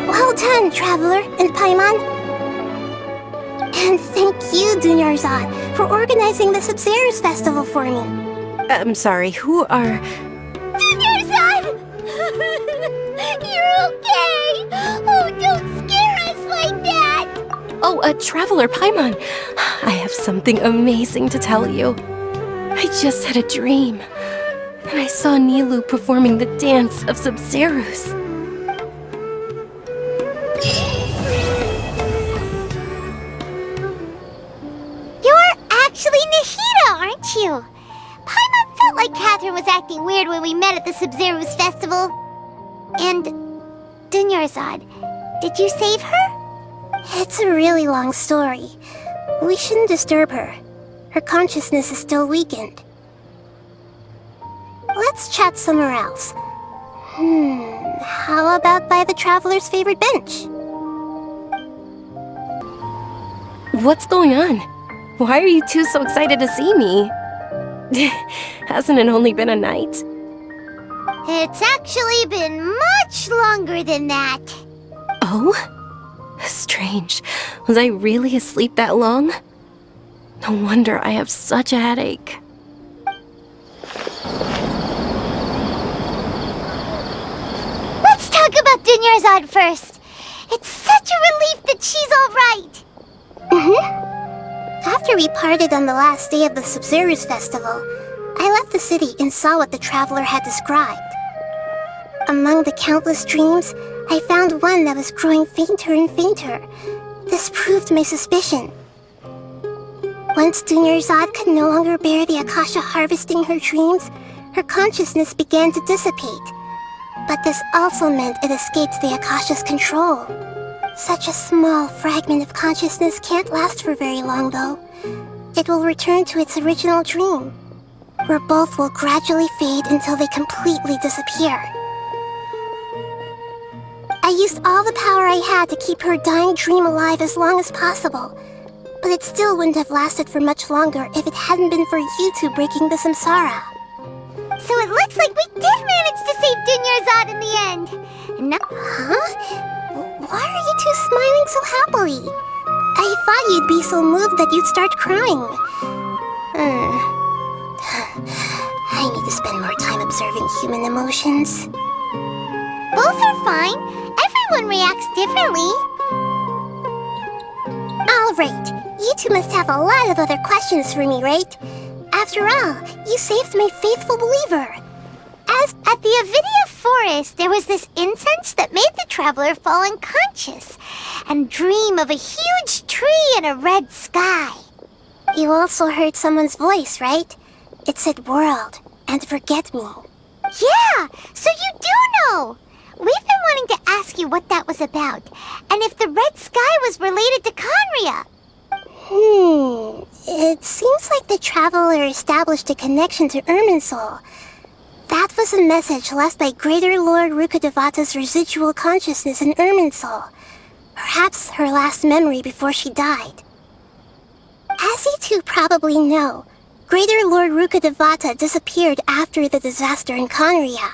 Well done, Traveler and Paimon. And thank you, Dunyarzad, for organizing the Sabzerus Festival for me. I'm sorry, who are... Dunyarzad! You're okay! Oh, don't scare us like that! Oh, a Traveler Paimon. I have something amazing to tell you. I just had a dream, and I saw Nilou performing the dance of Sabzerus. Actually Nahida, aren't you? Paimon felt like Catherine was acting weird when we met at the Sabzerus Festival. And... Dunyarzad, did you save her? It's a really long story. We shouldn't disturb her. Her consciousness is still weakened. Let's chat somewhere else. How about by the Traveler's favorite bench? What's going on? Why are you two so excited to see me? Hasn't it only been a night? It's actually been much longer than that. Oh? Strange. Was I really asleep that long? No wonder I have such a headache. Let's talk about Dunyarzad first. It's such a relief that she's all right. After we parted on the last day of the Sabzerus Festival, I left the city and saw what the Traveler had described. Among the countless dreams, I found one that was growing fainter and fainter. This proved my suspicion. Once Dunyarzad could no longer bear the Akasha harvesting her dreams, her consciousness began to dissipate. But this also meant it escaped the Akasha's control. Such a small fragment of consciousness can't last for very long, though. It will return to its original dream. where both will gradually fade until they completely disappear. I used all the power I had to keep her dying dream alive as long as possible, but it still wouldn't have lasted for much longer if it hadn't been for you two breaking the samsara. So it looks like we did manage to save Dunyarzad in the end. And now... Huh? Why are you two smiling so happily? I thought you'd be so moved that you'd start crying. I need to spend more time observing human emotions. Both are fine. Everyone reacts differently. All right. You two must have a lot of other questions for me, right? After all, you saved my faithful believer. As at the Avidia forest, there was this incense that made the traveler fall unconscious and dream of a huge tree and a red sky. You also heard someone's voice, right? It said world and forget me. Yeah, so you do know. We've been wanting to ask you what that was about, and if the red sky was related to Conria. It seems like the traveler established a connection to Irminsul. That was a message left by Greater Lord Rukkhadevata's residual consciousness in Irminsul. Perhaps her last memory before she died. As you two probably know, Greater Lord Rukkhadevata disappeared after the disaster in Conria.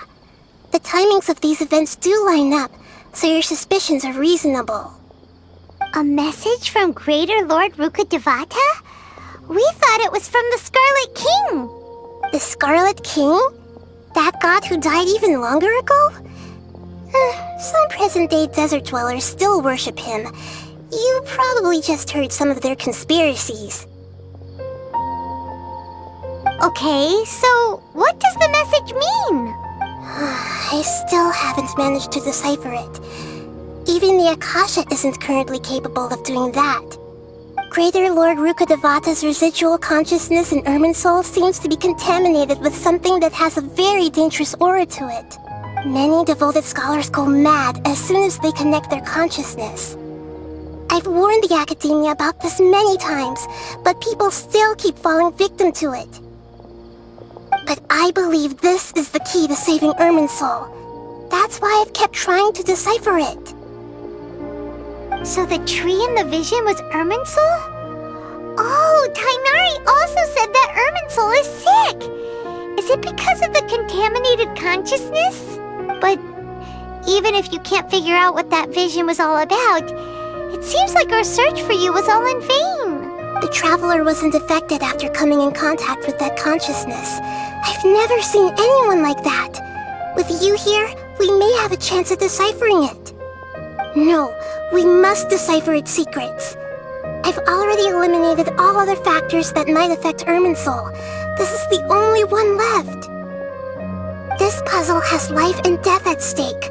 The timings of these events do line up, so your suspicions are reasonable. A message from Greater Lord Rukkhadevata? We thought it was from the Scarlet King. The Scarlet King? That god who died even longer ago? Some present-day desert dwellers still worship him. You probably just heard some of their conspiracies. Okay, so what does the message mean? I still haven't managed to decipher it. Even the Akasha isn't currently capable of doing that. Greater Lord Rukkhadevata's residual consciousness in Irminsul seems to be contaminated with something that has a very dangerous aura to it. Many devoted scholars go mad as soon as they connect their consciousness. I've warned the Academia about this many times, but people still keep falling victim to it. But I believe this is the key to saving Irminsul. That's why I've kept trying to decipher it. So the tree in the vision was Irminsul? Oh, Tainari also said that Irminsul is sick! Is it because of the contaminated consciousness? But even if you can't figure out what that vision was all about, it seems like our search for you was all in vain. The traveler wasn't affected after coming in contact with that consciousness. I've never seen anyone like that. With you here, we may have a chance at deciphering it. No, we must decipher its secrets. I've already eliminated all other factors that might affect Irminsul. This is the only one left. This puzzle has life and death at stake.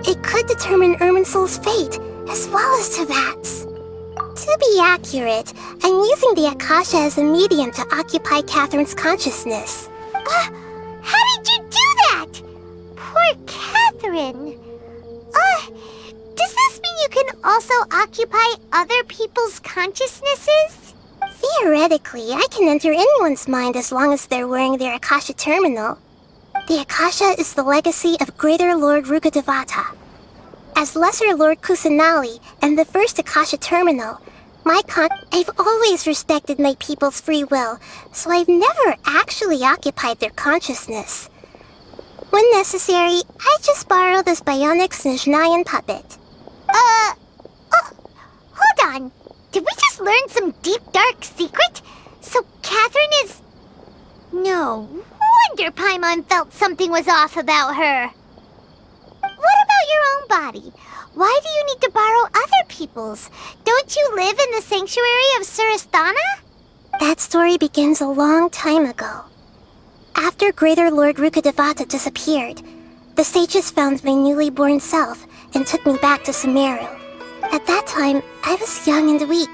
It could determine Irminsul's fate, as well as Tevat's. To be accurate, I'm using the Akasha as a medium to occupy Catherine's consciousness. How did you do that? Poor Catherine. Does this mean you can also occupy other people's consciousnesses? Theoretically, I can enter anyone's mind as long as they're wearing their Akasha terminal. The Akasha is the legacy of Greater Lord Rukkhadevata. As Lesser Lord Kusanali and the first Akasha terminal, I've always respected my people's free will, so I've never actually occupied their consciousness. When necessary, I just borrow this bionic Snezhnayan puppet. Hold on. Did we just learn some deep, dark secret? So Catherine is... No wonder Paimon felt something was off about her. What about your own body? Why do you need to borrow other people's? Don't you live in the sanctuary of Surasthana? That story begins a long time ago. After Greater Lord Rukkhadevata disappeared, the sages found my newly born self and took me back to Sumeru. At that time, I was young and weak.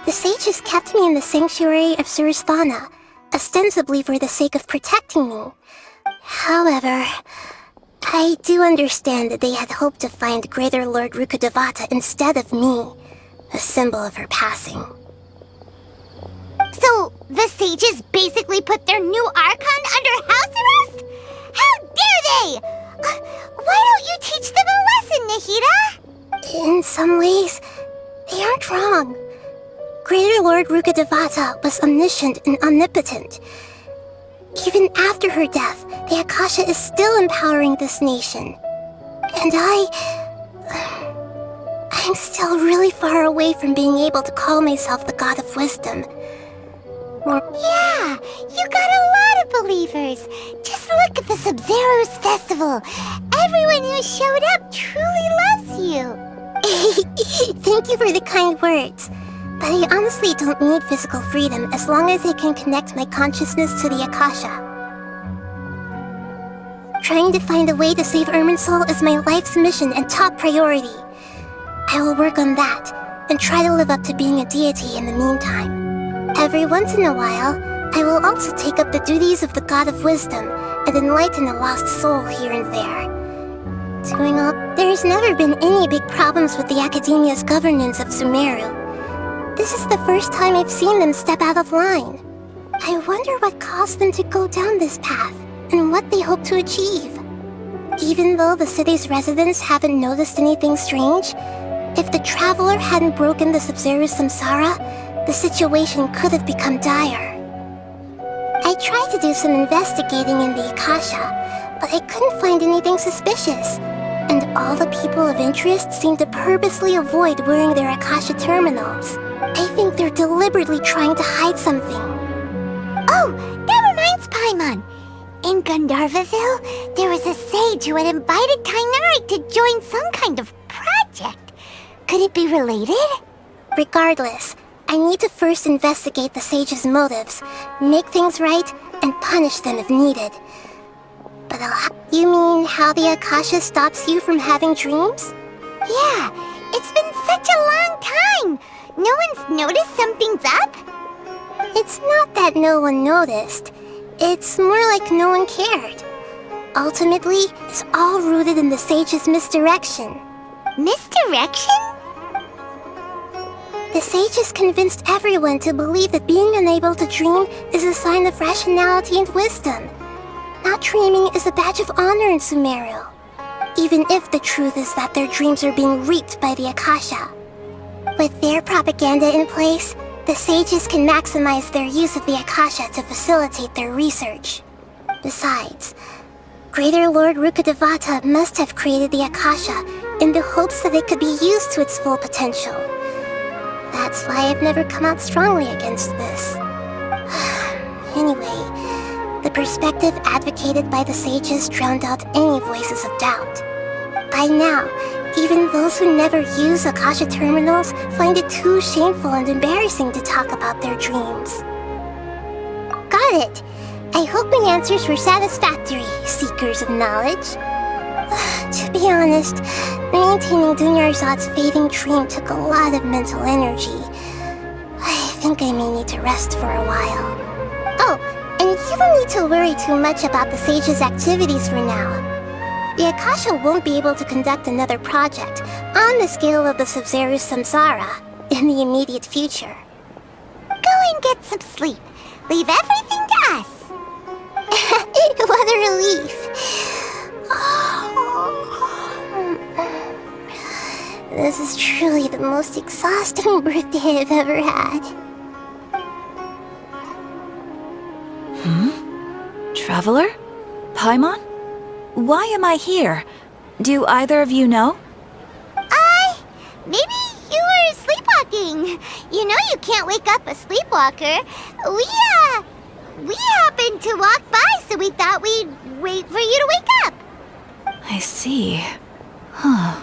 The sages kept me in the sanctuary of Surasthana, ostensibly for the sake of protecting me. However, I do understand that they had hoped to find Greater Lord Rukkhadevata instead of me, a symbol of her passing. So, The sages basically put their new Archon under house arrest? How dare they! Why don't you teach them a lesson, Nahida? In some ways, they aren't wrong. Greater Lord Rukkhadevata was omniscient and omnipotent. Even after her death, the Akasha is still empowering this nation. And I'm still really far away from being able to call myself the God of Wisdom. Yeah, you got a lot of believers. Just look at the Sabzerus Festival. Everyone who showed up truly loves you. Thank you for the kind words. But I honestly don't need physical freedom as long as I can connect my consciousness to the Akasha. Trying to find a way to save Irminsul is my life's mission and top priority. I will work on that, and try to live up to being a deity in the meantime. Every once in a while, I will also take up the duties of the God of Wisdom and enlighten a lost soul here and there. Doing all, there has never been any big problems with the Academia's governance of Sumeru. This is the first time I've seen them step out of line. I wonder what caused them to go down this path, and what they hope to achieve. Even though the city's residents haven't noticed anything strange, if the Traveler hadn't broken the Sabzerus Samsara, the situation could have become dire. I tried to do some investigating in the Akasha, but I couldn't find anything suspicious, and all the people of interest seem to purposely avoid wearing their Akasha terminals. I think they're deliberately trying to hide something. Oh, that reminds Paimon. In Gandharvaville, there was a sage who had invited Kainari to join some kind of project. Could it be related? Regardless, I need to first investigate the sage's motives, make things right, and punish them if needed. But you mean how the Akasha stops you from having dreams? Yeah, it's been such a long time. No one's noticed something's up? It's not that no one noticed. It's more like no one cared. Ultimately, it's all rooted in the sage's misdirection. Misdirection? The sages convinced everyone to believe that being unable to dream is a sign of rationality and wisdom. Not dreaming is a badge of honor in Sumeru, even if the truth is that their dreams are being reaped by the Akasha. With their propaganda in place, the sages can maximize their use of the Akasha to facilitate their research. Besides, Greater Lord Rukkhadevata must have created the Akasha in the hopes that it could be used to its full potential. That's why I've never come out strongly against this. Anyway, the perspective advocated by the sages drowned out any voices of doubt. By now, even those who never use Akasha terminals find it too shameful and embarrassing to talk about their dreams. Got it! I hope my answers were satisfactory, seekers of knowledge. To be honest, maintaining Dunyarzad's fading dream took a lot of mental energy. I think I may need to rest for a while. Oh, and you don't need to worry too much about the sage's activities for now. The Akasha won't be able to conduct another project on the scale of the Sabzerus Samsara in the immediate future. Go and get some sleep. Leave everything to us. What a relief. This is truly the most exhausting birthday I've ever had. Traveler? Paimon? Why am I here? Do either of you know? Maybe you were sleepwalking. You know you can't wake up a sleepwalker. We happened to walk by, so we thought we'd wait for you to wake up. I see. Huh.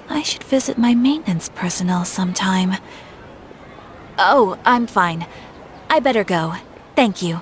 I should visit my maintenance personnel sometime. Oh, I'm fine. I better go. Thank you.